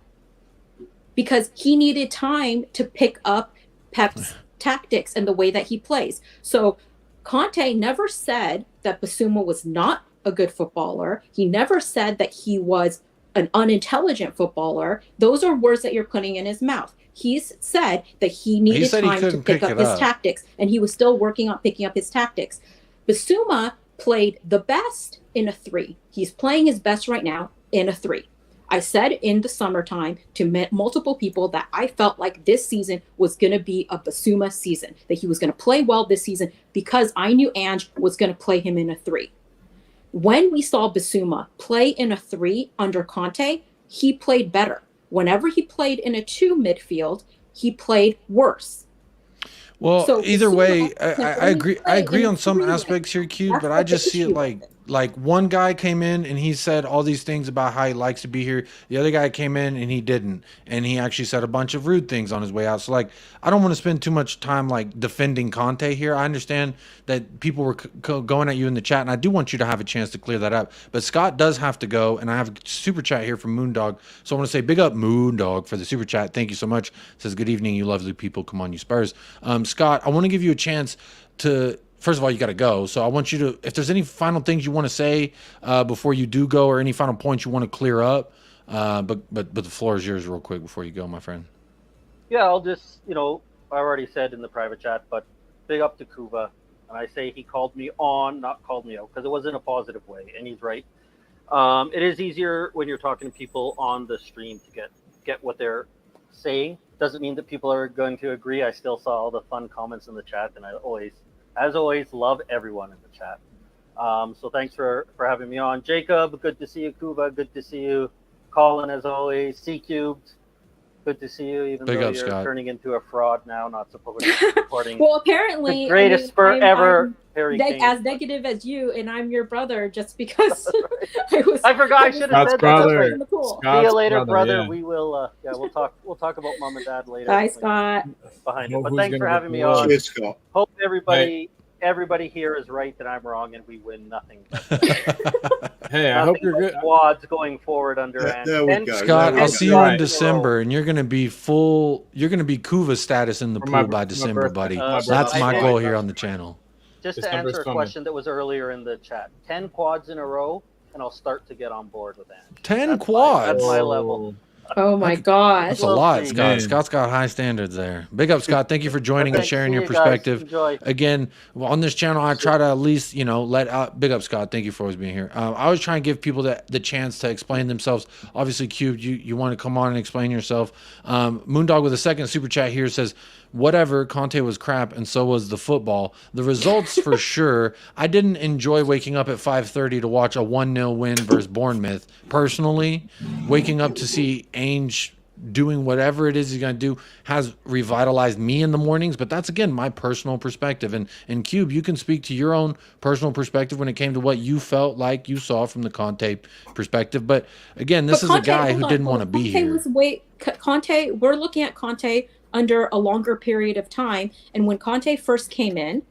because he needed time to pick up Pep's tactics and the way that he plays. So Conte never said that Basuma was not a good footballer. He never said that he was an unintelligent footballer. Those are words that you're putting in his mouth. He's said that he needed time to pick up his tactics, and he was still working on picking up his tactics. Basuma played the best in a 3. He's playing his best right now in a 3. I said in the summertime to multiple people that I felt like this season was going to be a Basuma season, that he was going to play well this season because I knew Ange was going to play him in a 3. When we saw Basuma play in a 3 under Conte, he played better. Whenever he played in a 2 midfield, he played worse. Well, so either way, I agree on some aspects here, Q, but I just see it like one guy came in and he said all these things about how he likes to be here. The other guy came in and he didn't. And he actually said a bunch of rude things on his way out. So, like, I don't want to spend too much time, like, defending Conte here. I understand that people were going at you in the chat, and I do want you to have a chance to clear that up. But Scott does have to go, and I have a super chat here from Moondog. So I want to say big up Moondog for the super chat. Thank you so much. It says, good evening, you lovely people. Come on, you Spurs. Scott, I want to give you a chance to... First of all, you got to go. So I want you to, if there's any final things you want to say before you do go, or any final points you want to clear up, but the floor is yours real quick before you go, my friend. Yeah, I'll just, I already said in the private chat, but big up to Kuva. And I say he called me on, not called me out, because it was in a positive way, and he's right. It is easier when you're talking to people on the stream to get what they're saying. Doesn't mean that people are going to agree. I still saw all the fun comments in the chat, and I as always, love everyone in the chat. So thanks for having me on. Jacob, good to see you. Kuva, good to see you. Colin, as always. C-Cubed, good to see you, even though you're Scott. turning into a fraud now, not supposed to be supporting well, apparently, the greatest spur ever, Harry Kane. As negative as you, and I'm your brother just because I forgot I should have said brother. that. Cool. See you later, brother. Yeah. We will we'll talk about mom and dad later. Bye, Scott. Behind it. But thanks for having me on. Cheers, Scott. Hope everybody here is right that I'm wrong and we win nothing. Hey, I hope you're good. Squads going forward under there we go. Scott, I'll see you in December, and you're going to be full. You're going to be Kuva status in the pool by December, buddy. That's my goal here on the channel. Just to December's answer a coming. question that was earlier in the chat, 10 quads in a row, and I'll start to get on board with Ange. 10 That's quads. my level. Oh my gosh. That's a We'll lot, see. Scott. Man. Scott's got high standards there. Big up, Scott. Thank you for joining and Thanks. sharing See your you guys. perspective. Enjoy. Again, on this channel, I try to at least, let out. Big up, Scott. Thank you for always being here. I always try and give people the chance to explain themselves. Obviously, Cube, you want to come on and explain yourself. Moondog with a second super chat here says, whatever, Conte was crap, and so was the football. The results for sure. I didn't enjoy waking up at 5:30 to watch a 1-0 win versus Bournemouth. Personally, waking up to see Ainge doing whatever it is he's going to do has revitalized me in the mornings, but that's, again, my personal perspective. And Cube, you can speak to your own personal perspective when it came to what you felt like you saw from the Conte perspective. But, again, this is a guy who didn't want to be here. Conte, we're looking at Conte under a longer period of time. And when Conte first came in,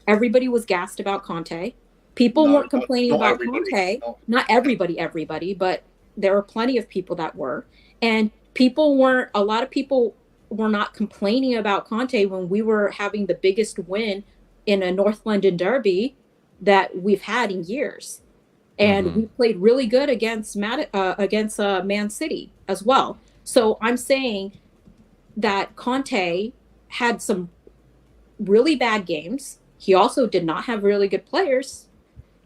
everybody was gassed about Conte. People weren't complaining about Conte. Not everybody, but there were plenty of people that were. And a lot of people were not complaining about Conte when we were having the biggest win in a North London derby that we've had in years. And we played really good against Man City as well. So I'm saying that Conte had some really bad games. He also did not have really good players.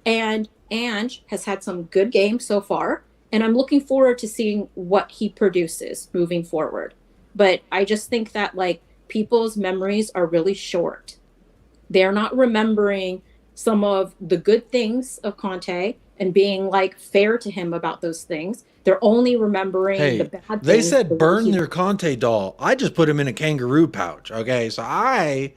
And Ange has had some good games so far. And I'm looking forward to seeing what he produces moving forward. But I just think that, people's memories are really short. They're not remembering some of the good things of Conte and being, fair to him about those things. They're only remembering the bad things. They said burn their Conte doll. I just put him in a kangaroo pouch. Okay, so I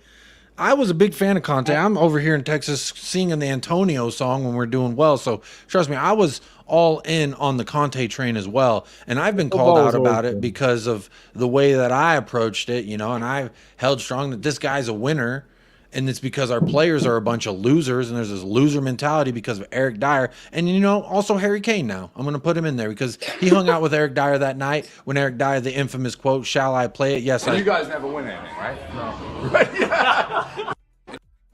was a big fan of Conte. I'm over here in Texas singing the Antonio song when we're doing well. So trust me, I was all in on the Conte train as well. And I've been called out about it because of the way that I approached it, and I held strong that this guy's a winner. And it's because our players are a bunch of losers, and there's this loser mentality because of Eric Dyer. And, also Harry Kane now. I'm going to put him in there because he hung out with Eric Dyer that night when Eric Dyer, the infamous quote, "Shall I play it?" Yes, You guys never win anything, right? No.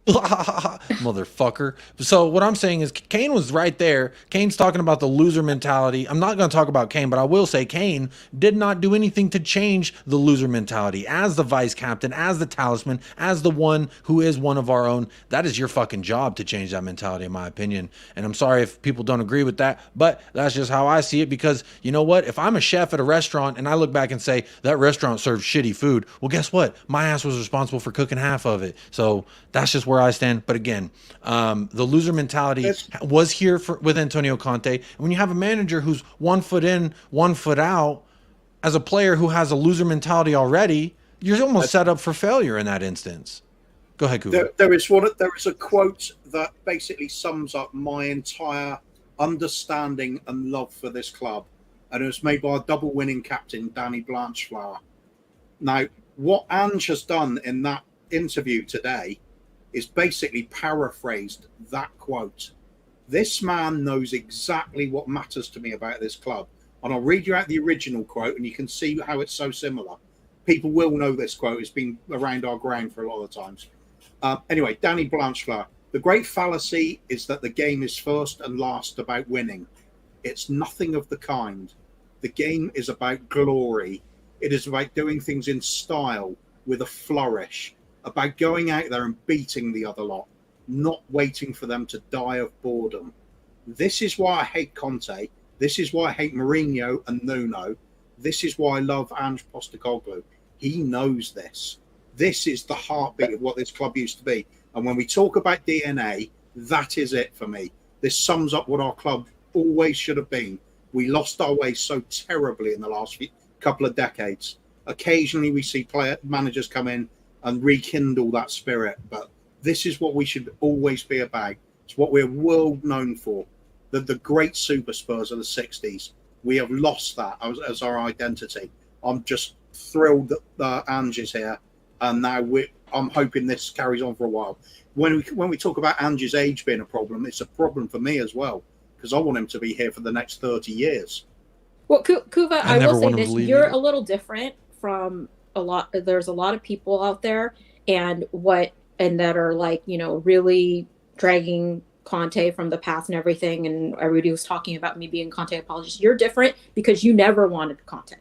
Motherfucker. So what I'm saying is Kane was right there. Kane's talking about the loser mentality. I'm not going to talk about Kane, but I will say Kane did not do anything to change the loser mentality. As the vice captain, as the talisman, as the one who is one of our own, that is your fucking job to change that mentality, in my opinion. And I'm sorry if people don't agree with that, but that's just how I see it, because you know what? If I'm a chef at a restaurant and I look back and say that restaurant served shitty food, well, guess what? My ass was responsible for cooking half of it. So that's just where I stand. But again, the loser mentality was here with Antonio Conte. And when you have a manager who's 1 foot in, 1 foot out, as a player who has a loser mentality already, you're almost set up for failure in that instance. Go ahead, Cooper. There is a quote that basically sums up my entire understanding and love for this club, and it was made by a double winning captain, Danny Blanchflower. Now, what Ange has done in that interview today is basically paraphrased that quote. This man knows exactly what matters to me about this club. And I'll read you out the original quote, and you can see how it's so similar. People will know this quote. It's been around our ground for a lot of times. Anyway, Danny Blanchflower. The great fallacy is that the game is first and last about winning. It's nothing of the kind. The game is about glory. It is about doing things in style, with a flourish, about going out there and beating the other lot, not waiting for them to die of boredom. This is why I hate Conte. This is why I hate Mourinho and Nuno. This is why I love Ange Postecoglou. He knows this. This is the heartbeat of what this club used to be. And when we talk about DNA, that is it for me. This sums up what our club always should have been. We lost our way so terribly in the last couple of decades. Occasionally we see managers come in and rekindle that spirit, but this is what we should always be about. It's what we're world known for. The great Super Spurs of the 60s. We have lost that as our identity. I'm just thrilled that Ange is here, and now I'm hoping this carries on for a while. When we talk about Ange's age being a problem, it's a problem for me as well, because I want him to be here for the next 30 years. Well, Kuva, I will say this: you're either. a little different from a lot. There's a lot of people out there, and what and that are like, you know, really dragging Conte from the past and everything. And everybody was talking about me being Conte apologist. You're different because you never wanted Conte.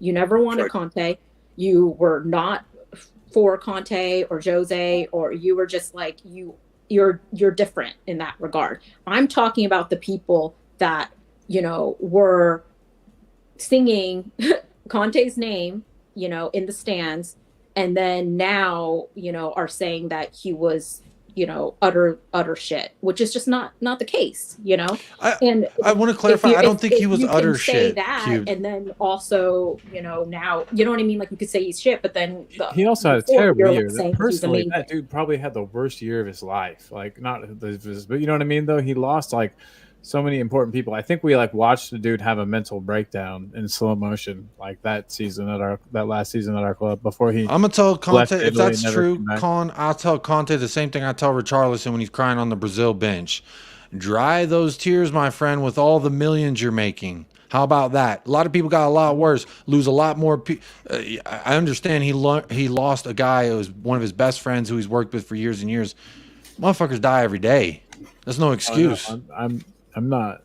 You never wanted Conte. You were not for Conte or Jose, or you were just like, you're different in that regard. I'm talking about the people that, you know, were singing Conte's name, you know, in the stands, and then now, you know, are saying that he was, you know, utter shit, which is just not the case, you know. I want to clarify. I don't think he was utter shit. That, and then also, you know, now, you know what I mean? Like, you could say he's shit, but then he also had a terrible year. Like, personally, that dude probably had the worst year of his life. Like, not his, but you know what I mean. Though he lost like so many important people. I think we like watched the dude have a mental breakdown in slow motion, like that last season at our club before he. I'm gonna tell Conte if that's true, Con. I'll tell Conte the same thing I tell Richarlison when he's crying on the Brazil bench. Dry those tears, my friend, with all the millions you're making. How about that? A lot of people got a lot worse, lose a lot more. I understand he lost a guy who was one of his best friends who he's worked with for years and years. Motherfuckers die every day. That's no excuse. Oh, no, I'm not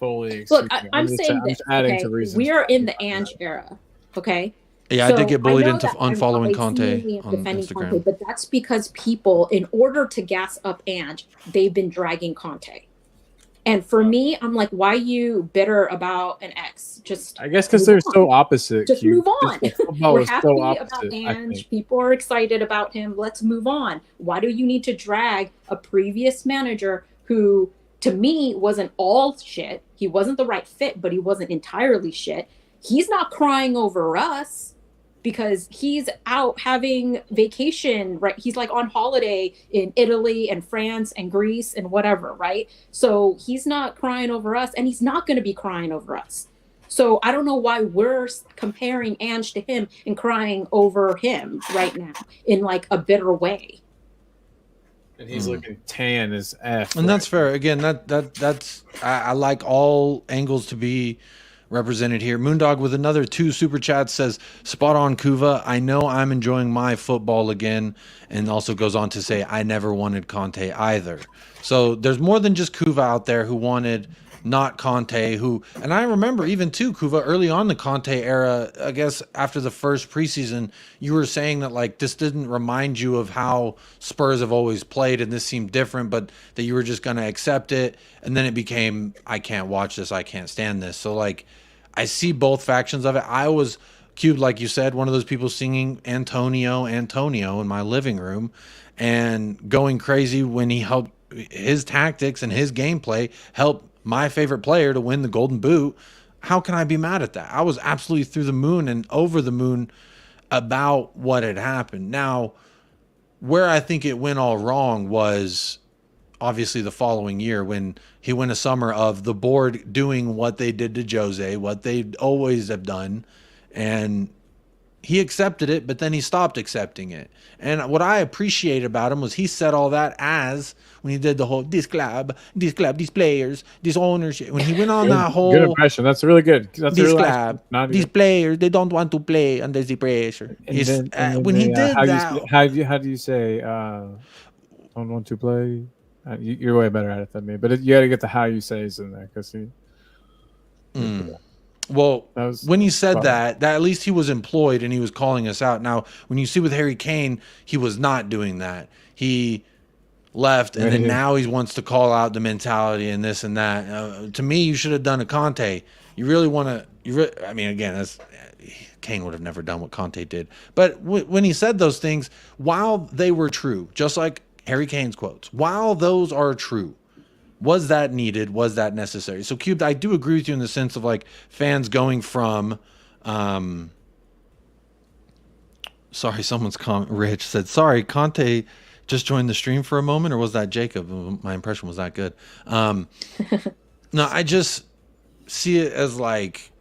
fully. Look, I'm saying this. Okay, we are in the Ange era. Okay. Yeah, so I did get bullied into unfollowing Conte on Instagram. Conte, but that's because people, in order to gas up Ange, they've been dragging Conte. And for me, I'm like, why are you bitter about an ex? Just I guess because they're so opposite. Just move on. We're happy about Ange. People are excited about him. Let's move on. Why do you need to drag a previous manager who, to me, wasn't all shit? He wasn't the right fit, but he wasn't entirely shit. He's not crying over us because he's out having vacation, right? He's like on holiday in Italy and France and Greece and whatever, right? So he's not crying over us, and he's not going to be crying over us. So I don't know why we're comparing Ange to him and crying over him right now in like a bitter way. And he's looking tan as F. And that's fair. Again, that's I like all angles to be represented here. Moondog with another 2 super chats says, spot on, Kuva. I know I'm enjoying my football again. And also goes on to say, I never wanted Conte either. So there's more than just Kuva out there who wanted not Conte, and I remember even too, Kuva, early on the Conte era, I guess after the first preseason, you were saying that like this didn't remind you of how Spurs have always played and this seemed different, but that you were just going to accept it. And then it became, I can't watch this, I can't stand this. So like, I see both factions of it. I was, Cube, like you said, one of those people singing Antonio in my living room and going crazy when he helped his tactics and his gameplay help my favorite player to win the Golden Boot. How can I be mad at that? I was absolutely through the moon and over the moon about what had happened. Now, where I think it went all wrong was obviously the following year when he went a summer of the board doing what they did to Jose, what they always have done, and he accepted it, but then he stopped accepting it. And what I appreciate about him was he said all that as when he did the whole this club, these players, this ownership. When he went on that whole good impression, that's really good. That's this really club, these players, they don't want to play under the pressure. When he did that, how do you say don't want to play? You're way better at it than me, but you got to get the how you says in there because he. Well, when he said that at least he was employed and he was calling us out. Now, when you see with Harry Kane, he was not doing that. He left, and then now he wants to call out the mentality and this and that. To me, you should have done a Conte. You really want to. I mean, again, Kane would have never done what Conte did. But when he said those things, while they were true, just like Harry Kane's quotes, while those are true, was that needed? Was that necessary? So, Cubed, I do agree with you in the sense of like fans going from, sorry, someone's comment, Rich said, sorry, Conte just joined the stream for a moment, or was that Jacob? My impression was that good. No, I just see it as like,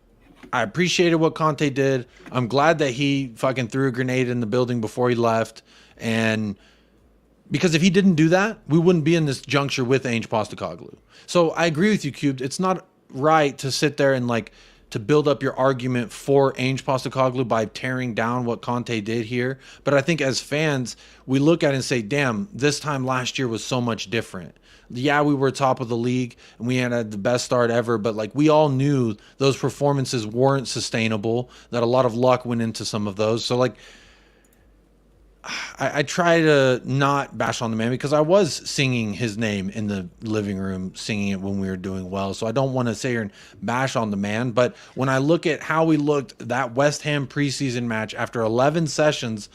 I appreciated what Conte did. I'm glad that he fucking threw a grenade in the building before he left. And because if he didn't do that, we wouldn't be in this juncture with Ange Postecoglou. So I agree with you, Cubed. It's not right to sit there and like to build up your argument for Ange Postecoglou by tearing down what Conte did here. But I think as fans, we look at it and say, damn, this time last year was so much different. Yeah, we were top of the league and we had the best start ever, but like we all knew those performances weren't sustainable, that a lot of luck went into some of those. So like, I try to not bash on the man because I was singing his name in the living room, singing it when we were doing well. So I don't want to sit here and bash on the man. But when I look at how we looked that West Ham preseason match after 11 sessions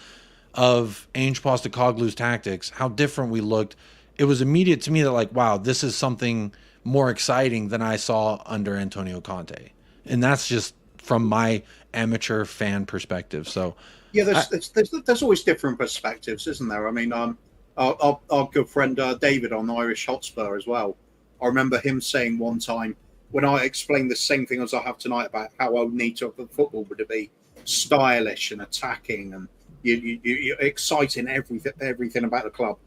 of Ange Postecoglou's tactics, how different we looked, it was immediate to me that like, wow, this is something more exciting than I saw under Antonio Conte. And that's just from my amateur fan perspective. So yeah, there's always different perspectives, isn't there? I mean, our good friend David on Irish Hotspur as well. I remember him saying one time when I explained the same thing as I have tonight about how I would need to have football would be stylish and attacking and you exciting everything about the club.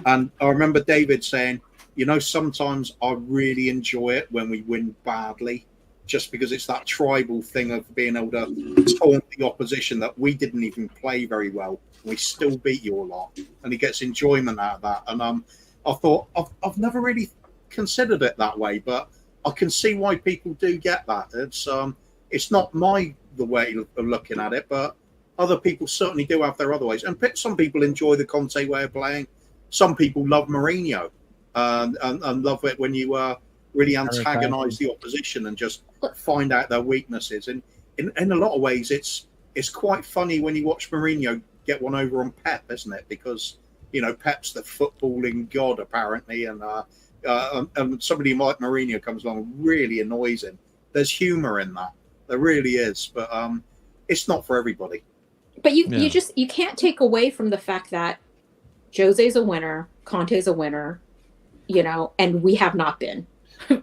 And I remember David saying, you know, sometimes I really enjoy it when we win badly, just because it's that tribal thing of being able to taunt the opposition that we didn't even play very well. We still beat you a lot. And he gets enjoyment out of that. And I thought, I've never really considered it that way, but I can see why people do get that. It's not the way of looking at it, but other people certainly do have their other ways. And some people enjoy the Conte way of playing. Some people love Mourinho and love it when you really antagonise the opposition and just find out their weaknesses. And in a lot of ways, it's quite funny when you watch Mourinho get one over on Pep, isn't it? Because, you know, Pep's the footballing god, apparently, and somebody like Mourinho comes along and really annoys him. There's humour in that. There really is. But it's not for everybody. But you can't take away from the fact that Jose's a winner, Conte's a winner, you know, and we have not been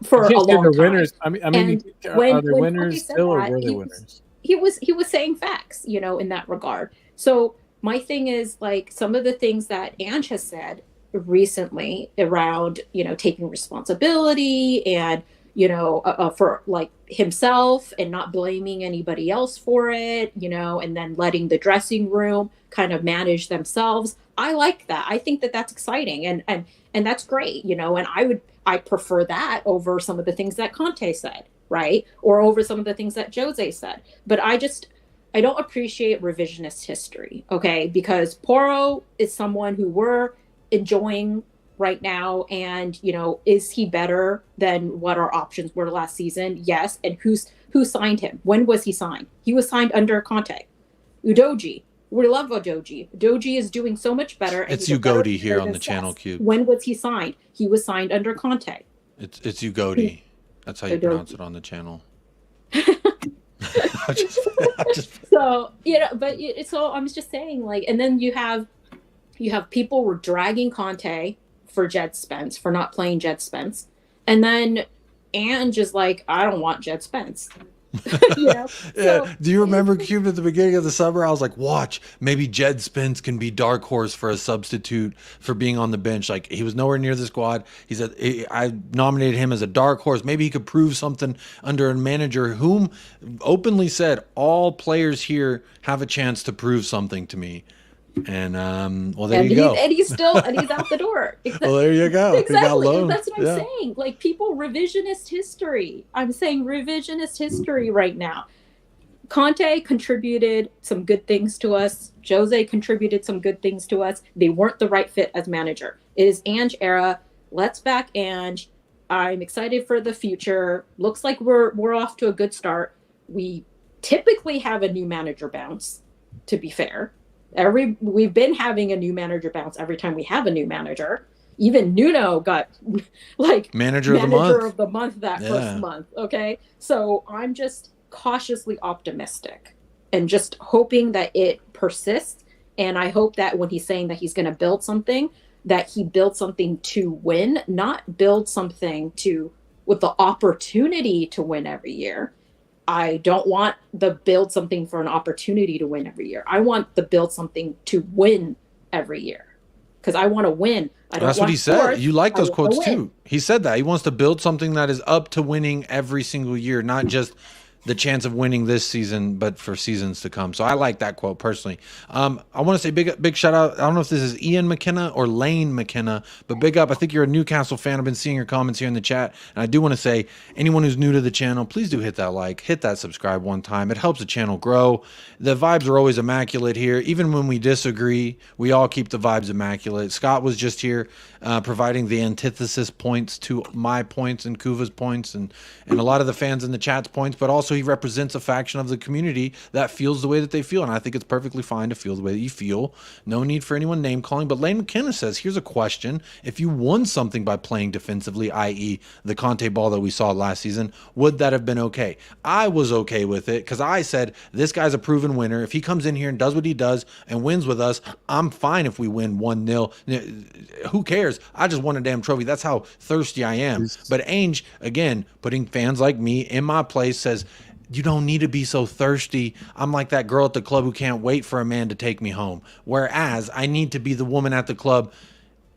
for a long time. Winners. I mean, are the winners still, or were they winners? He was saying facts, you know, in that regard. So my thing is, like, some of the things that Ange has said recently around, you know, taking responsibility and, you know, for like himself and not blaming anybody else for it, you know, and then letting the dressing room kind of manage themselves. I like that. I think that that's exciting and that's great, you know, and I prefer that over some of the things that Conte said, right? Or over some of the things that Jose said. But I don't appreciate revisionist history, okay? Because Porro is someone who we're enjoying right now, and, you know, is he better than what our options were last season? Yes. And who signed him? When was he signed? He was signed under Conte. Udogie. We love Udogie. Udogie is doing so much better. And it's Ugodi here on the channel cube. When was he signed? He was signed under Conte. It's Ugodi. That's how you pronounce it on the channel. So, you know, but so I'm just saying, like, and then you have people were dragging Conte for Jed Spence, for not playing Jed Spence. And then Ange is like, I don't want Jed Spence. You know? Yeah. Do you remember, Cube, at the beginning of the summer? I was like, watch, maybe Jed Spence can be dark horse for a substitute for being on the bench. Like, he was nowhere near the squad. He said, I nominated him as a dark horse. Maybe he could prove something under a manager whom openly said, all players here have a chance to prove something to me. And well, there you go. And he's out the door. Well, there you go. Exactly. That's what I'm saying. Like, people, revisionist history. I'm saying revisionist history right now. Conte contributed some good things to us. Jose contributed some good things to us. They weren't the right fit as manager. It is Ange era. Let's back Ange. I'm excited for the future. Looks like we're off to a good start. We typically have a new manager bounce, to be fair. We've been having a new manager bounce every time we have a new manager. Even Nuno got like manager of the month that first month. Okay. So I'm just cautiously optimistic and just hoping that it persists. And I hope that when he's saying that he's going to build something, that he builds something to win, not build something with the opportunity to win every year. I don't want the build something for an opportunity to win every year. I want the build something to win every year, because I want to win. That's what he said. You like those quotes too. He said that he wants to build something that is up to winning every single year, not just the chance of winning this season, but for seasons to come. So I like that quote personally. I want to say big shout out. I don't know if this is Ian McKenna or Lane McKenna, but big up. I think you're a Newcastle fan. I've been seeing your comments here in the chat. And I do want to say, anyone who's new to the channel, please do hit that like, hit that subscribe one time. It helps the channel grow. The vibes are always immaculate here. Even when we disagree, we all keep the vibes immaculate. Scott was just here providing the antithesis points to my points and Kuva's points and a lot of the fans in the chat's points, but also he represents a faction of the community that feels the way that they feel. And I think it's perfectly fine to feel the way that you feel. No need for anyone name calling. But Lane McKenna says, here's a question. If you won something by playing defensively, i.e. the Conte ball that we saw last season, would that have been okay? I was okay with it because I said, this guy's a proven winner. If he comes in here and does what he does and wins with us, I'm fine if we win 1-0. Who cares? I just won a damn trophy. That's how thirsty I am. But Ainge, again, putting fans like me in my place, says, you don't need to be so thirsty. I'm like that girl at the club who can't wait for a man to take me home. Whereas I need to be the woman at the club.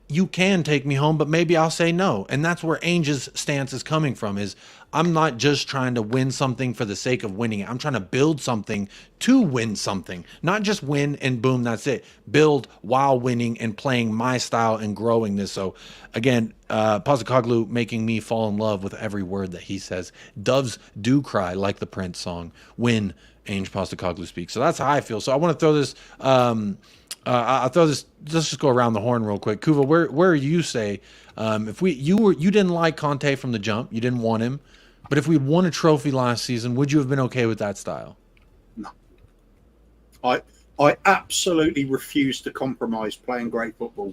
You can take me home, but maybe I'll say no. And that's where Ainge's stance is coming from, is I'm not just trying to win something for the sake of winning it. I'm trying to build something to win something, not just win and boom, that's it. Build while winning and playing my style and growing this. So again, Postecoglou making me fall in love with every word that he says. Doves do cry, like the Prince song, when Ange Postecoglou speaks. So that's how I feel. So I want to throw this... I'll throw this. Let's just go around the horn real quick. Kuva, where you say, if you didn't like Conte from the jump, you didn't want him, but if we won a trophy last season, would you have been okay with that style? No. I absolutely refuse to compromise playing great football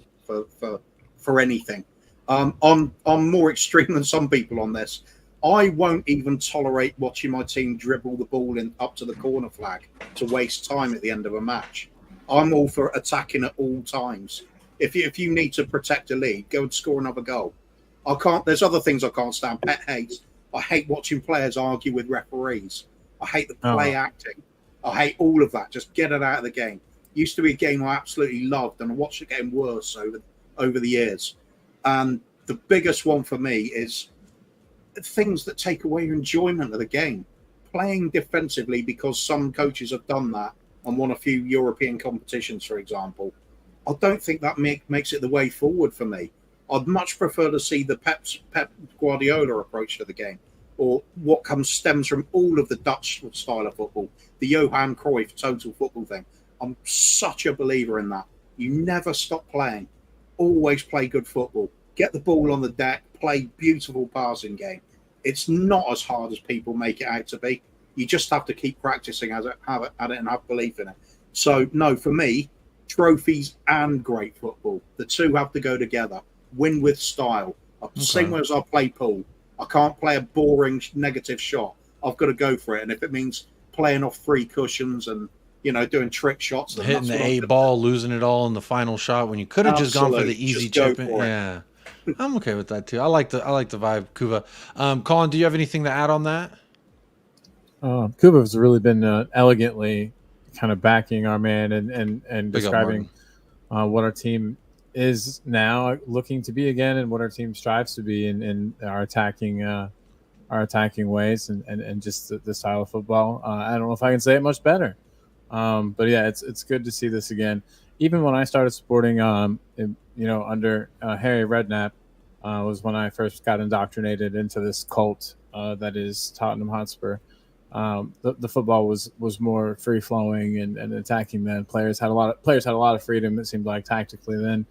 for anything. I'm more extreme than some people on this. I won't even tolerate watching my team dribble the ball up to the corner flag to waste time at the end of a match. I'm all for attacking at all times. If you need to protect a lead, go and score another goal. I can't. There's other things I can't stand. Pet hate. I hate watching players argue with referees. I hate the play acting. I hate all of that. Just get it out of the game. Used to be a game I absolutely loved, and I watched it getting worse over the years. And the biggest one for me is things that take away your enjoyment of the game. Playing defensively because some coaches have done that and won a few European competitions, for example. I don't think that makes it the way forward for me. I'd much prefer to see the Pep Guardiola approach to the game, or what stems from all of the Dutch style of football, the Johan Cruyff total football thing. I'm such a believer in that. You never stop playing. Always play good football. Get the ball on the deck, play beautiful passing game. It's not as hard as people make it out to be. You just have to keep practicing at it and have belief in it. So, no, for me, trophies and great football, the two have to go together. Win with style. Same way as I play pool. I can't play a boring negative shot. I've got to go for it. And if it means playing off free cushions and, doing trick shots. Hitting the A ball, losing it all in the final shot when you could have just gone for the easy chip. Yeah. I'm okay with that too. I like the vibe, Kuva. Colin, do you have anything to add on that? Kuba has really been elegantly kind of backing our man and describing what our team is now looking to be again, and what our team strives to be in our attacking ways and just the style of football. I don't know if I can say it much better, but yeah, it's good to see this again. Even when I started supporting, under Harry Redknapp, was when I first got indoctrinated into this cult that is Tottenham Hotspur. The football was more free flowing and attacking. Then players had a lot of freedom. It seemed like tactically then,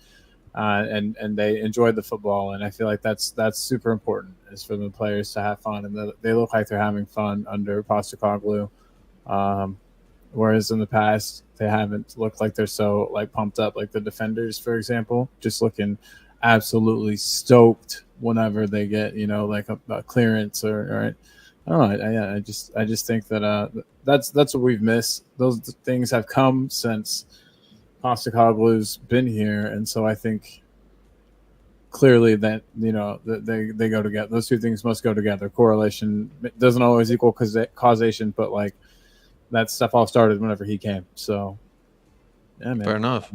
and they enjoyed the football. And I feel like that's super important, is for the players to have fun, and they look like they're having fun under Postecoglou. Whereas in the past they haven't looked like they're so pumped up, like the defenders, for example, just looking absolutely stoked whenever they get a clearance or I don't know. I just think that that's what we've missed. Those things have come since Postecoglou's been here, and so I think clearly that that they go together. Those two things must go together. Correlation doesn't always equal causation, but that stuff all started whenever he came. So yeah, man. Fair enough.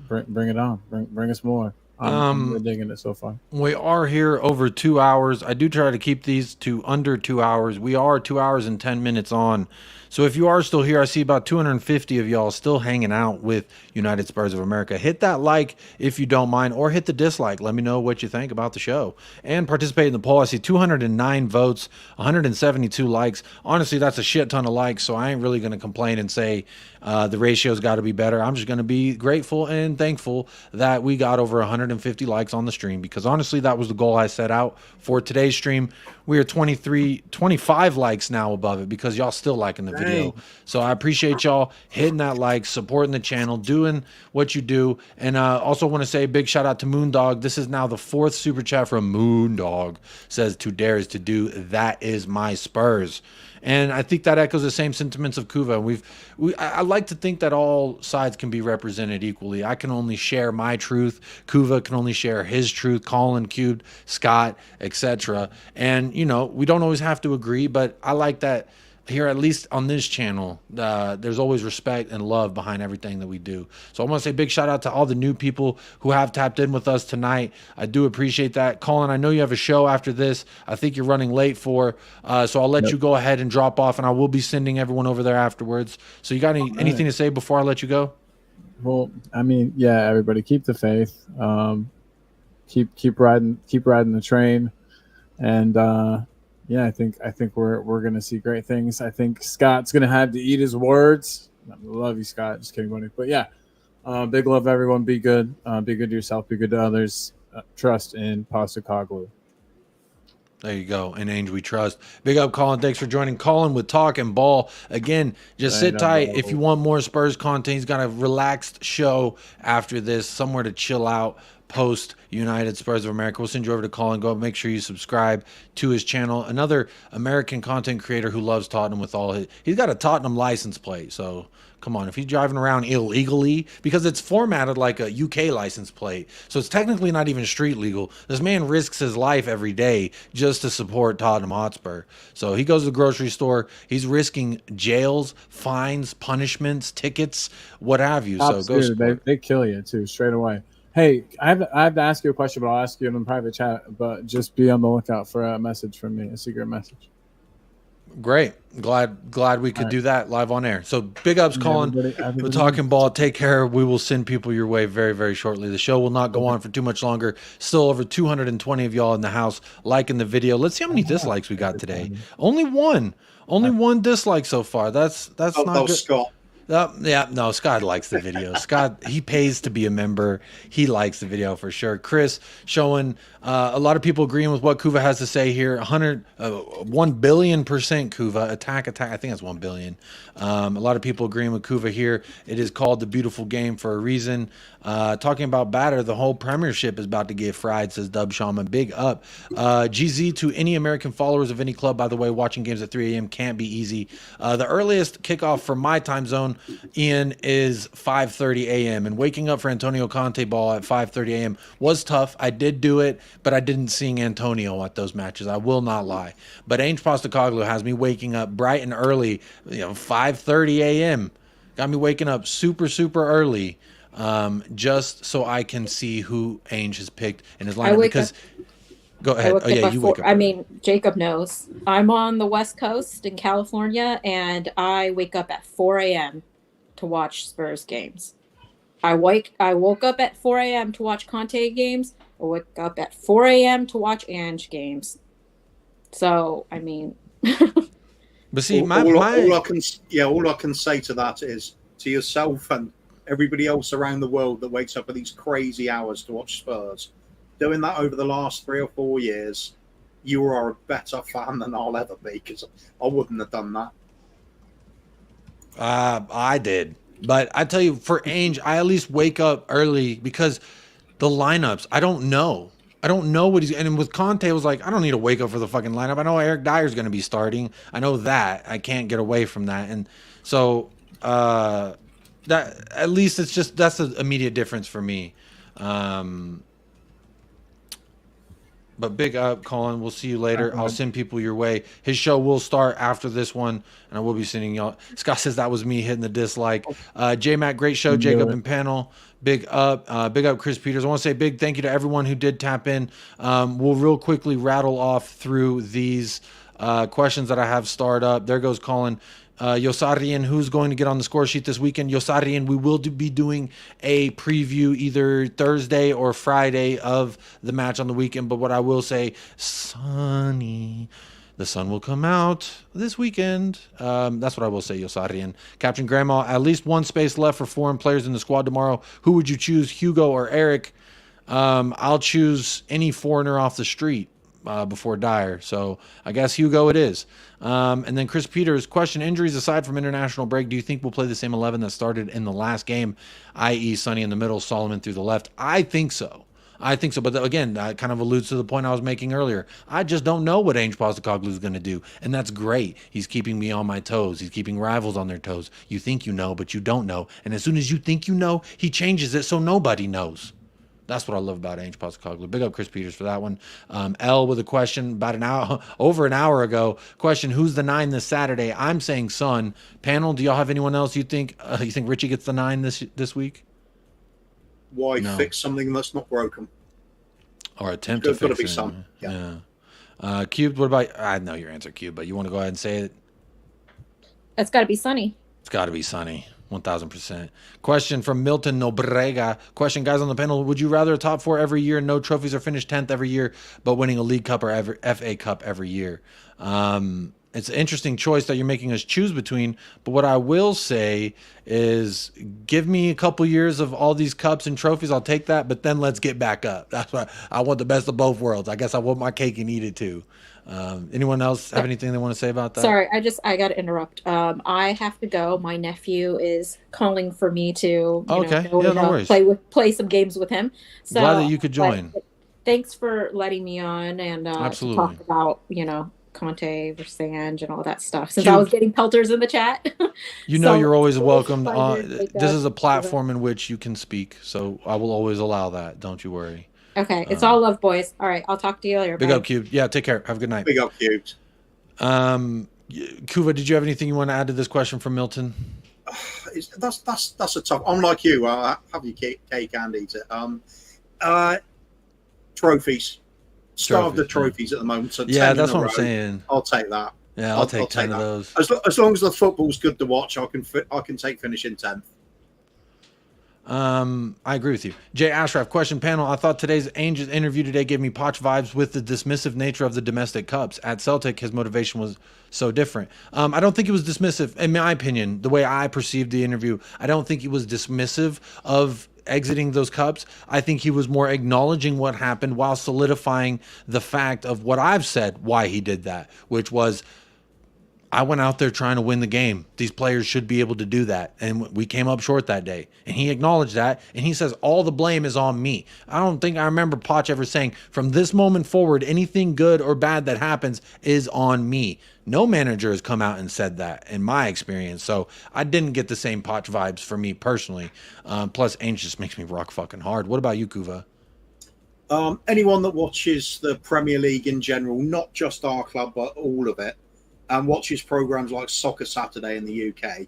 Bring it on. Bring us more. I'm really digging it so far. We are here over 2 hours. I do try to keep these to under 2 hours. We are 2 hours and 10 minutes on. So if you are still here, I see about 250 of y'all still hanging out with United Spurs of America. Hit that like if you don't mind, or hit the dislike. Let me know what you think about the show. And participate in the poll. I see 209 votes, 172 likes. Honestly, that's a shit ton of likes, so I ain't really going to complain and say the ratio's got to be better. I'm just going to be grateful and thankful that we got over 150 likes on the stream, because honestly, that was the goal I set out for today's stream. We are 25 likes now above it, because y'all still liking the video. So I appreciate y'all hitting that like, supporting the channel, doing what you do. And also want to say a big shout out to Moondog. This is now the 4th super chat from Moondog. Says, "To dares to do, that is my Spurs." And I think that echoes the same sentiments of Kuva. I like to think that all sides can be represented equally. I can only share my truth. Kuva can only share his truth. Colin, Cubed, Scott, etc. And, you know, we don't always have to agree, but I like that here, at least on this channel, there's always respect and love behind everything that we do. So I want to say big shout out to all the new people who have tapped in with us tonight. I do appreciate that. Colin, I know you have a show after this. I think you're running late for, so I'll let you go ahead and drop off, and I will be sending everyone over there afterwards. So you got anything to say before I let you go? Well, I mean, yeah, everybody keep the faith. Keep riding the train, and yeah, I think we're gonna see great things. I think Scott's gonna have to eat his words. I love you, Scott. Just kidding, buddy. But yeah, big love, everyone. Be good. Be good to yourself. Be good to others. Trust in Postecoglou. There you go. In Ange we trust. Big up, Colin. Thanks for joining. Colin with Talk and Ball. Again, just sit tight. If you want more Spurs content, he's got a relaxed show after this, somewhere to chill out post United Spurs of America. We'll send you over to Colin. Go make sure you subscribe to his channel. Another American content creator who loves Tottenham with all his... He's got a Tottenham license plate, so come on. If he's driving around illegally, because it's formatted like a UK license plate, so it's technically not even street legal. This man risks his life every day just to support Tottenham Hotspur. So he goes to the grocery store. He's risking jails, fines, punishments, tickets, what have you. So go support. They kill you too straight away. Hey, I have to ask you a question, but I'll ask you in a private chat. But just be on the lookout for a message from me, a secret message. Great. Glad we could do that live on air. So big ups, Colin. We're talking ball. Take care. We will send people your way very, very shortly. The show will not go on for too much longer. Still over 220 of y'all in the house liking the video. Let's see how many dislikes we got today. Only one dislike so far. That's not good. Scott. Yeah, no, Scott likes the video. Scott, he pays to be a member. He likes the video for sure. Chris showing a lot of people agreeing with what Kuva has to say here. 1 billion % Kuva. Attack. I think that's 1 billion. A lot of people agreeing with Kuva here. It is called the beautiful game for a reason. Talking about batter, the whole premiership is about to get fried, says Dub Shaman. Big up. GZ to any American followers of any club, by the way, watching games at 3 a.m. can't be easy. The earliest kickoff from my time zone, Ian, is 5:30 a.m. and waking up for Antonio Conte ball at 5:30 a.m. was tough. I did do it, but I didn't sing Antonio at those matches. I will not lie. But Ange Postecoglou has me waking up bright and early, 5:30 a.m. Got me waking up super, super early, just so I can see who Ange has picked in his lineup. Because go ahead. Oh yeah, you wake up. I mean, Jacob knows. I'm on the West Coast in California, and I wake up at 4 a.m. to watch Spurs games. I woke up at 4 a.m. to watch Conte games. I wake up at 4 a.m. to watch Ange games. So, I mean... But see, all I can say to that is, to yourself and everybody else around the world that wakes up at these crazy hours to watch Spurs, doing that over the last 3 or 4 years, you are a better fan than I'll ever be, because I wouldn't have done that. I did. But I tell you, for Ange, I at least wake up early because the lineups, I don't know. I don't know what he's... And with Conte, it was like, I don't need to wake up for the fucking lineup. I know Eric Dyer's going to be starting. I know that. I can't get away from that. And so, that at least it's just... That's the immediate difference for me. But big up, Colin. We'll see you later. I'll send people your way. His show will start after this one, and I will be sending y'all. Scott says that was me hitting the dislike. J-Mac, great show. Jacob and panel. Big up, Chris Peters. I want to say big thank you to everyone who did tap in. We'll real quickly rattle off through these questions that I have starred up. There goes Colin. Yosarian, who's going to get on the score sheet this weekend? Yosarian, we will be doing a preview either Thursday or Friday of the match on the weekend. But what I will say, Sonny, the sun will come out this weekend. That's what I will say, Yosarian. Captain Grandma, at least one space left for foreign players in the squad tomorrow. Who would you choose, Hugo or Eric? I'll choose any foreigner off the street before Dyer. So I guess Hugo it is. And then Chris Peters, question, injuries aside from international break, do you think we'll play the same 11 that started in the last game, i.e. Sonny in the middle, Solomon through the left? I think so. But again, that kind of alludes to the point I was making earlier. I just don't know what Ange Postecoglou is going to do, and that's great. He's keeping me on my toes. He's keeping rivals on their toes. You think you know, but you don't know. And as soon as you think you know, he changes it so nobody knows. That's what I love about Ange Postecoglou. Big up Chris Peters for that one. L with a question about over an hour ago. Question, who's the 9 this Saturday? I'm saying Son. Panel, do y'all have anyone else you think Richie gets the 9 this week? Why fix something that's not broken? Or attempt to fix it. Got to be some. Yeah. Cubed, what about, I know your answer, Cube, but you want to go ahead and say it? It's got to be Sonny. It's got to be Sonny. 1,000%. Question from Milton Nobrega. Question, guys on the panel, would you rather a top 4 every year, no trophies, or finish 10th every year, but winning a League Cup or FA Cup every year? It's an interesting choice that you're making us choose between, but what I will say is give me a couple years of all these cups and trophies, I'll take that, but then let's get back up. That's why I want the best of both worlds. I guess I want my cake and eat it too. Anyone else have anything they want to say about that? Sorry, I got to interrupt. I have to go. My nephew is calling for me to play some games with him. So glad that you could join. Thanks for letting me on and to talk about Conte versus Ange and all that stuff. Since I was getting pelters in the chat, you're always welcome. This is a platform in which you can speak, so I will always allow that. Don't you worry. Okay, it's all love, boys. All right, I'll talk to you later. Big up, Cube. Yeah, take care. Have a good night. Big up, Cubes. Kuva, did you have anything you want to add to this question from Milton? That's a tough. I'm like you. Have your cake and eat it. Trophies. Starve the trophies at the moment. So yeah, that's what I'm saying. I'll take that. Yeah, I'll take 10 of those. As long as the football's good to watch, I can take finishing 10th. I agree with you. Jay Ashraf, question panel. I thought today's Ange's interview today gave me Poch vibes with the dismissive nature of the domestic cups. At Celtic, his motivation was so different. I don't think it was dismissive, in my opinion, the way I perceived the interview. I don't think he was dismissive of exiting those cups. I think he was more acknowledging what happened while solidifying the fact of what I've said, why he did that, which was, I went out there trying to win the game. These players should be able to do that. And we came up short that day. And he acknowledged that. And he says, all the blame is on me. I don't think I remember Poch ever saying, from this moment forward, anything good or bad that happens is on me. No manager has come out and said that in my experience. So I didn't get the same Poch vibes for me personally. Plus, Ainge just makes me rock fucking hard. What about you, Kuva? Anyone that watches the Premier League in general, not just our club, but all of it, and watches programs like Soccer Saturday in the UK,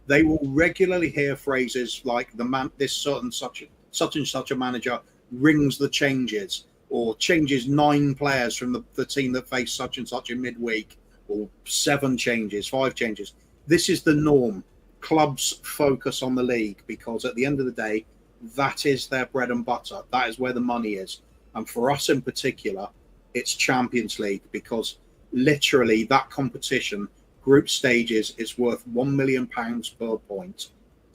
they will regularly hear phrases like this such and such a manager rings the changes, or changes 9 players from the team that faced such and such in midweek, or 7 changes, 5 changes. This is the norm. Clubs focus on the league because at the end of the day, that is their bread and butter. That is where the money is. And for us in particular, it's Champions League, because literally that competition, group stages, is worth £1 million per point.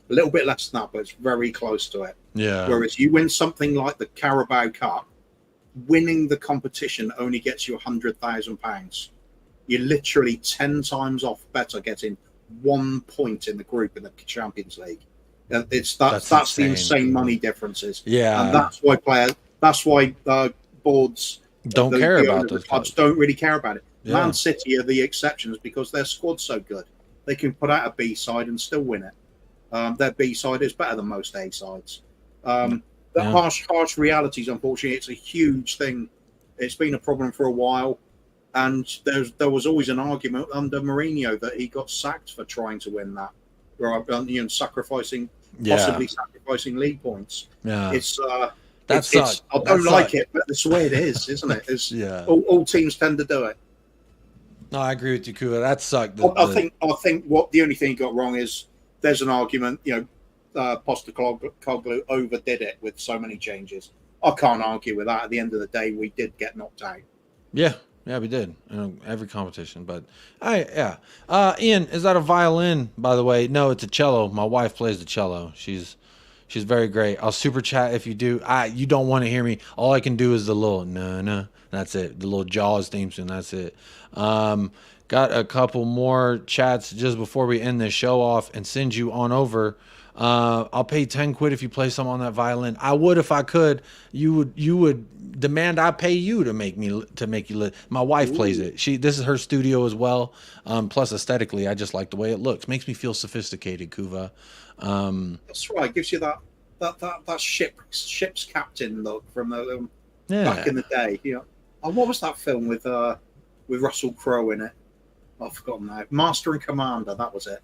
A little bit less than that, but it's very close to it. Yeah. Whereas you win something like the Carabao Cup, winning the competition only gets you £100,000. You're literally 10 times off better getting 1 point in the group in the Champions League. That's the insane money differences. Yeah. And that's why boards don't care about those clubs. Don't really care about it. Yeah. Man City are the exceptions because their squad's so good. They can put out a B side and still win it. Their B side is better than most A sides. The harsh realities, unfortunately, it's a huge thing It's been a problem for a while. And there was always an argument under Mourinho that he got sacked for trying to win that, sacrificing league points. Yeah, that sucks. I don't like it, but that's the way it is, isn't it? It's, all teams tend to do it. No, I agree with you, Kua. That sucked. I think what the only thing he got wrong is there's an argument. Postecoglou overdid it with so many changes. I can't argue with that. At the end of the day, we did get knocked out. Yeah, we did. Every competition. But Ian, is that a violin, by the way? No, it's a cello. My wife plays the cello. She's very great. I'll super chat if you do. You don't want to hear me. All I can do is the little no. That's it. The little Jaws theme tune. That's it. Got a couple more chats just before we end this show off and send you on over. I'll pay 10 quid if you play some on that violin. I would if I could. You would demand I pay you to make you live. My wife plays it. This is her studio as well. Plus aesthetically, I just like the way it looks. Makes me feel sophisticated, Kuva. That's right. Gives you that ship's captain look from back in the day. What was that film with Russell Crowe in it? I've forgotten now. Master and Commander. That was it.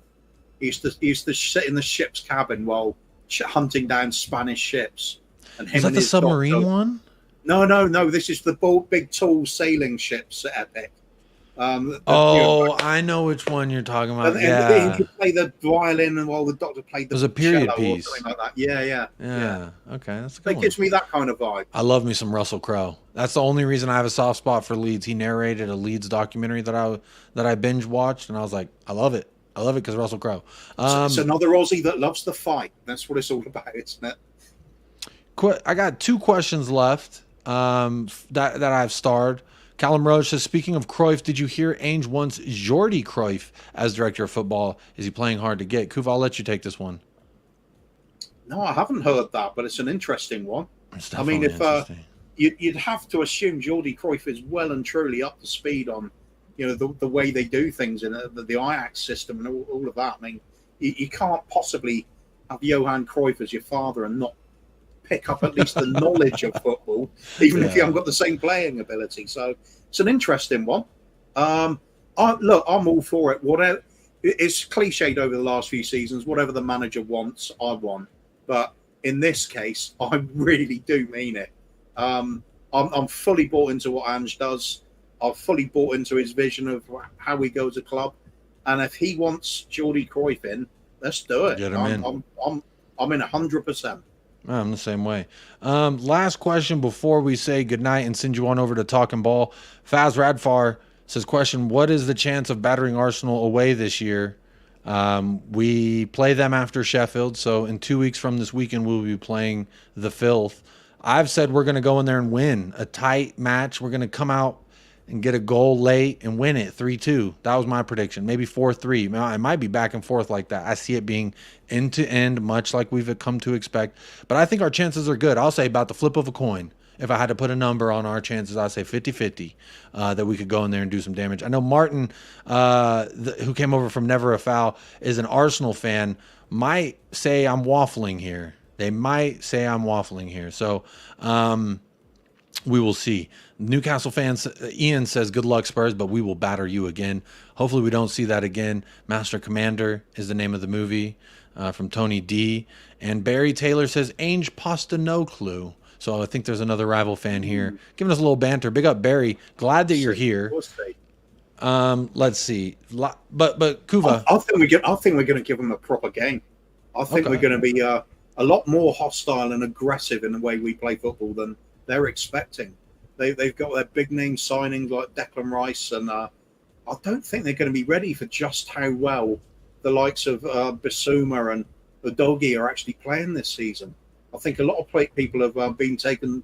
He used to sit in the ship's cabin while hunting down Spanish ships. And him is that and the his submarine one? No. This is the big tall sailing ships at Epic. I know which one you're talking about. And he could play the violin while the Doctor played the. It was a period cello piece. Or something like that. Yeah. Okay, that's a good one. It gives me that kind of vibe. I love me some Russell Crowe. That's the only reason I have a soft spot for Leeds. He narrated a Leeds documentary that I binge watched, and I was like, I love it. I love it because Russell Crowe. It's another Aussie that loves the fight. That's what it's all about, isn't it? I got 2 questions left that I've starred. Callum Roach says, speaking of Cruyff, did you hear Ainge wants Jordi Cruyff as director of football? Is he playing hard to get? Kuva, I'll let you take this one. No, I haven't heard that, but it's an interesting one. I mean, if you'd have to assume Jordi Cruyff is well and truly up to speed on the way they do things in the Ajax system and all of that. I mean, you can't possibly have Johan Cruyff as your father and not pick up at least the knowledge of football, even if you haven't got the same playing ability. So it's an interesting one. I'm all for it. Whatever it's cliched over the last few seasons, whatever the manager wants, I want. But in this case, I really do mean it. I'm fully bought into what Ange does. I've fully bought into his vision of how we go as a club. And if he wants Jordi Cruyff in, let's do it. Get him in. I'm in 100%. I'm the same way. Last question before we say goodnight and send you on over to Talking Ball. Faz Radfar says, question, what is the chance of battering Arsenal away this year? We play them after Sheffield, so in 2 weeks from this weekend, we'll be playing the Filth. I've said we're going to go in there and win a tight match. We're going to come out and get a goal late and win it 3-2. That was my prediction. Maybe 4-3. It might be back and forth like that. I see it being end to end, much like we've come to expect. But I think our chances are good. I'll say about the flip of a coin. If I had to put a number on our chances, I'd say 50-50 that we could go in there and do some damage. I know Martin, who came over from Never a Foul, is an Arsenal fan, might say I'm waffling here. They might say I'm waffling here. So we will see. Newcastle fans, Ian says, good luck, Spurs, but we will batter you again. Hopefully we don't see that again. Master Commander is the name of the movie from Tony D. And Barry Taylor says, Ange Postecoglou. So I think there's another rival fan here giving us a little banter. Big up, Barry. Glad that you're here. Let's see. But Kuva, I think we're going to give them a proper game. I think we're going to be a lot more hostile and aggressive in the way we play football than they're expecting. They've got their big name signings like Declan Rice, and I don't think they're going to be ready for just how well the likes of Bissouma and Udogie are actually playing this season. I think a lot of people have been taken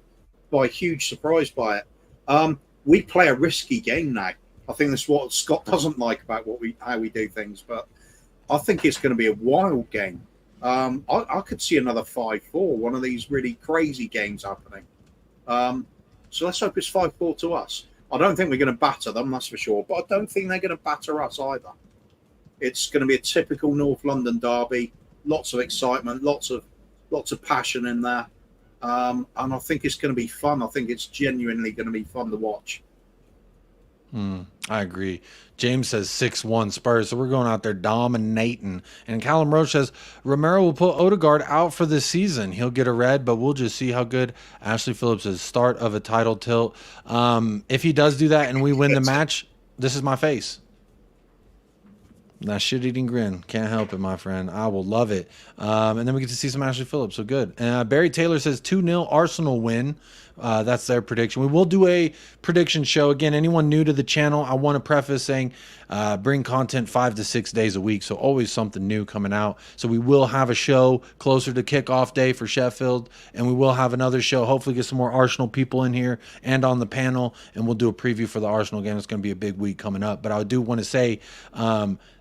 by a huge surprise by it. We play a risky game now. I think that's what Scott doesn't like about how we do things, but I think it's going to be a wild game. I could see another 5-4, one of these really crazy games happening. So let's hope it's 5-4 to us. I don't think we're going to batter them, that's for sure, but I don't think they're going to batter us either. It's going to be a typical North London derby, lots of excitement, lots of passion in there. and I think it's going to be fun. I think it's genuinely going to be fun to watch. I agree. James says 6-1 Spurs, so we're going out there dominating. And Callum Roach says Romero will put Odegaard out for this season. He'll get a red, but we'll just see how good Ashley Phillips is. Start of a title tilt. If he does do that and we win the match, this is my face. That shit-eating grin. Can't help it, my friend. I will love it. And then we get to see some Ashley Phillips, so good. Barry Taylor says 2-0 Arsenal win. That's their prediction. We will do a prediction show. Again, anyone new to the channel, I want to preface saying bring content 5 to 6 days a week, so always something new coming out. So we will have a show closer to kickoff day for Sheffield, and we will have another show, hopefully get some more Arsenal people in here and on the panel, and we'll do a preview for the Arsenal game. It's going to be a big week coming up. But I do want to say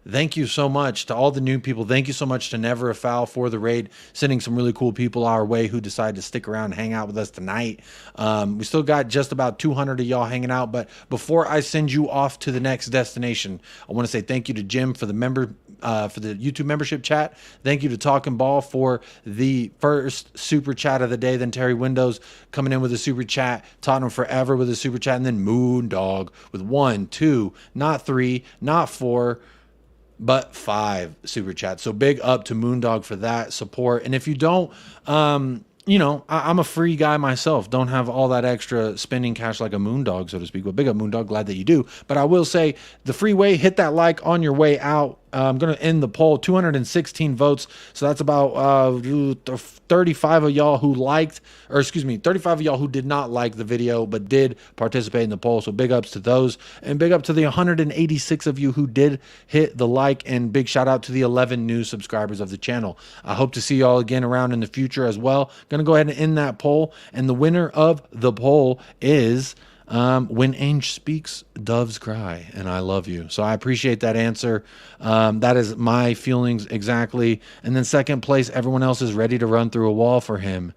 thank you so much to all the new people. Thank you so much to Never a Foul for the raid, sending some really cool people our way who decided to stick around and hang out with us tonight. We still got just about 200 of y'all hanging out, but before I send you off to the next destination, I want to say thank you to Jim for the YouTube membership chat. Thank you to Talking Ball for the first super chat of the day. Then Terry Windows coming in with a super chat, Tottenham Forever with a super chat, and then Moondog with 1, 2, not 3, not 4, but 5 super chats. So big up to Moondog for that support. And if you don't, you know, I'm a free guy myself. Don't have all that extra spending cash like a Moondog, so to speak. But big up Moondog, glad that you do. But I will say the free way, hit that like on your way out. I'm going to end the poll, 216 votes. So that's about 35 of y'all who liked, or excuse me, 35 of y'all who did not like the video, but did participate in the poll. So big ups to those, and big up to the 186 of you who did hit the like, and big shout out to the 11 new subscribers of the channel. I hope to see y'all again around in the future as well. Going to go ahead and end that poll. And the winner of the poll is When Ange Speaks, Doves Cry, and I love you. So I appreciate that answer. That is my feelings exactly. And then second place, everyone else is ready to run through a wall for him.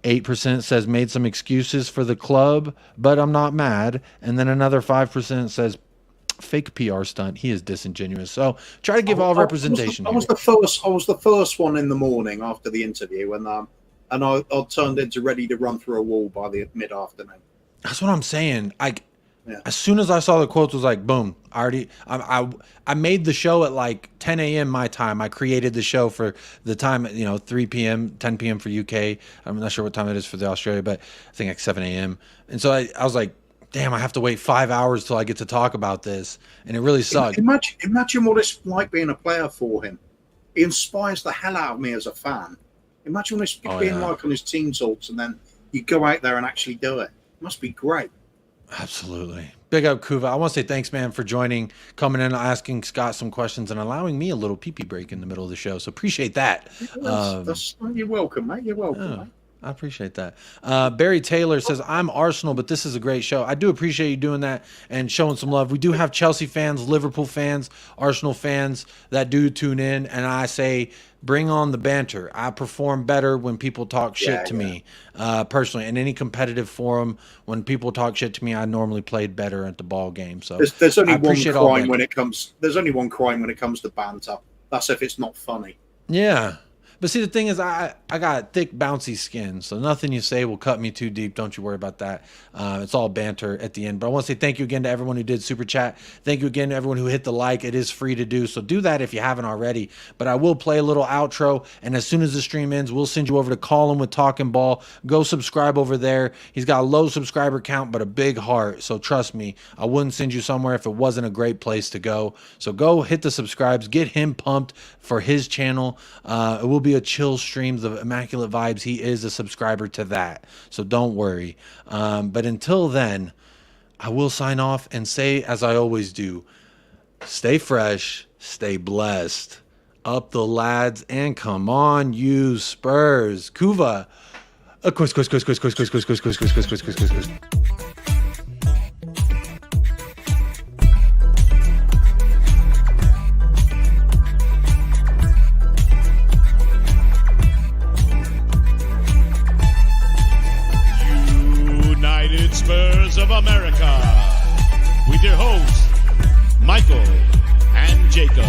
8% says made some excuses for the club, but I'm not mad. And then another 5% says fake PR stunt. He is disingenuous. So try to give all representation. I was the first one in the morning after the interview, and I turned into ready to run through a wall by the mid-afternoon. That's what I'm saying. As soon as I saw the quotes, was like, boom. I made the show at like 10 a.m. my time. I created the show for the time, 3 p.m., 10 p.m. for UK. I'm not sure what time it is for the Australia, but I think like 7 a.m. And so I was like, damn, I have to wait 5 hours till I get to talk about this. And it really sucked. Imagine what it's like being a player for him. He inspires the hell out of me as a fan. Imagine what it's being like on his team talks, and then you go out there and actually do it. It must be great. Absolutely. Big up, Kuva. I want to say thanks, man, for joining, coming in, asking Scott some questions, and allowing me a little pee-pee break in the middle of the show. So appreciate that. You're welcome, mate. You're welcome, mate. I appreciate that. Barry Taylor says, I'm Arsenal, but this is a great show. I do appreciate you doing that and showing some love. We do have Chelsea fans, Liverpool fans, Arsenal fans that do tune in, and I say, bring on the banter. I perform better when people talk shit to me, personally. In any competitive forum, when people talk shit to me, I normally played better at the ball game. So there's only one crime when it comes. There's only one crime when it comes to banter. That's if it's not funny. Yeah. But see, the thing is, I got thick, bouncy skin, so nothing you say will cut me too deep. Don't you worry about that. It's all banter at the end. But I want to say thank you again to everyone who did Super Chat. Thank you again to everyone who hit the like. It is free to do, so do that if you haven't already. But I will play a little outro, and as soon as the stream ends, we'll send you over to Colin with Talking Ball. Go subscribe over there. He's got a low subscriber count, but a big heart, so trust me, I wouldn't send you somewhere if it wasn't a great place to go. So go hit the subscribes. Get him pumped for his channel. It will be a chill stream, the Immaculate Vibes. He is a subscriber to that, so don't worry. But until then, I will sign off and say, as I always do, stay fresh, stay blessed, up the lads, and come on, you Spurs. Kuva. Quiz. United Spurs of America, with your hosts, Michael and Jacob.